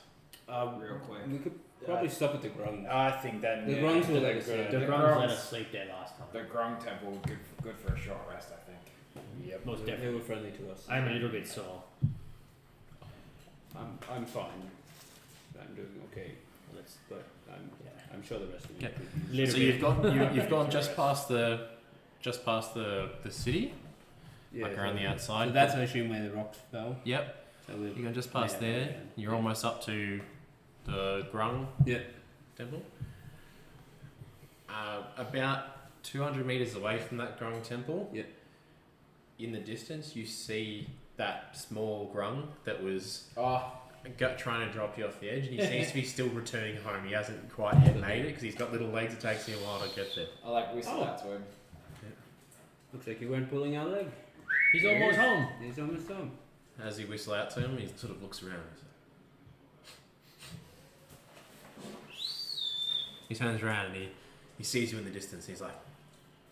Real quick. We could probably stop at the Grung. I think that The Grungs will let us The in. Grungs let us sleep there last time. The Grung Temple would be good for a short rest, I think. Yep. Most They definitely. were friendly to us. I'm a little bit sore. I'm fine. I'm doing okay. But I'm sure the rest of you Okay. could use. Little So bit. you've gone just past the city, like around the outside. So that's I assume where the rocks fell. Yep. So we're You're going just past Yeah, there. yeah. You're almost up to the Grung Yeah. temple. About 200 meters away from that Grung temple. Yep. In the distance, you see that small Grung that was trying to drop you off the edge, and he seems to be still returning home. He hasn't quite yet made it because he's got little legs. It takes him a while to get there. I like whistle that to him. Looks like you weren't pulling our leg. He's almost home. He's almost home. As he whistles out to him, he sort of looks around. He turns around and he sees you in the distance. He's like,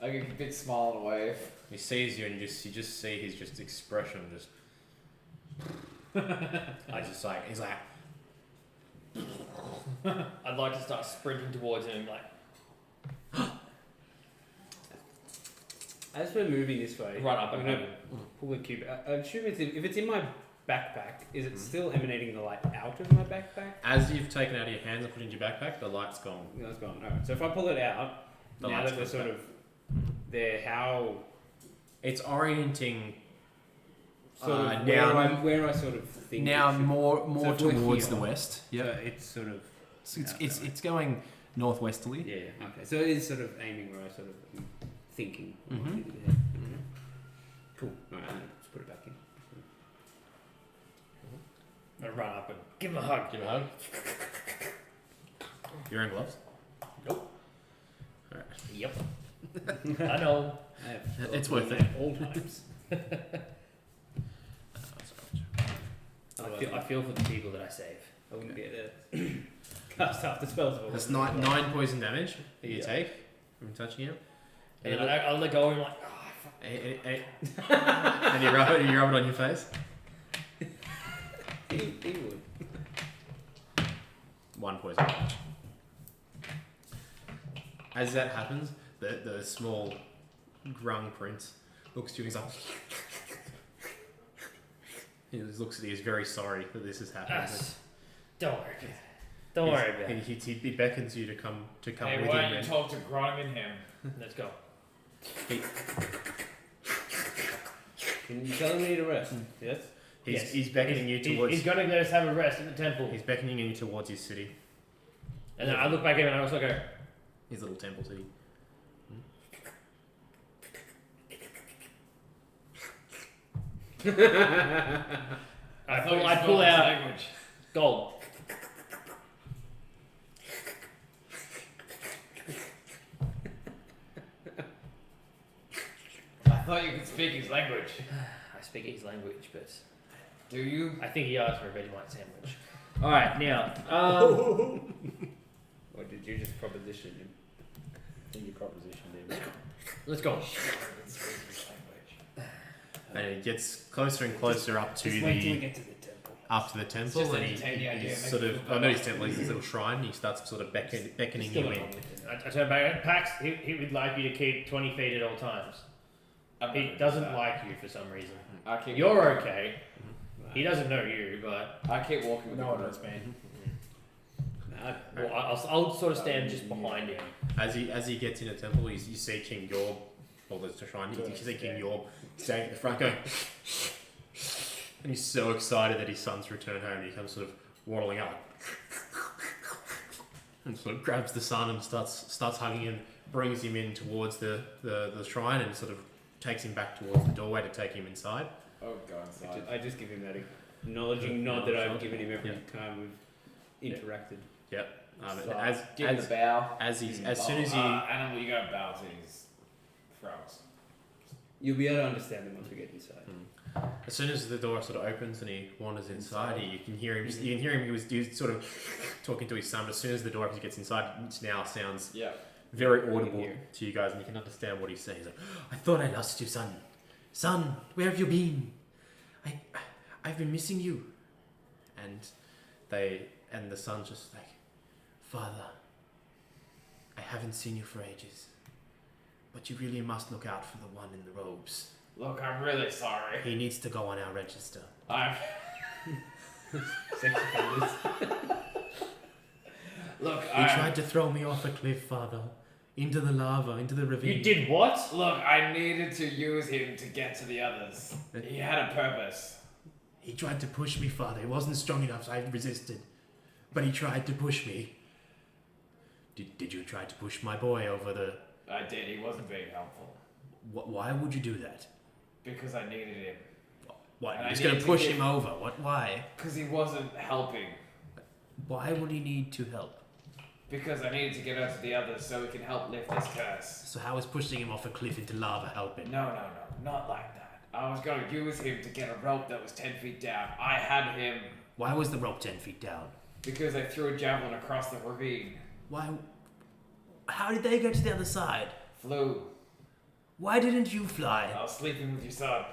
Like a big smile and a wave. he sees you and you just see his just expression just. He's like. I'd like to start sprinting towards him, like As we're moving this way, run up I'm and gonna hug him. pull the cube. I assume if it's in my backpack, is it Mhm. still emanating the light out of my backpack? As you've taken it out of your hands and put it in your backpack, the light's gone. No, it's gone. Alright. So if I pull it out, The now light's that we're gone sort back. of there, how It's orienting sort of now. where I sort of think Now it should- more So if we're towards here, the west. so Yeah, it's sort of it's going northwesterly. yeah. Okay, so it is sort of aiming where I sort of am thinking. I Mhm. wanted it to hit. Cool. Alright, let's put it back in. I run up and give him a hug. Give him a hug. You're in gloves. Yep. I know. I have It's worth it. at all times. I feel for the people that I save. I wouldn't be able to cast half the spells of all. That's nine poison damage that you Yeah. take from touching him. And then I'll let go of him like, oh, fuck. And you rub it on your face. He would. 1 poison damage. As that happens, the small Grung prince looks to you and he's like. He just looks at you. He's very sorry that this has happened. Don't worry about it. Don't worry about it. He beckons you to come Hey, with why him. don't you and talk to Grung and him? Let's go. Can you tell me to rest? Yes. Yes. He's beckoning you towards. He's gonna let us have a rest at the temple. He's beckoning you towards his city, And then I look back at him and I also go, his little temple city. I pull out language. gold. I thought you could speak his language. I speak his language, but Do you? I think he asked for a Vegemite sandwich. All right, now, Or did you just proposition him? I think you propositioned him. let's go. I can speak his language. And it gets closer and closer up to Just wait till we the get to the temple. temple, Just and entertain the idea, he's make sort it of. feel I know his temple is his little shrine. He starts sort of beckoning you in. I turn back. Pax, he would like you to keep 20 feet at all times. He doesn't like you for some reason. I keep You're okay. He doesn't know you, but I keep walking with No the one group. knows me. Nah, well, I'll sort of stand just behind him. As he gets in the temple, you see King Yorb, or the shrine. You see King Yorb standing at the front, going, and he's so excited that his son's returned home. He comes sort of waddling up. and sort of grabs the son and starts hugging him, brings him in towards the shrine, and sort of takes him back towards the doorway to take him inside. Oh, go inside. I just give him that acknowledging nod that I've given him every time we've interacted. Yep. So, give him the bow. As soon as he Animal, you gotta bow to these frogs. You'll be able to understand them once we get inside. As soon as the door sort of opens and he wanders inside, you can hear him. You can hear him. He was sort of talking to his son. But as soon as the door opens, he gets inside. It now sounds very audible to you guys, and you can understand what he's saying. He's like, "I thought I lost you, son. Son, where have you been? I've been missing you." And the son's just like, "Father, I haven't seen you for ages, but you really must look out for the one in the robes. Look, I'm really sorry. He needs to go on our register." I'm. Sex offenders. Look, He tried to throw me off a cliff, Father. Into the lava, into the ravine. You did what? Look, I needed to use him to get to the others. He had a purpose. He tried to push me, Father. He wasn't strong enough, so I resisted. But he tried to push me. Did you try to push my boy over the... I did. He wasn't being helpful. Why would you do that? Because I needed him. What? And You're I just going need to to push give- him over? What? Why? Because he wasn't helping. Why would he need to help? Because I needed to get out to the others so we can help lift this curse. So how is pushing him off a cliff into lava helping? No, not like that. I was going to use him to get a rope that was 10 feet down. I had him Why was the rope 10 feet down? because I threw a javelin across the ravine. Why? How did they get to the other side? Flew. Why didn't you fly? I was sleeping with your son.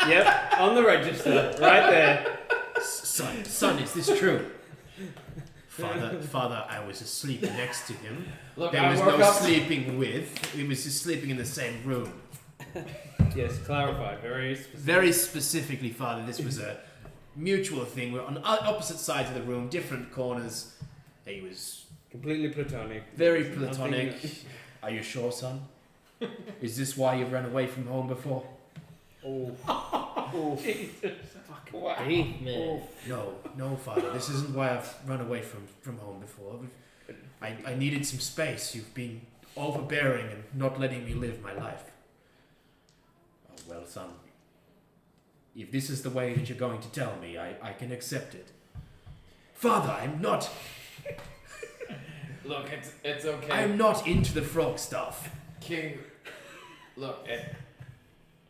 Yep, on the register, right there. Son, is this true? Father, I was asleep next to him. Look, There I was woke no up. sleeping with. We was just sleeping in the same room. Yes, clarify. Very specific. Very specifically, Father, this was a mutual thing. We're on opposite sides of the room, different corners. He was Completely platonic. very There's platonic. nothing- Are you sure, son? Is this why you've run away from home before? Deep, man. No, Father. This isn't why I've run away from home before. I needed some space. You've been overbearing and not letting me live my life. Oh, well, son. If this is the way that you're going to tell me, I can accept it. Father, I'm not. Look, it's okay. I'm not into the frog stuff. King, look,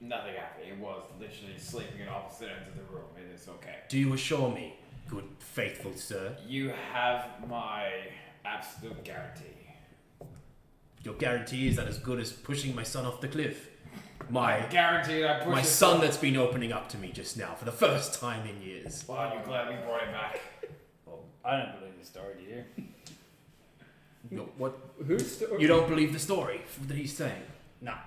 nothing happened. It was literally sleeping at opposite ends of the room. It is okay. Do you assure me, good faithful sir? You have my absolute guarantee. Your guarantee is that as good as pushing my son off the cliff. My Guaranteed I pushed my it. son that's been opening up to me just now for the first time in years. Well, aren't you glad we brought him back? I don't believe the story, do you? No, what? Who's story? You don't believe the story that he's saying? Nah.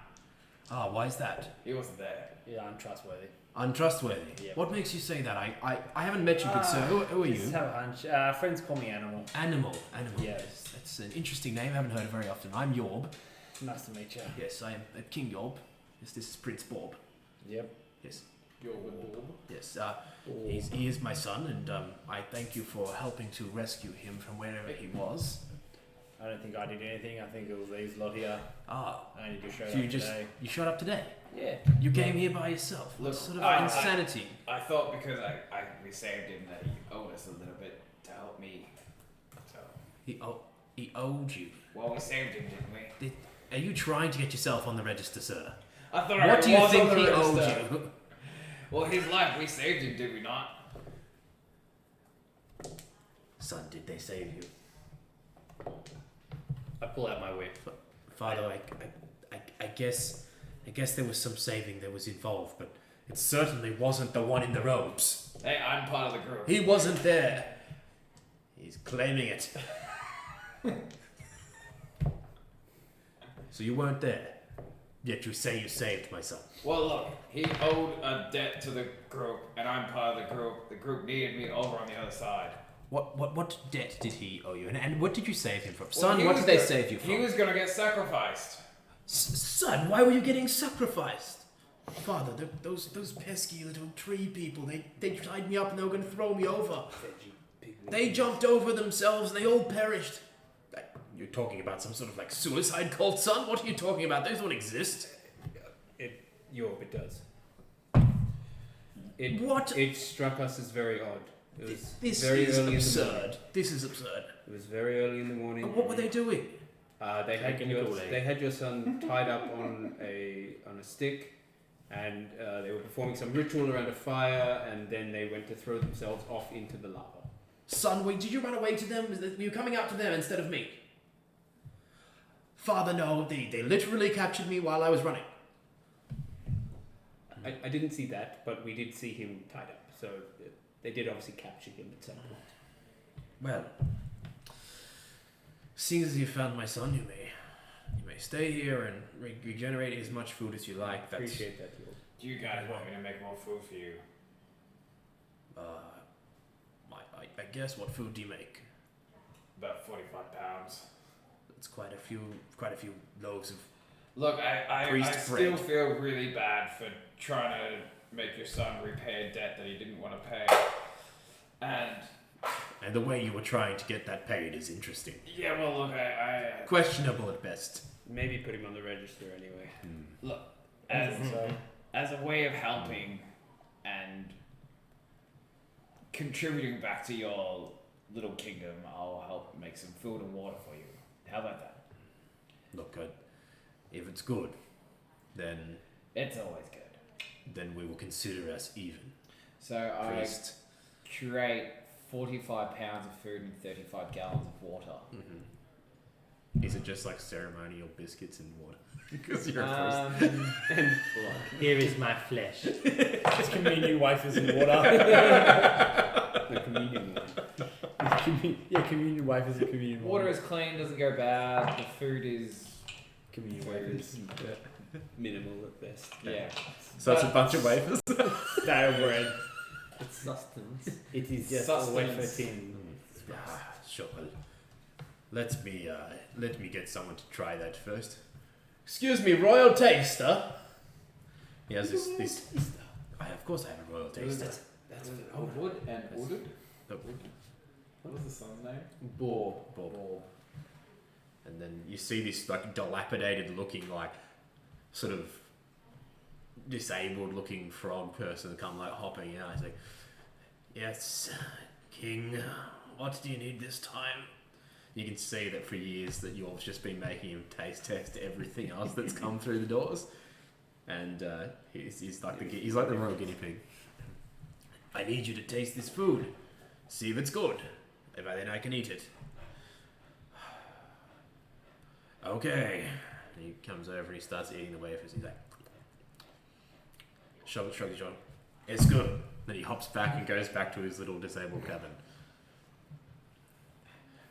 Ah, why is that? He wasn't there. Yeah, untrustworthy. Untrustworthy. Yep. What makes you say that? I haven't met you, good sir. Who are Just you? have a hunch. Friends call me Animal. Animal. Yes. That's an interesting name. I haven't heard it very often. I'm Yorb. Nice to meet you. Yes, I am King Yorb. Yes, this is Prince Bob. Yep. Yes. You're with Bob. Yes. He is my son, and I thank you for helping to rescue him from wherever he was. I don't think I did anything. I think it was these lot here. Ah, I only just showed so up today. you showed up today. Yeah. You came here by yourself. What Look, sort of I- insanity? I thought because we saved him that he owed us a little bit to help me. So, He owed you. well, we saved him, didn't we? Are you trying to get yourself on the register, sir? I thought What do you was think on the he owed register. you? Well, his life, we saved him, did we not? Son, did they save you? I pull out my whip. Father, I guess there was some saving that was involved, but it certainly wasn't the one in the robes. Hey, I'm part of the group. He wasn't there. He's claiming it. So you weren't there, yet you say you saved my son. Well, look, he owed a debt to the group, and I'm part of the group. The group needed me over on the other side. What debt did he owe you, and what did you save him from? Well, Son, he what was did they gonna- save you from? He was gonna get sacrificed. Son, why were you getting sacrificed? Father, those pesky little tree people, they tied me up and they were going to throw me over. They jumped over themselves. They all perished. You're talking about some sort of like suicide cult, son? What are you talking about? Those don't exist. It does. What? It struck us as very odd. It was This very is early in the morning. absurd. This is absurd. It was very early in the morning. And what were they doing? They had your son tied up on a stick, and they were performing some ritual around a fire, and then they went to throw themselves off into the lava. Son, wait, did you run away to them? Were you coming out to them instead of me? Father, no, they literally captured me while I was running. I didn't see that, but we did see him tied up, so they did obviously capture him at some point. Well, seeing as you found my son, you may stay here and regenerate as much food as you like. That's, Appreciate that, Lord. Do you guys want me to make more food for you? I guess. What food do you make? About 45 pounds. It's quite a few loaves of. Look, I Priest still bread. feel really bad for trying to make your son repay a debt that he didn't want to pay. And the way you were trying to get that paid is interesting. yeah, well, look, I Questionable at best. Maybe put him on the register anyway. look as a way of helping and contributing back to your little kingdom, I'll help make some food and water for you. How about that? Look, if it's good, then It's always good. we will consider us even. So Priest. I curate 45 pounds of food and 35 gallons of water. Is it just like ceremonial biscuits and water? Because you're a priest. Here is my flesh. Just communion wafers and water. The communion one. Communion wafers and communion Water is clean, doesn't go bad. The food is communion food wafers. is Minimal at best. yeah. So it's a bunch of wafers. Stale bread. It's sustenance. It is just Sustenance. a wafer tin. Sure. Well, let me get someone to try that first. Excuse me, royal taster. He has this. Of course, I have a royal taster. That's wood and wooded. What was the son's name? Bob. And then you see this like dilapidated looking, like sort of disabled looking frog person come like hopping out. He's like, "Yes, King, what do you need this time?" You can see that for years that you've just been making him taste test everything else that's come through the doors, and he's like the royal guinea pig. I need you to taste this food, see if it's good. If then I can eat it. Okay. And he comes over and he starts eating the wafers. He's like, shrugs his shoulder. It's good. Then he hops back and goes back to his little disabled cabin.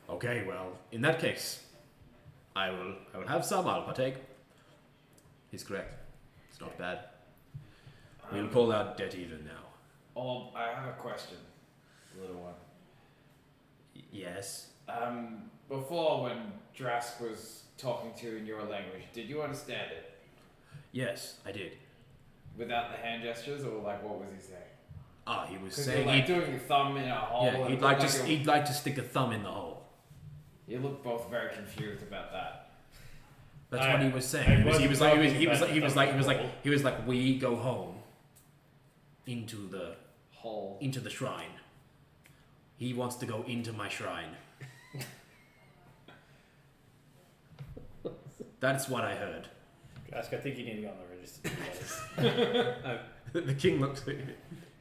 Okay, well, in that case, I will have some. I'll partake. He's correct. It's not bad. We'll call out debt even now. Oh, I have a question, little one. Yes. Before when Drask was talking to you in your language, did you understand it? Yes, I did. Without the hand gestures, or like what was he saying? He was Because saying you're like doing your thumb in a hole. yeah, and he'd it like looked to you're- he'd like to stick a thumb in the hole. You look both very confused about that. That's what he was saying. He was like, we go home into the shrine. He wants to go into my shrine. That's what I heard. Ask, I think you need to go on the register. The king looks at you.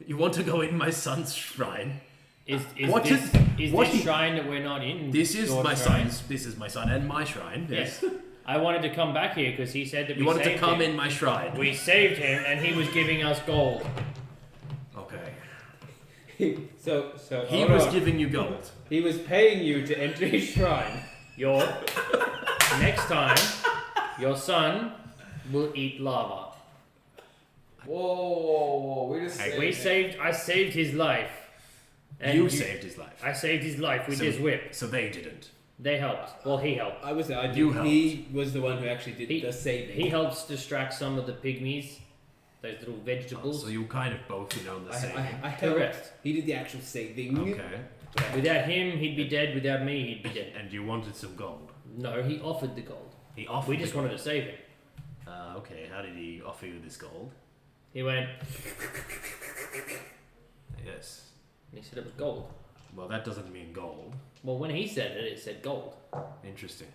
You want to go in my son's shrine? Is What this, is- is what this he- shrine that we're not in? This is your my shrine? son's. This is my son and my shrine. Yes. I wanted to come back here because he said that You we wanted to saved come him. in my shrine. We saved him, and he was giving us gold. Okay. So He hold was on. giving you gold. He was paying you to enter his shrine. Next time, your son will eat lava. Whoa! We just I saved his life. And You saved his life. I saved his life with So- his whip. So they didn't. They helped. Well, he helped. I was there. You He was the one who actually did He- the saving. He helps distract some of the pygmies, those little vegetables. So you kind of both on the same. I helped. Correct. He did the actual saving. Okay. Without him, he'd be dead. Without me, he'd be dead. And you wanted some gold. No, he offered the gold. He offered. We just wanted to save him. Okay, how did he offer you this gold? He went, Yes. and he said it was gold. Well, that doesn't mean gold. Well, when he said it, it said gold. Interesting.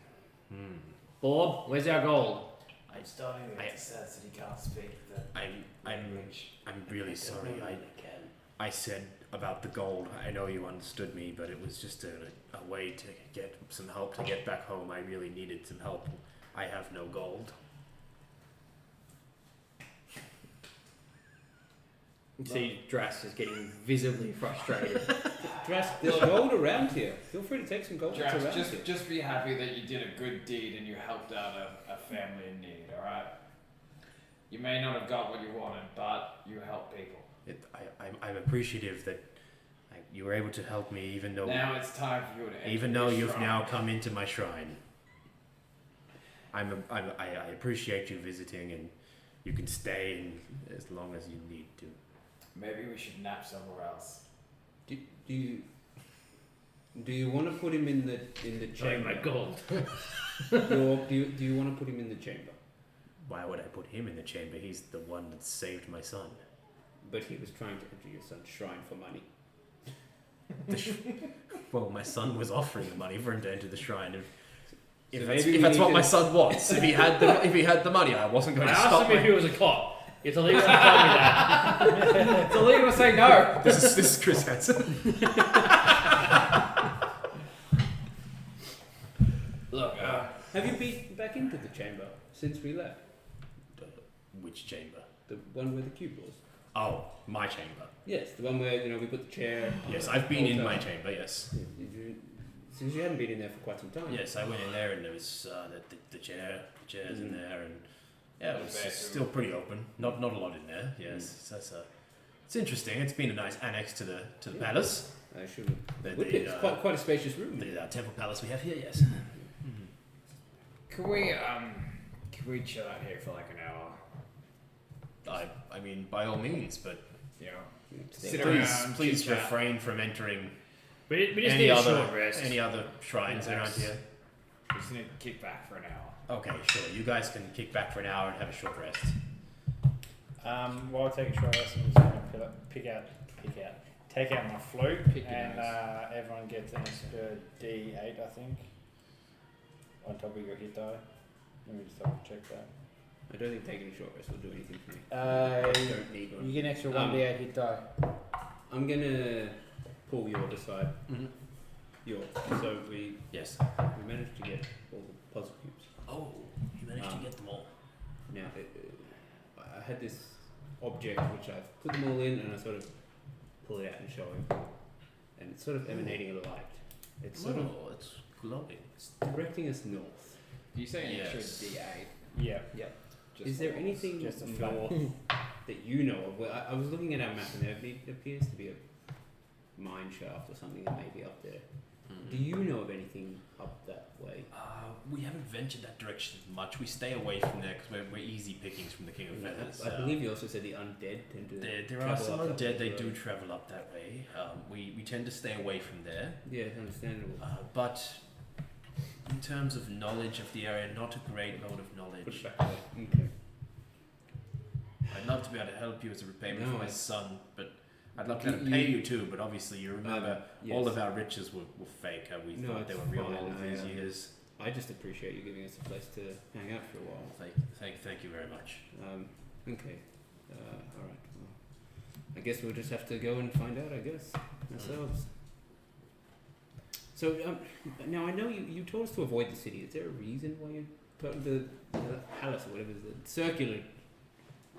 Bob, where's our gold? I'm starting to get sense that he can't speak the I'm really sorry. I said about the gold. I know you understood me, but it was just a way to get some help to get back home. I really needed some help. I have no gold. See, Dras is getting visibly frustrated. Dras, there's gold around here. Feel free to take some gold. It's Jax, around here. just be happy that you did a good deed and you helped out a family in need, alright? You may not have got what you wanted, but you helped people. I'm appreciative that you were able to help me, even though Now it's time for you to enter even though the you've shrine. now come into my shrine. I appreciate you visiting, and you can stay in as long as you need to. Maybe we should nap somewhere else. Do you want to put him in the Oh chamber? my gold. Do you want to put him in the chamber? Why would I put him in the chamber? He's the one that saved my son. But he was trying to enter your son's shrine for money. Well, my son was offering the money for him to enter the shrine. If So that's, maybe if we that's need what to- my son wants, if he had the money, I wasn't I going to asked stop him if him. he was a cop. It's illegal to tell me that. It's illegal to say no. This is Chris Hansen. Look, Have you been back into the chamber since we left? Which chamber? The one where the cube was? Oh, my chamber. Yes, the one where we put the chair. Yes, I've been in my altar. chamber. Yes. Since you hadn't been in there for quite some time. Yes, I went in there and there was the chairs in there, and yeah, it was Bathroom. still pretty open. Not a lot in there. Yes, so that's it's interesting. It's been a nice annex to the palace. I should have. The, It's quite a spacious room. the temple palace we have here. Yes. Can we chill out here for like an hour? I mean, by all means, but You know, Sit please chit-chat. refrain from entering we just any need a other short rest. any other shrines Relax. around here. We just need to kick back for an hour. Okay, sure. You guys can kick back for an hour and have a short rest. While I take a short rest, I'm just going to take out my flute, Pick your and nose. everyone gets an extra D8, I think, on top of your hit die. Let me just double check that. I don't think taking a short rest will do anything for me. I You don't need one. get an extra Um, 1D8 hit die. I'm gonna pull yours aside. Mm-hmm. Yours. So we Yes. managed to get all the puzzle cubes. Oh, you managed to get them all. Now, I had this object which I've put them all in, and I sort of pull it out and show him, and it's sort of emanating a light. It's sort of Oh, it's glowing. it's directing us north. You say an Yes. extra D8. Yeah. Is there anything Just a north that you know of? Well, I was looking at our map, and there appears to be a mine shaft or something that may be up there. Do you know of anything up that way? We haven't ventured that direction much. We stay away from there because we're easy pickings from the King of Feathers. I believe you also said the undead tend to. There are travel some up that undead. way They as do well. travel up that way. We tend to stay away from there. Yeah, it's understandable. But in terms of knowledge of the area, not a great load of Put knowledge. it back away. Okay. I'd love to be able to help you as a repayment No, for my I- son, but I'd love to be able to pay you too. But obviously, you remember Yes. all of our riches were fake. We No, thought they it's were real fine, all of these I, years. I just appreciate you giving us a place to hang out for a while. Thank you very much. Okay. All right. Well, I guess we'll just have to go and find out. I guess ourselves. So now I know you told us to avoid the city. Is there a reason why you told the palace or whatever the circular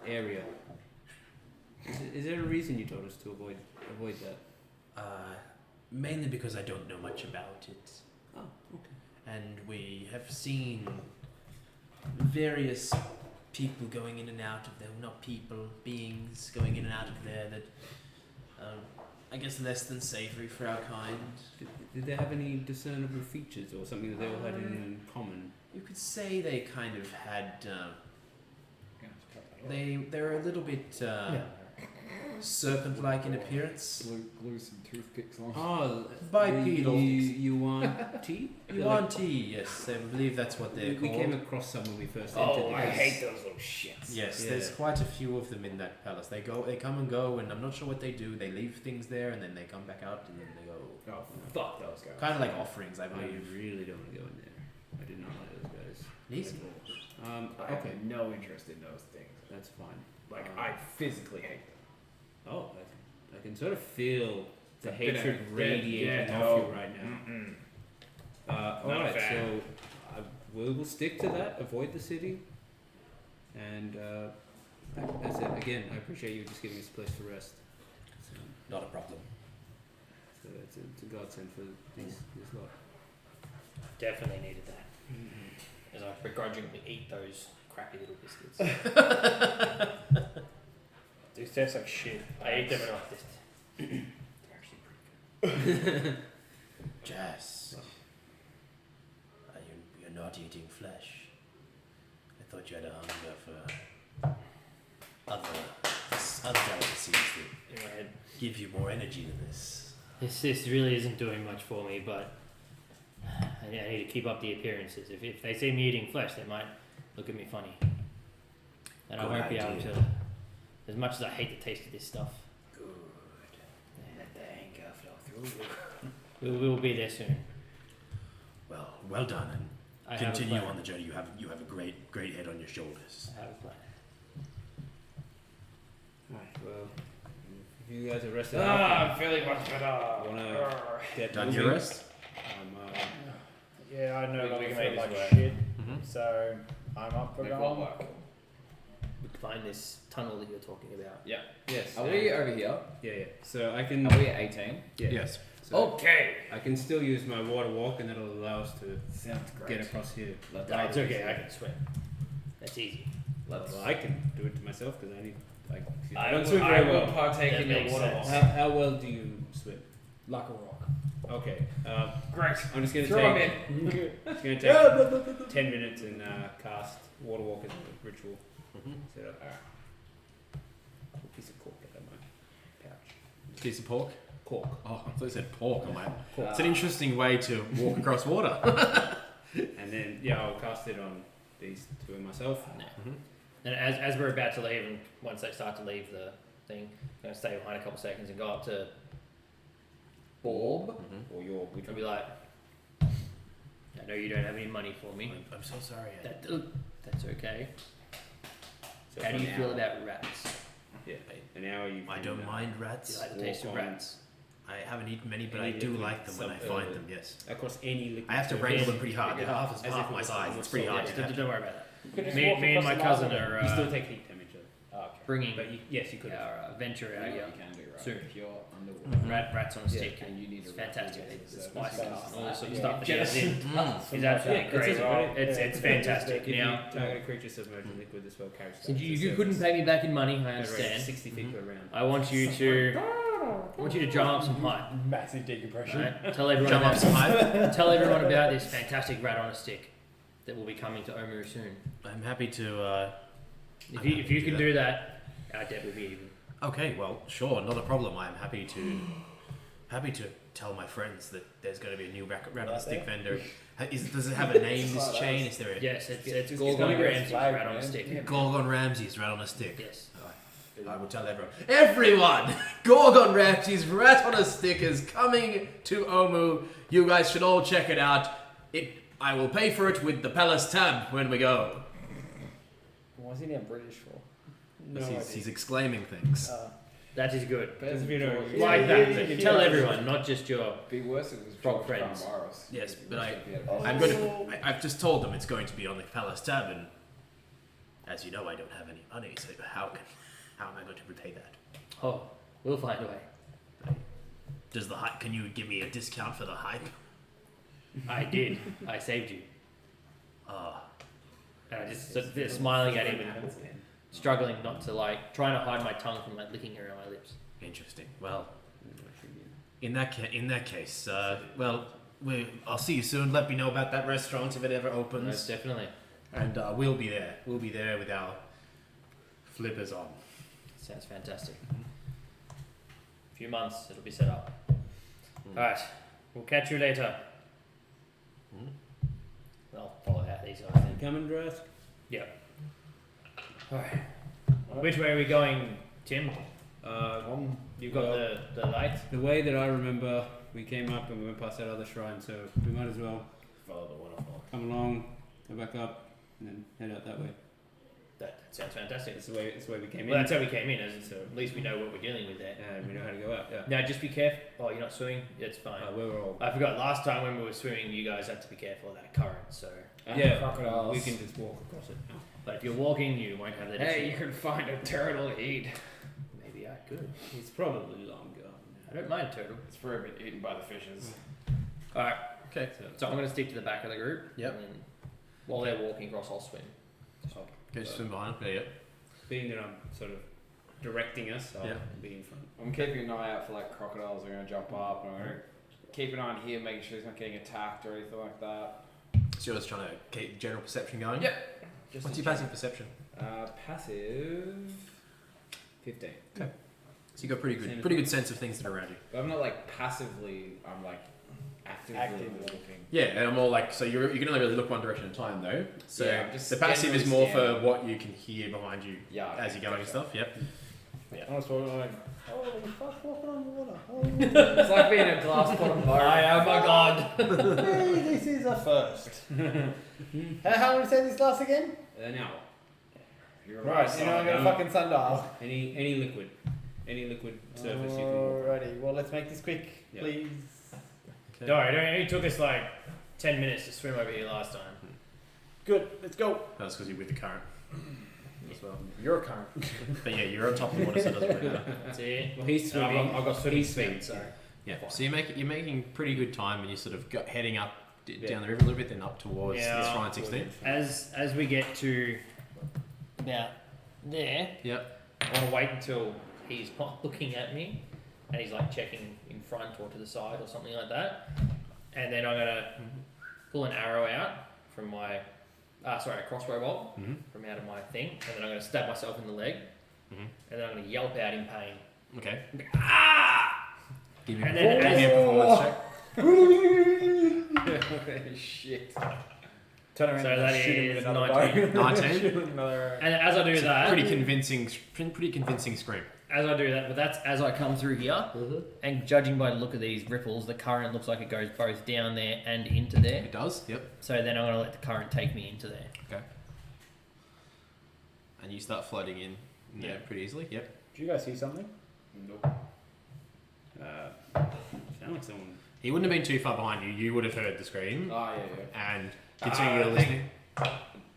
area? Is there a reason you told us to avoid that? Mainly because I don't know much about it. Oh, okay. And we have seen various people going in and out of there. Not people, beings going in and out of there that I guess less than savory for our kind. Did they have any discernible features or something that they all had in common? You could say they kind of had. They were a little bit serpent-like in appearance. Glue some toothpicks on. Oh, Bipedal. You want tea? Yuan tea, yes, I believe that's what they're We called. came across some when we first entered. Oh, the I place. hate those little shits. Yes, Yeah. there's quite a few of them in that palace. They come and go, and I'm not sure what they do. They leave things there, and then they come back out, and then they go. Oh, fuck those guys. Kind of like offerings, I I believe. really don't want to go in there. I do not like those guys. Easy. I Okay, have no interest in those things. that's fine. Like, I physically hate them. Oh, I can sort of feel the It's a bit hatred of- radiating yeah, off no. you right now. Mm-mm. All Not a right, fan. so we will stick to that. Avoid the city, and that's it. Again, I appreciate you just giving us a place to rest. So, Not a problem. so it's a godsend for this lot. Definitely needed that. As I begrudgingly eat those crappy little biscuits. These taste like shit. I eat them and I just. They're actually pretty good. Jazz. You're not eating flesh. I thought you had a hunger for other delicacies that In my head. give you more energy than this. This really isn't doing much for me, but I need to keep up the appearances. If they see me eating flesh, they might look at me funny. And I Good won't be able idea. to, as much as I hate the taste of this stuff. Good. Let the anger flow through you. We will be there soon. Well done, and I have a continue plan. on the journey. You have a great head on your shoulders. I have a plan. Alright, well, if you guys are rested Ah, up, I'm feeling much better. Wanna get Done moving, your rest? Yeah, I know We longer can feel make like this work. shit, Mm-hmm. so I'm up for Make going. what work. We can find this tunnel that you're talking about. yes. Are we over here? Yeah. So I can. Are we at 18? Yeah. Yes. So Okay. I can still use my water walk, and that'll allow us to Sounds great. get across here. Let's No, it's okay. I can swim. That's easy. Well, I can do it to myself because I need. Like, I don't swim will, very I will well. partake That in your makes water sense. walk. How well do you swim? Like a rock. Okay. Great. I'm just gonna Throw take. him in. It's gonna take 10 minutes and cast water walk as a ritual. Mm-hmm. Set up. A piece of cork out of my pouch. Piece of pork. Cork. Oh, I thought you said pork. I'm like, Cork. it's an interesting way to walk across water. And then I'll cast it on these two and myself. Mm-hmm. And as we're about to leave, and once they start to leave the thing, I'm going to stay behind a couple seconds and go up to Bob. Mm-hmm. Or your which I'll one? be like, I know you don't have any money for me. I'm so sorry. That's okay. So How for do you an feel hour. about rats? Yeah. An hour you. I can, don't mind Do you rats. like the taste of walk on. rats? I haven't eaten many, but Any I do liquid like them when I sub- find them. Yes. Across any liquid. I have to surface. wrangle them pretty hard. They're Yeah. half As if half it my was size. almost It's pretty solid. hard Yeah, to catch. don't worry about that. You could just Me, walk me and across my the cousin market. are You still take heat damage though. Oh, okay. bringing But yes, you could. our venture out You here. can do, right? Soon. If you're underwater. Rats on a stick. And you need It's a fantastic. rat It's to get spicy service. and all this sort of Yeah. stuff that she has in. Mm. It's absolutely Yeah, great. it's right. It's fantastic. If Now, you target a creature submerged in liquid, this spell carries. since damage you to couldn't surface. pay me back in money, I At a rate of understand. 60 feet per round. I want you to jump up some height. Massive decompression. Right? Tell everyone Jump up some height. tell everyone about this fantastic rat on a stick that will be coming to Omu soon. I'm happy to. If you can do that, our debt will be even. Okay, well, sure, not a problem. I'm happy to tell my friends that there's going to be a new rat on a stick vendor. Does it have a name? This chain? Is there a Yes, it's It's Gorgon gonna be a Ramsay's flag, rat on a man. stick. Gorgon Ramsay's rat on a stick? Yes. I will tell everyone. Everyone! Gorgon Ramsay's rat on a stick is coming to Omu. You guys should all check it out. I will pay for it with the palace tab when we go. What's he now British for? He's exclaiming things. That is good. As if you know, Like that. yeah, But yeah. tell everyone, not just your. Be worse if it was Frog George friends. Coronavirus. Yes, but Oh. I'm going to. I've just told them it's going to be on the palace tab, and as you know, I don't have any money. So how am I going to repay that? Oh, we'll find a way. Does the hype? Can you give me a discount for the hype? I did. I saved you. Ah, And I just stood there smiling at him and struggling not to trying to hide my tongue from licking around my lips. interesting. Well, in that case, well, I'll see you soon. Let me know about that restaurant if it ever Most opens, definitely. and we'll be there. We'll be there with our flippers on. Sounds fantastic. few months it'll be set up. Alright, we'll catch you later. I'll follow out these guys then. Coming dressed. Alright. Which way are we going, Tim? You've got the light? The way that I remember, we came up and we went past that other shrine, so we might as well Follow the waterfall. come along, go back up, and then head out that way. That sounds fantastic. That's the way we came Well, in. that's how we came in, so at least we know what we're dealing with there. And we know how to go out. Yeah. Now, just be careful. Oh, you're not swimming? It's fine. We were all. I forgot last time when we were swimming, you guys had to be careful of that current. So, Yeah, crocodiles. we can just walk across it now. but if you're walking, you won't have that Hey, you issue. can find a turtle to eat. Maybe I could. It's probably long gone. I don't mind turtle. It's probably been eaten by the fishes. All right. Okay. So I'm going to stick to the back of the group. Yep. And then while they're walking across, I'll swim. Go swim behind. Yeah. Being that I'm sort of directing us, I'll Yeah. be in front. I'm keeping an eye out for like crocodiles that are gonna jump up, and I'm gonna keep an eye on here, making sure he's not getting attacked or anything like that. So you're just trying to keep general perception going. Yep. Just What's to your passive perception? passive 15. So you got pretty good sense of things that are around you. But I'm not like passively. I'm like actively looking. Yeah, and I'm all like, so you can only really look one direction at a time though. So Yeah, I'm just the passive is generally more for scanning. what you can hear behind you Yeah. as you're going and stuff. Yep. I was walking like, holy fuck, walking on water. It's like being a glass bottom boat. Oh my god. Hey, this is a first. How long did you say this lasts again? An hour. You're Right, you know I'm gonna fucking sundial. Any liquid surface you can walk. Alrighty, well let's make this quick, Yeah. please. Don't worry, it only took us like 10 minutes to swim over here last time. Good, let's go. That's because you're with the current as well. You're a current. But yeah, you're on top of the water, so it doesn't really matter. That's it. Well, he's And swimming. I've got swimming speed, so. Yeah. So you're making pretty good time, and you're sort of heading up Yeah. down the river a little bit, then up towards Yeah. the Shrine 16. As we get to about there, Yep. I want to wait until he's not looking at me and he's like checking in front or to the side or something like that. And then I'm going to pull an arrow out from my, a crossbow bolt Mm-hmm. from out of my thing. And then I'm going to stab myself in the leg. Mhm. And then I'm going to yelp out in pain. Okay. Ah! Give me And then give me a performance check. Shit. Turn around So and that shoot him is with another 19. bow. 19. Shoot him with another And as I do It's a that, pretty convincing scream. as I do that, but that's as I come through here. And judging by the look of these ripples, the current looks like it goes both down there and into there. It does. Yep. So then I'm going to let the current take me into there. Okay. And you start floating in there Yeah. pretty easily. Yep. Do you guys see something? Nope. Sound like someone. He wouldn't have been too far behind you. You would have heard the scream, Oh yeah. and considering you were I listening,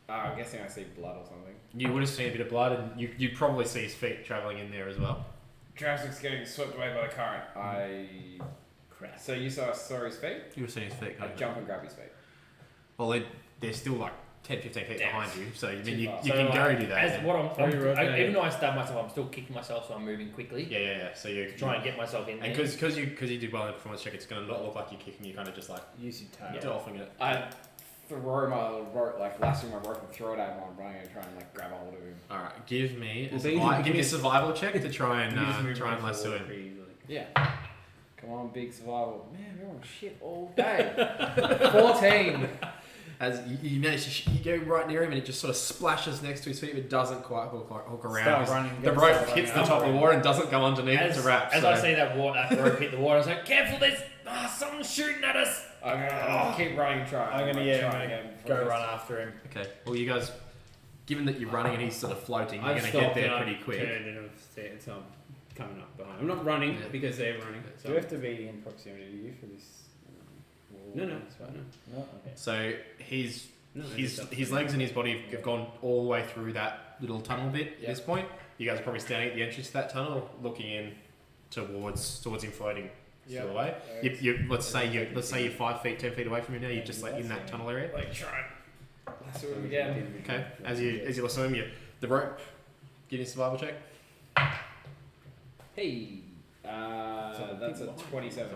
I'm guessing I see blood or something. you would have seen a bit of blood, and you'd probably see his feet travelling in there as well. Travis's getting swept away by the current. Crap. So you saw his feet? You would have seen his feet. I jump and grab his feet. Well, they're still like 10, 15 feet Damn. behind you, so I mean, Too you far. can go do that. As then. what okay. even though I stab myself, I'm still kicking myself, so I'm moving quickly. Yeah. So you To try and get myself in there. and because you did well in the performance check, it's going to not look like you're kicking. You're kind of just like Use your tail. dolphing it. I throw my rope, like lasso my rope and throw it at him while I'm running and try and like grab a hold of him. All right, give me Well, then you can give me a just- survival check to try You just and move try and forward lasso him. pretty easily. Yeah. Come on, big survival. Man, we're on shit all day. 14. As you manage to you go right near him, and it just sort of splashes next to his feet, but doesn't quite hook around. Start running. The rope hits the top of the water and doesn't go underneath as, to wrap. as so. I see that rope hit the water, I was like, "Careful! There's someone's shooting at us!" I'm gonna keep running and try. I'm gonna, try I'm again. gonna go run after him. Okay. Well, you guys, given that you're running and he's sort of floating, you're I've going to get stopped there and pretty I've quick. turned and so I'm coming up behind. I'm not running Yeah. because they're running. Do So you have to be in proximity to you for this? No. No, okay. So his No, his legs and his body have gone all the way through that little tunnel bit at Yeah. this point. You guys are probably standing at the entrance to that tunnel, looking in towards him floating still away. Let's say you're 5 feet, 10 feet away from him now. You're just like in that tunnel area. Like try and lasso him again. Okay. As you lasso him, the rope. Give me a survival check. Hey. That's a 27.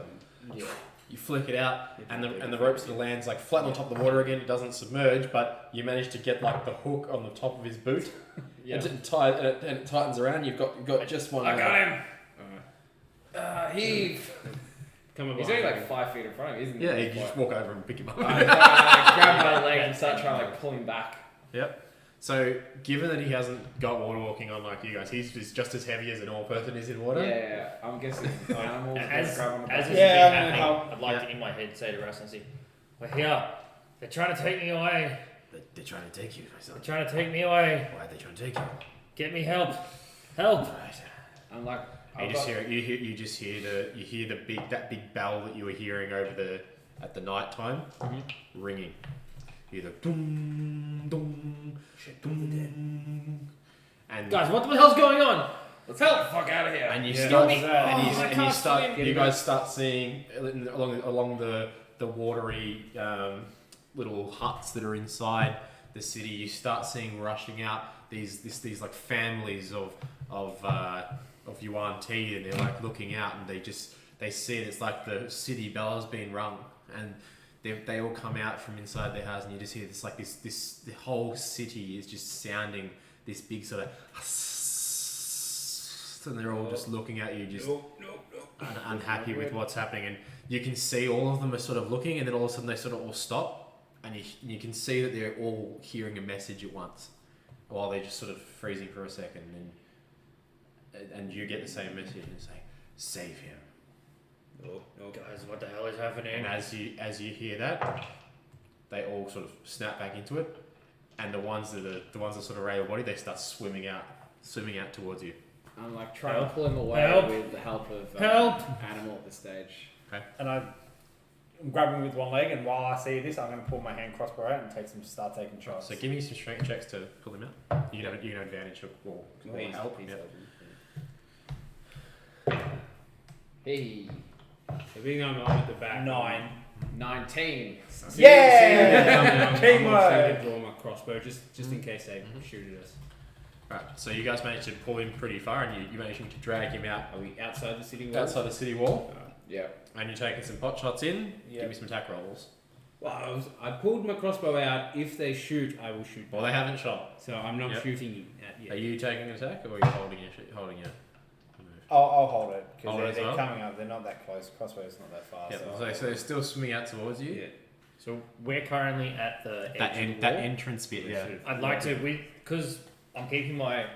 You flick it out, and the rope sort of lands like flat on top of the water again. It doesn't submerge, but you manage to get like the hook on the top of his boot, Yeah. and it tightens around. You've got just one. I got him. Heave. Come He's only like 5 feet in front of me, isn't he? Yeah, you just walk over and pick him up. I grab my leg and start trying to like pull him back. Yep. So, given that he hasn't got water walking on like you guys, he's just as heavy as a normal person is in water. Yeah, I'm guessing animals As grab on the this back. has Yeah, been happening, I'll- I'd like to in my head say to Russ and see, we're here. They're trying to take me away. They're trying to take you, my son. They're trying to take me away. Why are they trying to take you? Get me help. Help. Right. I'm like, You just hear that big bell that you were hearing at the night time ringing. Either dum dum dum, and Guys, what the hell's going on? let's get the fuck out of here. and you Yeah. start What was that? and you, Oh, I and can't you start swim. you guys start seeing along the watery little huts that are inside the city. You start seeing rushing out these like families of Yuan T, and they're like looking out and they see it. It's like the city bell has been rung, and they all come out from inside their house, and you just hear this like the whole city is just sounding this big sort of, and they're all just looking at you, just unhappy with what's happening, and you can see all of them are sort of looking, and then all of a sudden they sort of all stop, and you can see that they're all hearing a message at once, while they're just sort of freezing for a second, and you get the same message and it's like, save him. Guys, what the hell is happening? And as you hear that, they all sort of snap back into it, and the ones that sort of rail body, they start swimming out towards you. I'm like trying Help. to pull him away Help. with the help of Help. animal at this stage. And I'm grabbing with one leg, and while I see this, I'm going to pull my hand crossbow out and start taking shots. So give me some strength checks to pull him out. You can have advantage or help. Yeah. Hey, So being I'm at the back. 19. Yeah! I'm Teamwork! also to draw my crossbow just in case they shoot at us. Right. So you guys managed to pull him pretty far, and you managed to drag him out Are we outside the city wall? outside the city wall, Yeah. and you're taking some pot shots in. Yeah. Give me some attack rolls. Well, I pulled my crossbow out. If they shoot, I will shoot. Well, they haven't shot. So I'm not Yep. shooting at yet. Are you taking an attack, or are you holding it? I'll hold it, because Hold it as they're well? coming up. They're not that close. Crossbow's not that far. Yeah. So they're still swimming out towards you. Yeah. So we're currently at the edge That of the that wall. entrance bit. Yeah. I'd like to, because I'm keeping my, I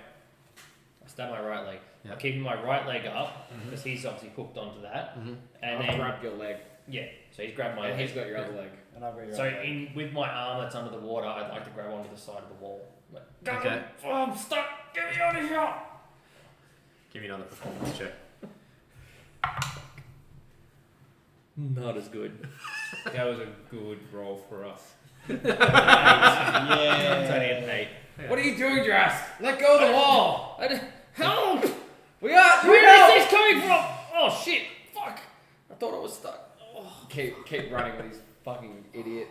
stab my right leg. Yep. I'm keeping my right leg up because he's obviously hooked onto that, Mm-hmm. and I'll then grab your leg. yeah, so he's grabbed my And leg. he's got your other leg. And I've got your So other leg. with my arm that's under the water, I'd like to grab onto the side of the wall. Like, Okay. Oh, I'm stuck. Get me out of here. Give me another performance check. Not as good. That was a good roll for us. It's only an 8. What are you doing, Drask? Let go of the wall! Help! We got Where is this coming from? Oh shit! Fuck! I thought I was stuck. Oh. Keep running with this fucking idiot.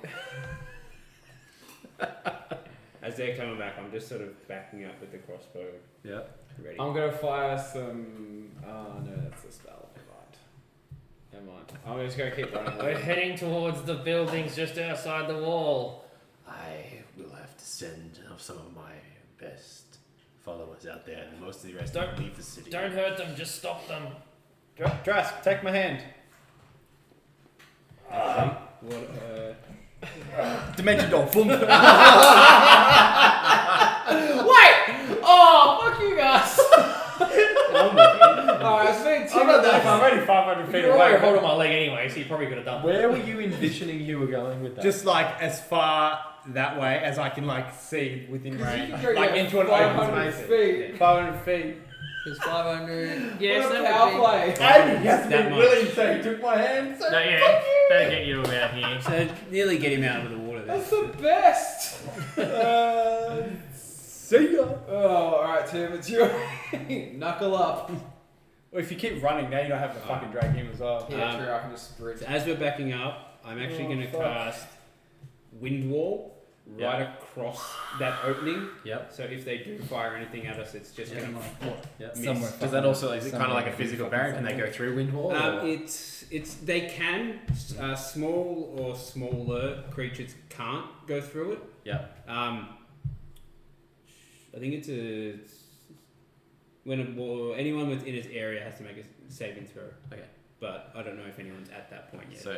As they're coming back, I'm just sort of backing up with the crossbow Yeah. ready. I'm gonna fire some. Oh no, that's a spell. Never mind. I'm just gonna keep running. We're heading towards the buildings just outside the wall. I will have to send some of my best followers out there, and most of the rest Don't- will leave the city. Don't hurt them, just stop them. Drask, take my hand. What? Dimension door. Boom. Wait! Oh, fuck you guys! Alright, it's been I'm not that far. I'm already 500 feet You're already away. holding my leg anyway, so you probably could have done that. Where were you envisioning you were going with that? Just like as far that way as I can like see within range. You can go Like like into an 500 open space. feet. 500 feet. It's 500. Yes, what a that power would be. play. And you have to That be much. willing, so he took my hand. So No, yeah, better get you about here. So nearly get him out of the water there. That's the best! see ya. Oh, alright, Tim, it's your knuckle up. Well, if you keep running, now you don't have to fucking drag him as well. Yeah, true, I can just sprint. So as we're backing up, I'm actually Oh, going to fuck. cast Wind Wall right Yeah. across that opening. Yep. So if they do fire anything at us, it's just going to. Yep. Miss. Does that also is it kind of like a physical barrier? Can they go through wind wall? or- It's they can small or smaller creatures can't go through it. Yeah. I think it's a anyone within its area has to make a saving throw. Okay. But I don't know if anyone's at that point yet. So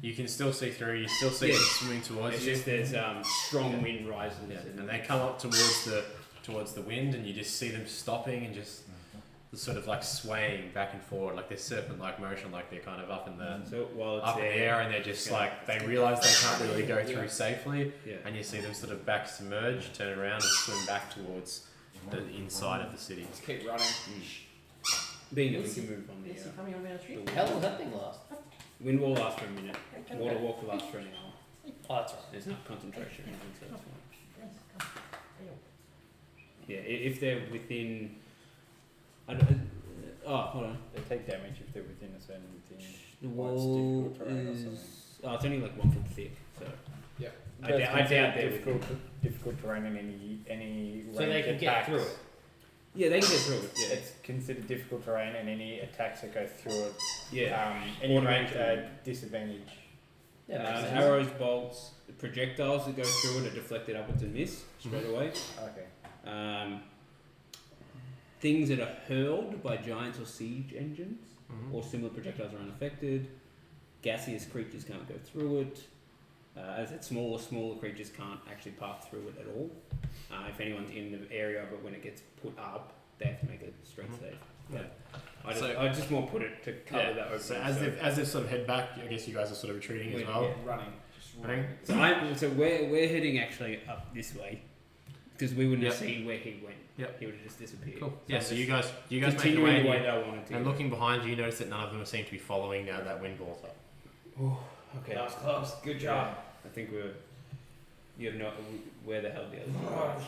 you can still see through. You still see them swimming towards It's you. just there's strong wind rises. Yeah, and they come up towards the wind, and you just see them stopping and just sort of like swaying back and forward, like they're serpent-like motion, like they're kind of up in the So while it's up in the air, and they're just like they realise they can't really go through safely, Yeah. and you see them sort of back submerge, turn around, and swim back towards the inside of the city. Just keep running. Being that we can move on Is he the coming on our street? the How long does that thing last? wind will last for a minute. Water walk will last for an hour. Oh, that's alright. There's not concentration or anything, so that's fine. Yeah, if they're within. Hold on. They take damage if they're within a certain thing. The Or it's wall difficult terrain or something. is. Oh, it's only like 1 foot thick, so. I That's doubt they're difficult terrain in any range So they can get attacks. through it. Yeah, they can get through it. Yeah. It's considered difficult terrain, and any attacks that go through it, Yeah. any range Automatically. Disadvantage. Yeah, makes sense. Arrows, bolts, projectiles that go through it are deflected upwards and miss straight away. Okay. Things that are hurled by giants or siege engines Mhm. or similar projectiles are unaffected. Gaseous creatures can't go through it. As it's smaller creatures can't actually pass through it at all. If anyone's in the area, but when it gets put up, they have to make a strength save. Yeah. I just more put it to cover that opening. So as they sort of head back, I guess you guys are sort of retreating as well. Running. Just Running. So we're heading actually up this way because we wouldn't have Yep. seen where he went. Yep. He would have just disappeared. Cool. So Yeah. So you guys make your continuing way, the way and they wanted to. looking behind you, you notice that none of them seem to be following now that wind blows up. Okay. That was close. Good job. I think you have no where the hell the other one was.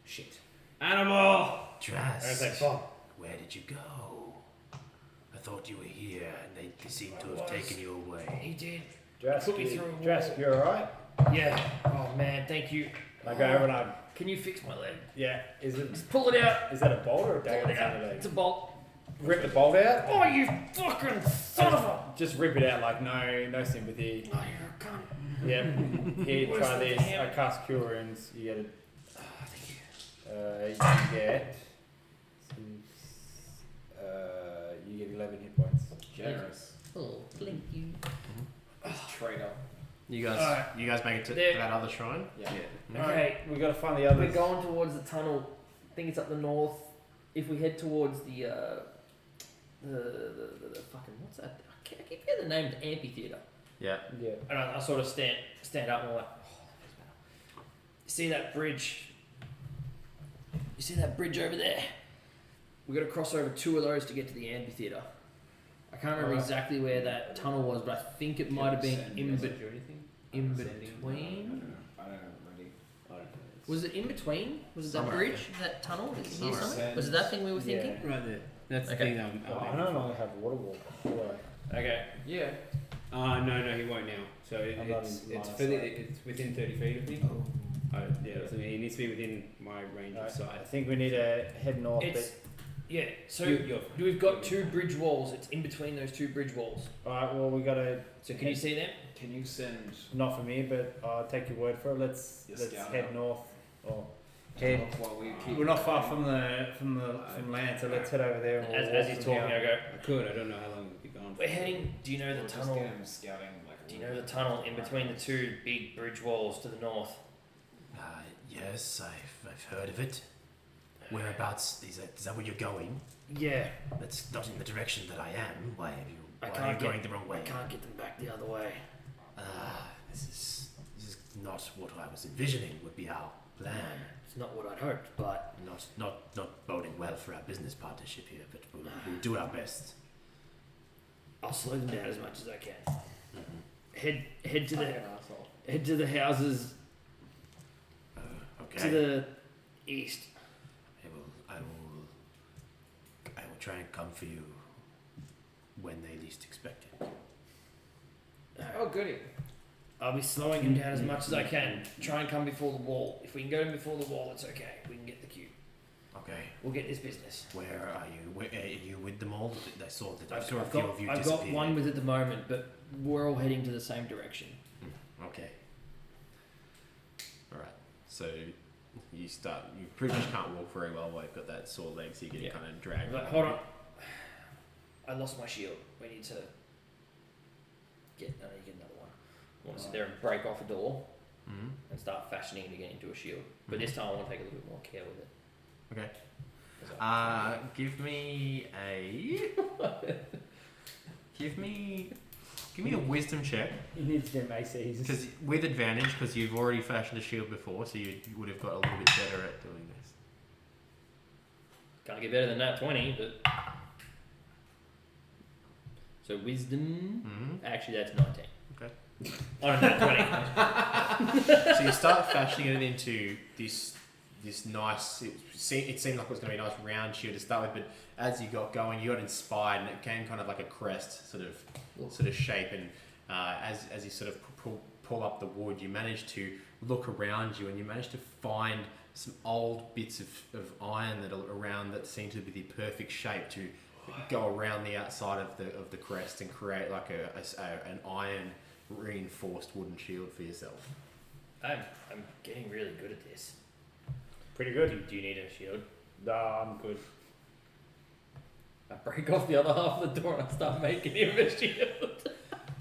Shit. Animal. Drast, fuck. where did you go? I thought you were here, and they seem to have taken you away. He did. Drask, me through a wall. Drask, you alright? Yeah. Oh man, thank you. I go over and I, Can you fix my leg? yeah, is Just pull it out. that a bolt or a Pull dagger it that's in out. the It's a leg? bolt. Rip the bolt out? Oh, you fucking son of a! Just rip it out, like no sympathy. Oh, you're a cunt. Yep. Here, Worse try than this. him. I cast Cure Wounds. You get it. Oh, thank you. You get. You get 11 hit points. Generous. Oh, thank you. Traitor. You guys, Alright. you guys make it to There. that other shrine. Yeah. Okay, We gotta find the we're others. going towards the tunnel. I think it's up the north. If we head towards the fucking what's that? I keep forgetting the name of the amphitheater. Yeah. Yeah. And I sort of stand up and I'm like, oh, that feels better. You see that bridge? You see that bridge over there? We got to cross over 2 of those to get to the amphitheater. I can't remember Alright. exactly where that tunnel was, but I think it might have been in Do anything? in Sending? between. I don't know. Ready. I don't know. Was it in between? Was it that Somewhere. bridge? That tunnel? Is it here Somewhere. somewhere? Was it that thing we were Yeah. thinking? Right there. That's Okay. the thing that Oh, I don't know. I have water walk. Okay. Yeah. No, he won't now. So I'm not it's in line of for the, sight. it's within 30 feet of me. Oh. Yeah, so he needs to be within my range of I sight. think we need to head north. It's yeah. So You're- we've got 2 bridge walls. It's in between those 2 bridge walls. Alright, well, we gotta. So can you see them? Can you send Not for me, but I'll take your word for it. Let's Yes, let's scout head out. north. Or head. while we keep? We're not far from land, so let's head over there. And we'll As walk he's from talking, here. I go. I could. I don't know how long we'll be gone. We're heading. Do you know the We'll just tunnel? get him scouting like. Do you know the tunnel in between the 2 big bridge walls to the north? Yes, I've heard of it. Whereabouts is that where you're going? Yeah. That's not in the direction that I am. Why I are can't you get- going the wrong way? I can't get them back the other way. This is not what I was envisioning would be our plan. It's not what I'd hoped, but Not boding well for our business partnership here, but we'll do our best. I'll slow them down as much as I can. Mhm. Head to Fucking the asshole. houses Okay. to the east. I will try and come for you when they least expect it. Oh, goody. I'll be slowing him down as much as I can. Try and come before the wall. If we can go in before the wall, it's okay. We can get the cube. Okay. We'll get this business. Where are you? Where, are you with them all? I saw that. I I've saw a few got, of you I've got disappear. one with at the moment, but we're all heading to the same direction. Okay. All right. So you pretty much can't walk very well while you've got that sore leg, so you're getting Yeah. kind of dragged. Like, hold on. I lost my shield. We need to get another one. I want to sit there and break off a door Mm-hmm. and start fashioning it again into a shield. But this time I want to take a little bit more care with it. Okay. 'Cause I- Give me a wisdom check, You need to do ACs. because with advantage, because you've already fashioned a shield before, so you would have got a little bit better at doing this. Can't get better than that 20, but. So wisdom. Mm-hmm. Actually, that's 19. Okay. On a nat 20. So you start fashioning it into this nice. It seemed like it was going to be a nice round shield to start with, but as you got going, you got inspired, and it became kind of like a crest sort of shape. And as you sort of pull up the wood, you manage to look around you, and you manage to find some old bits of iron that are around that seem to be the perfect shape to go around the outside of the crest and create like an iron reinforced wooden shield for yourself. I'm getting really good at this. Pretty good. Do you need a shield? No, I'm good. I break off the other half of the door and I start making him a shield.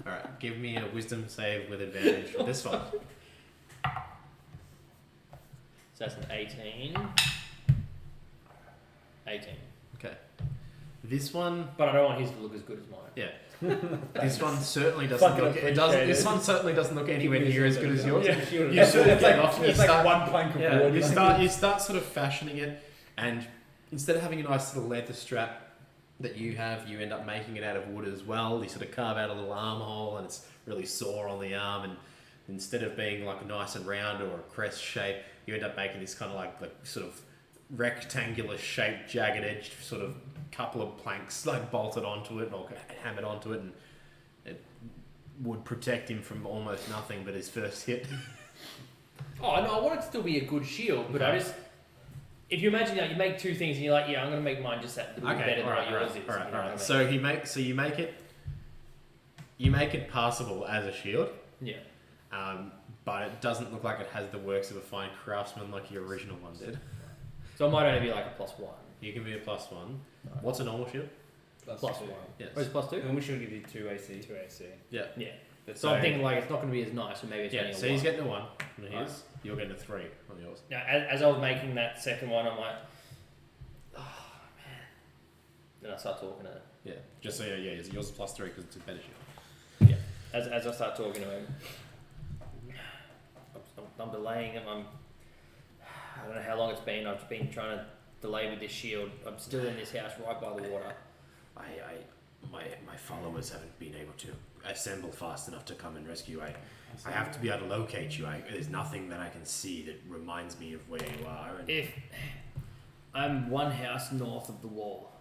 Alright, give me a wisdom save with advantage for this one. So that's an 18. 18. Okay. This one, But I don't want his to look as good as mine. yeah. This one certainly doesn't Fucking look. It doesn't. appreciate This it. one certainly doesn't look anywhere near as good as yours. Yeah, You sort of it's get like, off. You it's like start. one plank of Yeah, wood. you start sort of fashioning it, and instead of having a nice little leather strap that you have, you end up making it out of wood as well. You sort of carve out a little armhole, and it's really sore on the arm. And instead of being like nice and round or a crest shape, you end up making this kind of like sort of rectangular shaped, jagged edged sort of couple of planks like bolted onto it or hammered onto it, and it would protect him from almost nothing but his first hit. Oh, no, I want it to still be a good shield, but I Okay. just. If you imagine that you make two things and you're like, yeah, I'm going to make mine just that little bit better than what yours is. You know what I mean? So you make it passable as a shield, Yeah. but it doesn't look like it has the works of a fine craftsman like your original one did. So it might only be like a +1. You can be a +1. What's a normal shield? +1. Yes. Or is it +2? And we should give you 2 AC. 2 AC. Yeah. Yeah. That's So I'm thinking like it's not going to be as nice, so maybe it's Yeah. only a So 1. he's getting a 1 on his. You're getting a 3 on yours. Now, as I was making that second one, I'm like, oh man. Then I start talking to him. Yeah. Just so yeah, yours is +3 because it's a better shield. As I start talking to him, I'm delaying him. I don't know how long it's been. I've been trying to delay with this shield. I'm still in this house right by the water. My followers haven't been able to assemble fast enough to come and rescue. I have to be able to locate you. There's nothing that I can see that reminds me of where you are. And If I'm one house north of the wall,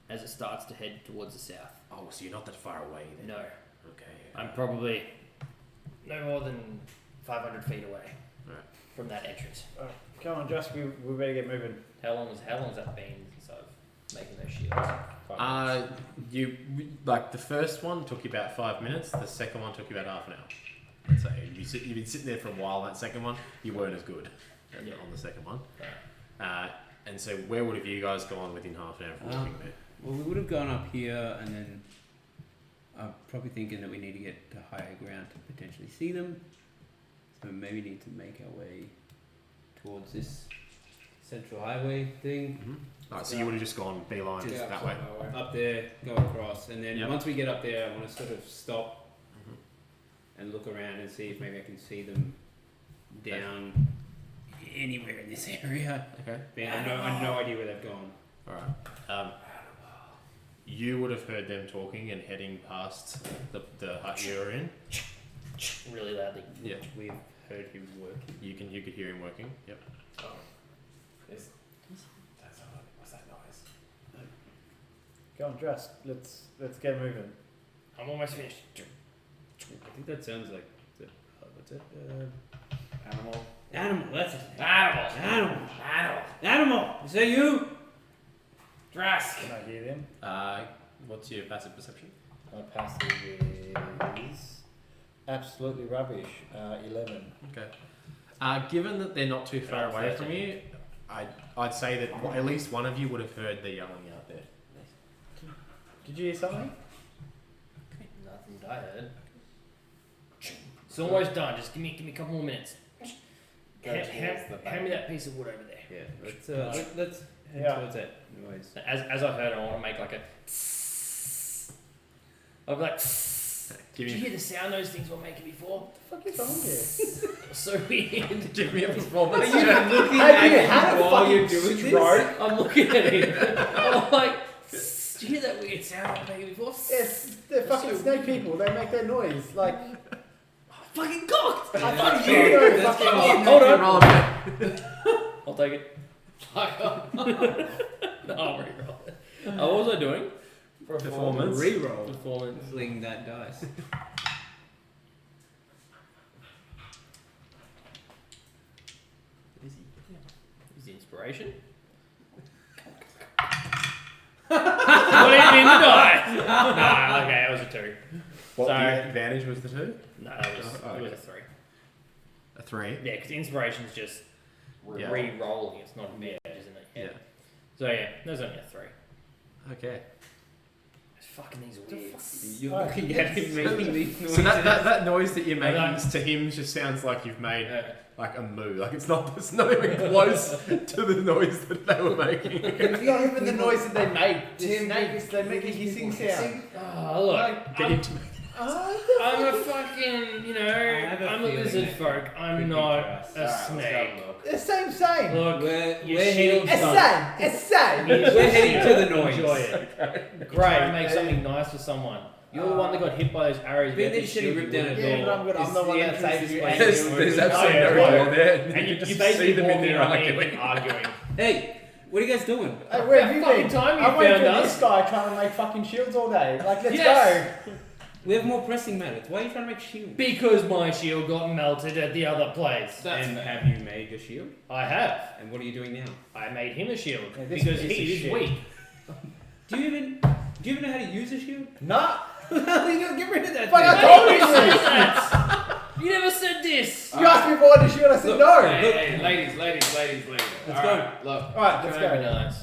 as it starts to head towards the south. oh, so you're not that far away then? No, Okay. I'm probably no more than 500 feet away Right. from that entrance. Come on, Josh, we better get moving. How long's that been since I've making those shields? You like the first one took you about 5 minutes. The second one took you about half an hour. I'd say you've been sitting there for a while. That second one, you weren't as good on the second one. And so, where would have you guys gone within half an hour from walking there? Well, we would have gone up here, and then I'm probably thinking that we need to get to higher ground to potentially see them. So maybe need to make our way towards this central highway thing. Alright, so you would have just gone beeline Just that way. Up there, go across, and then Yep. once we get up there, I want to sort of stop and look around and see if maybe I can see them down anywhere in this area. Okay. But I have no idea where they've gone. Alright. You would have heard them talking and heading past the hut you were in. Really loudly. Yeah. We've heard him working. You could hear him working. Yep. What's that noise? Come on, Josh, let's get moving. I'm almost finished. I think that sounds like what's it? Animal. Animal. That's it. Animal. Animal. Animal. Animal. Is that you? Drask. Can I hear them? What's your passive perception? My passive is absolutely rubbish. 11. Okay. Given that they're not too far Oh, away from 13. you, I'd say that at least one of you would have heard the yelling out there. Did you hear something? Nothing that I heard. It's almost done. Just give me a couple more minutes. Hand me that piece of wood over there. Yeah, let's head Yeah. towards that noise. As I heard, I want to make like a. I'll be like. Give Did you me, hear the sound those things were making before? What the fuck is wrong here? So weird. give me a performance. Are you check. looking Have you at had him a while you're fucking doing this? stroke? I'm looking at him. I'm like, did you hear that weird sound I was making before? Yes, they're fucking snake people. They make that noise. Like, Fucking cocked! I fucking know. Let's Fucking go. Hold on. Roll a bit. I'll take it. No, I'll re-roll it. What was I doing? Performance. Reroll. Performance. Fling that dice. Is the inspiration? What do you mean the die? No, okay, that was a 2. What So- the advantage was the 2? No, that was, Oh, it was a okay. 3. A 3? Yeah, because inspiration's just Yeah. re-rolling. It's not advantage, isn't it? Yeah. So yeah, there's only a 3. Okay. It's fucking these weirds. You're Oh. looking at him making these noises. So that noise that you're making Like- to him just sounds like you've made Yeah. like a moo. Like it's not even close to the noise that they were making. It's not even the noise that they make. The snakes, they make a hissing sound. Oh, look. Get him to I'm a fucking, you know, have a I'm a feeling lizard that folk. I'm could be not us. a Alright, let's snake. go look. The same. Look, We're your heading, shield's done. Same. we're heading to the noise. Enjoy it. Try and make something nice for someone. You're the one that got hit by those arrows. Being you that shit he ripped down a Yeah, door. but I'm good. I'm is the one that entrance saved this you. place And is There's open. absolutely Oh, no yeah, door there. And You you can just basically see them in walking there on me arguing. arguing. Hey, what are you guys doing? Hey, where have you Fucking been? time you I'm waiting for found this us. guy trying to make fucking shields all day. Like, let's Yes. go. We have more pressing matters. Why are you trying to make shields? Because my shield got melted at the other place. And have you made your shield? I have. And what are you doing now? I made him a shield Yeah, this because piece of he is shit. weak. Do you even know how to use a shield? Nah. You don't get rid of that But thing. I told You you said this. that. You never said this. You asked me if I wanted a shield. I said no. Hey, ladies. Let's go. Alright, look. All right, let's Very go. nice.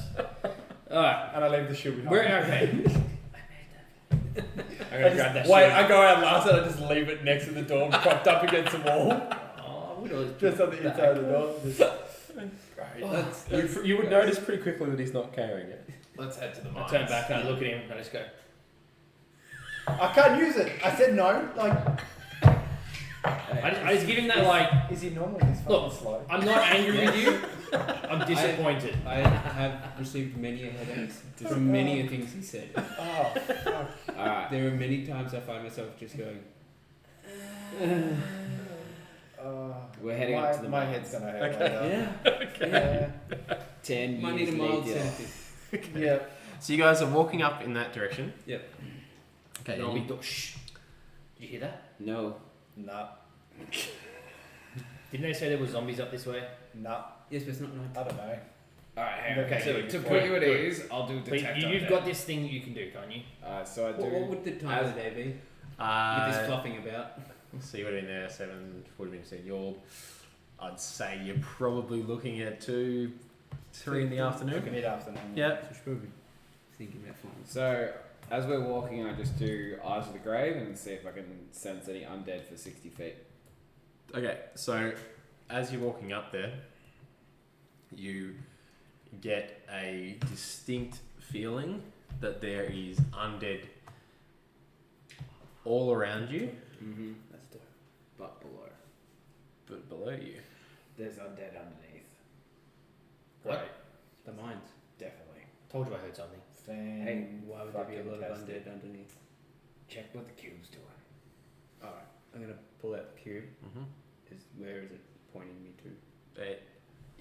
All right. And I leave the shield behind. We're okay. I'm gonna grab that Wait, shield. I go out last and I just leave it next to the door, propped up against the wall, Oh, I would always just on the inside of the door. You would notice pretty quickly that he's not carrying it. Let's head to the I mines. turn back and I look at him and I just go. I can't use it. I said no. Like, I just give him that like. is he normal? He's fucking Look. slow. I'm not angry with you. I'm disappointed. I have received many a headaches from many a things he said. Oh, fuck. Alright. There are many times I find myself just going, We're heading up to the my mines. head's gonna hurt later. Yeah. 10 money years to mild later. sensitive. Yeah. So you guys are walking up in that direction. Yep. Okay. No, shh. Did you hear that? No. Nah. Didn't they say there were zombies up this way? Nah. Yes, but it's not night. I don't know. Alright, hang on. Okay, So good. to put you at Good. ease, I'll do But detect you've undead. got this thing you can do, can't you? So I do. What would the time of the day be? With this fluffing about? So you would have been there 40 minutes in. I'd say you're probably looking at 2, 3 in the afternoon. Mid-afternoon. Yeah. So should probably thinking about flying. So as we're walking, I just do Eyes of the Grave and see if I can sense any undead for 60 feet. Okay, so as you're walking up there, you get a distinct feeling that there is undead all around you, Mm-hmm. That's dope. But below. but below you. There's undead underneath. What? The mines. Definitely. Told you I heard something. Hey, Why would there be a lot of undead underneath? Check what the cube's doing. Alright, I'm gonna pull out the cube. Mm-hmm. Where is it pointing me to? It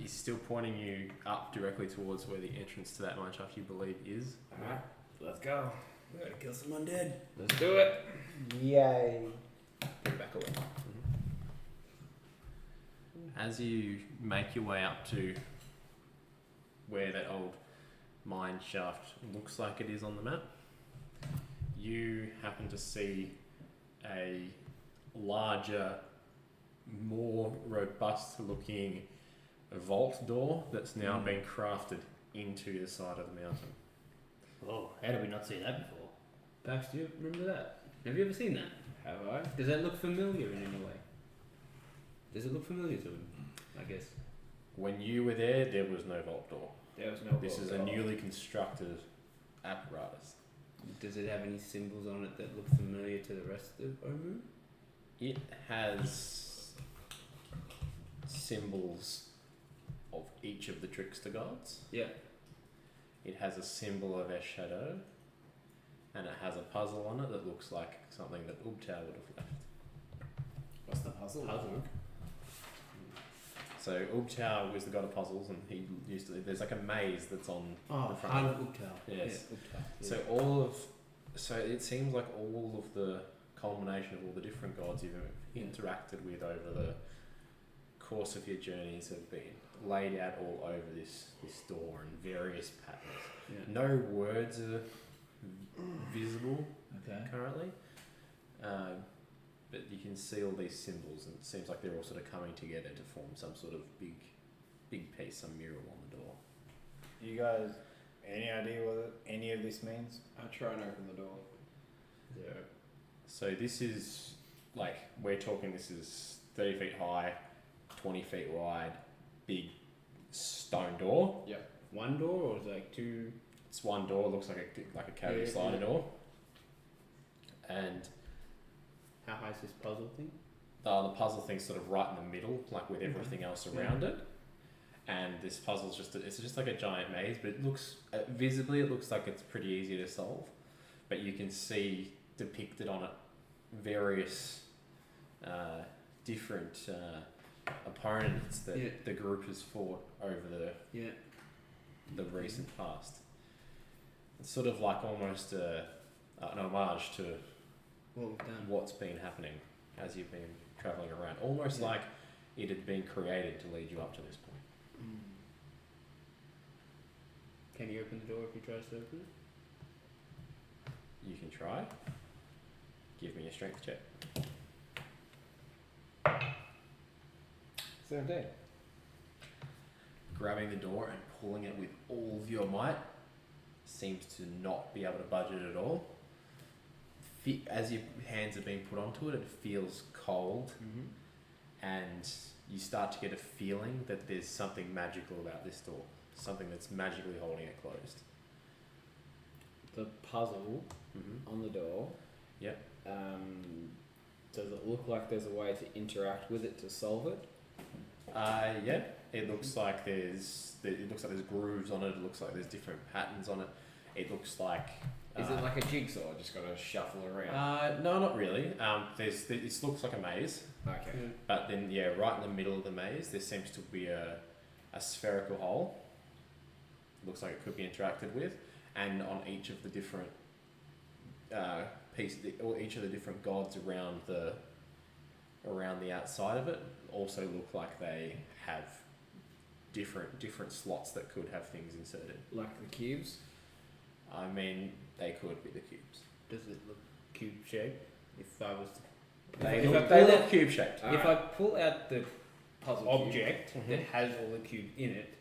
is still pointing you up directly towards where the entrance to that mine shaft you believe is. Alright, let's go. We gotta kill some undead. Let's do it. Yay. Get back away. As you make your way up to where that old mine shaft looks like it is on the map, you happen to see a larger more robust looking vault door that's now been crafted into the side of the mountain. Oh, how did we not see that before? Pax, do you remember that? Have you ever seen that? Have I? Does that look familiar in any way? Does it look familiar to him? I guess. When you were there was no vault door. There was no. This is a newly constructed apparatus. Does it have any symbols on it that look familiar to the rest of Omu? It has symbols of each of the trickster gods. Yeah. It has a symbol of Shadow, and it has a puzzle on it that looks like something that Ubtao would have left. What's the puzzle? So Ubtao was the god of puzzles, and he used to. There's like a maze that's on the front. Heart of Ubtao. Yes. Yeah, Ubtao. So so it seems like all of the culmination of all the different gods you've interacted with over the course of your journeys have been laid out all over this door in various patterns. Yeah. No words are visible Okay. currently, but you can see all these symbols, and it seems like they're all sort of coming together to form some sort of big piece, some mural on the door. You guys, any idea what any of this means? I try and open the door. Zero. So this is like this is 30 feet high, 20 feet wide, big stone door. One door or is it like two? It's one door. It looks like a cavity slider door. And How high is this puzzle thing? the puzzle thing's sort of right in the middle, like with everything else around it. And this puzzle's it's just like a giant maze, but it looks visibly it looks like it's pretty easy to solve. But you can see depicted on it various different opponents that the group has fought over the recent past. It's sort of like almost an homage to What we've done. what's been happening as you've been travelling around. Almost like it had been created to lead you up to this point. Can you open the door if he tries to open it? You can try. Give me a strength check. 17. Grabbing the door and pulling it with all of your might seems to not be able to budge it at all. As your hands are being put onto it, it feels cold, and you start to get a feeling that there's something magical about this door, something that's magically holding it closed. The puzzle on the door. Yep. Does it look like there's a way to interact with it to solve it? Yeah. It looks like there's grooves on it. It looks like there's different patterns on it. It looks like. Is it like a jigsaw? Just got to shuffle around. No, not really. It looks like a maze, Okay. but then right in the middle of the maze, there seems to be a spherical hole. Looks like it could be interacted with, and on each of the different each of the different gods around the outside of it also look like they have different slots that could have things inserted. Like the cubes? I mean, they could be the cubes. Does it look cube shaped? If I was to They if I look pull out- cube shaped. if I pull out the Puzzle object cube. that has all the cubes in it,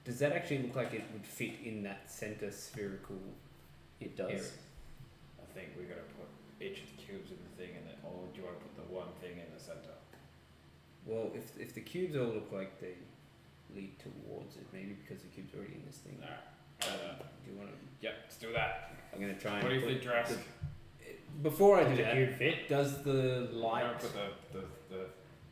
does that actually look like it would fit in that center spherical It does. area? I think we gotta put each of the cubes in the thing, and then, or do you want to put the one thing in the center? Well, if the cubes all look like they lead towards it, maybe because the cube's already in this thing. Alright. Do you want to? Yep, let's do that. I'm gonna try and. What do you put think, Drask? Before I do Does the that, cube fit? does the I'm light, gonna put the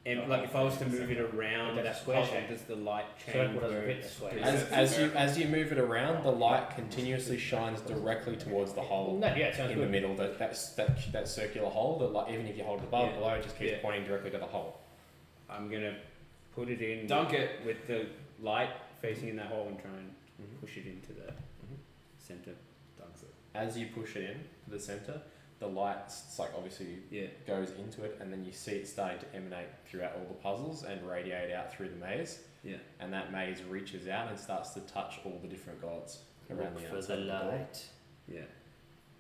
and like if I was to move it around But that that's square puzzle, shape. does the light change? Circle doesn't where fit it's the square. placed? As you move it around, the light continuously shines directly towards the hole No, yeah, it sounds in the good. middle. That circular hole. That like, even if you hold it above, Yeah. below, it just keeps Yeah. pointing directly to the hole. I'm gonna put it in. Dunk it. with the light facing in that hole and try and Mhm. push it into the center. Dunks it. As you push it in to the center, the light obviously Yeah. goes into it, and then you see it starting to emanate throughout all the puzzles and radiate out through the maze. Yeah. And that maze reaches out and starts to touch all the different gods around Look the for outside the of the door. light. Yeah.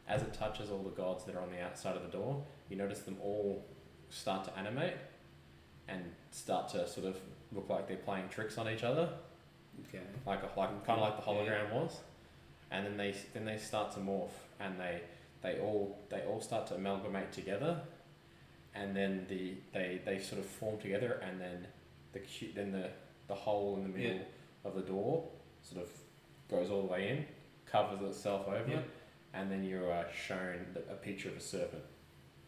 As it touches all the gods that are on the outside of the door, you notice them all start to animate, and start to sort of look like they're playing tricks on each other, Okay. kind of like the hologram was, and then they start to morph, and they all start to amalgamate together, and then they sort of form together, and then the hole in the middle of the door sort of goes all the way in, covers itself over, Yeah. and then you are shown a picture of a serpent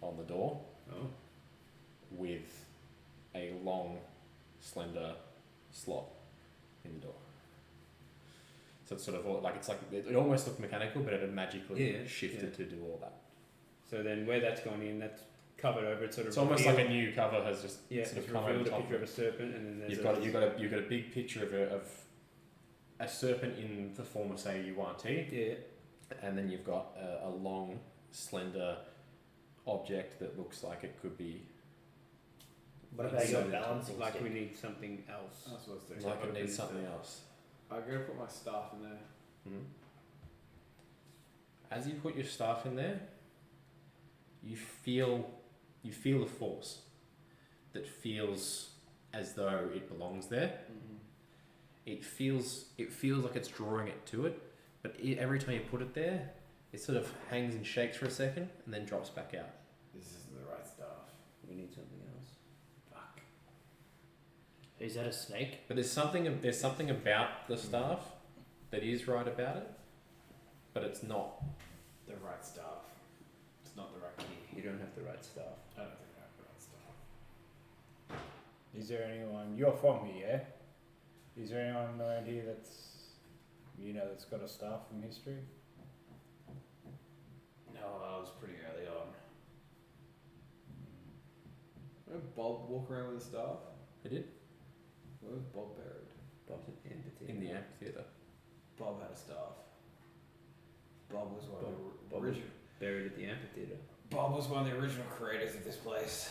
on the door Oh. with a long, slender slot in the door. So it's sort of all, it almost looked mechanical, but it had magically shifted to do all that. So then where that's gone in, that's covered over. It's sort of It's almost like a new cover has just sort sort of it's come over revealed the a top picture of of it. a serpent, and then there's You've got a big picture of a serpent in the form of, say, URT, yeah. and then you've got a long, slender object that looks like it could be What about your So- balancing Like stick? we need something else. I was supposed to. like it open needs is something the- else. I'm gonna put my staff in there. Mhm. As you put your staff in there, you feel the force that feels as though it belongs there. Mm-hmm. It feels like it's drawing it to it, but every time you put it there, it sort of hangs and shakes for a second and then drops back out. This isn't the right stuff. We need something else. Fuck. Is that a snake? But there's something about the staff that is right about it, but it's not. The right stuff. It's not the right key. You don't have the right stuff. I don't think I have the right stuff. Is there anyone? You're from here, yeah? Is there anyone around here that's got a staff from history? No, I was pretty early on. Did Bob walk around with a staff? It did Where was Bob buried? Bob's an empathy. in the amphitheater. Bob had a staff. Bob was one of Bob the was original. buried at the amphitheater. Bob was one of the original creators of this place.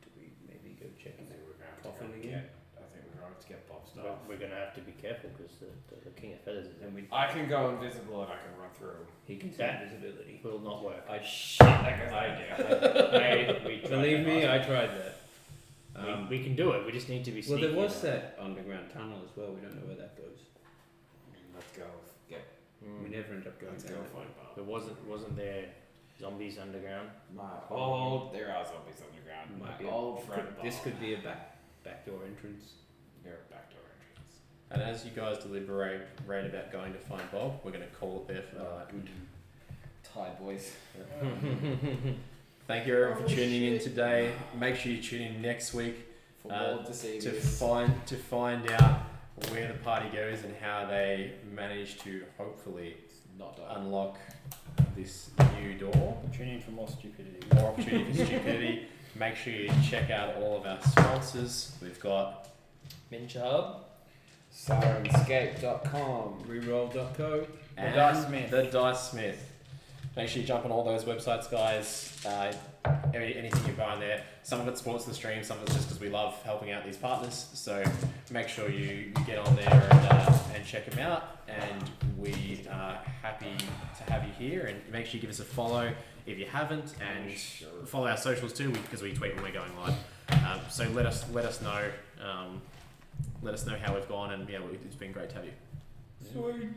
Do we maybe go check I his think we're going to have coffin to go again? I think we're going to have to get Bob's We're, stuff. we're going to have to be careful because the King of Feathers is And we I can go invisible and I can run through. he can see That- invisibility. will not work. I That guy's idea. We tried believe that me, last I tried that. time. We can do it. We just need to be Well, sneaky. there was about it. that underground tunnel as well. We don't know where that goes. Let's go. Get. We never end up going Let's down go that. find Bob. There wasn't there zombies underground? There are zombies underground. Might My be old friend Bob. This could be a backdoor entrance. They're a backdoor entrance. And as you guys deliberate about going to find Bob, we're going to call it there for the night. Good. Tired boys. Thank you everyone for tuning in today. Make sure you tune in next week For more to see to this. find out where the party goes and how they manage to hopefully Not die. unlock this new door. Tune in for more stupidity. More opportunity for stupidity. Make sure you check out all of our sponsors. We've got Minch Hub. Sirenscape.com. Reroll.co. and Dice Smith. The Dice Smith. Make sure you jump on all those websites, guys. Anything you buy in there. Some of it's sponsors the stream, some of it's just because we love helping out these partners. So make sure you get on there and check them out. And we are happy to have you here. And make sure you give us a follow if you haven't, and follow our socials too, because we tweet when we're going live. So let us know. Let us know how we've gone, and yeah, it's been great to have you. Sweet.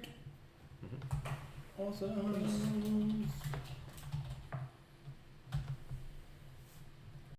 Awesome.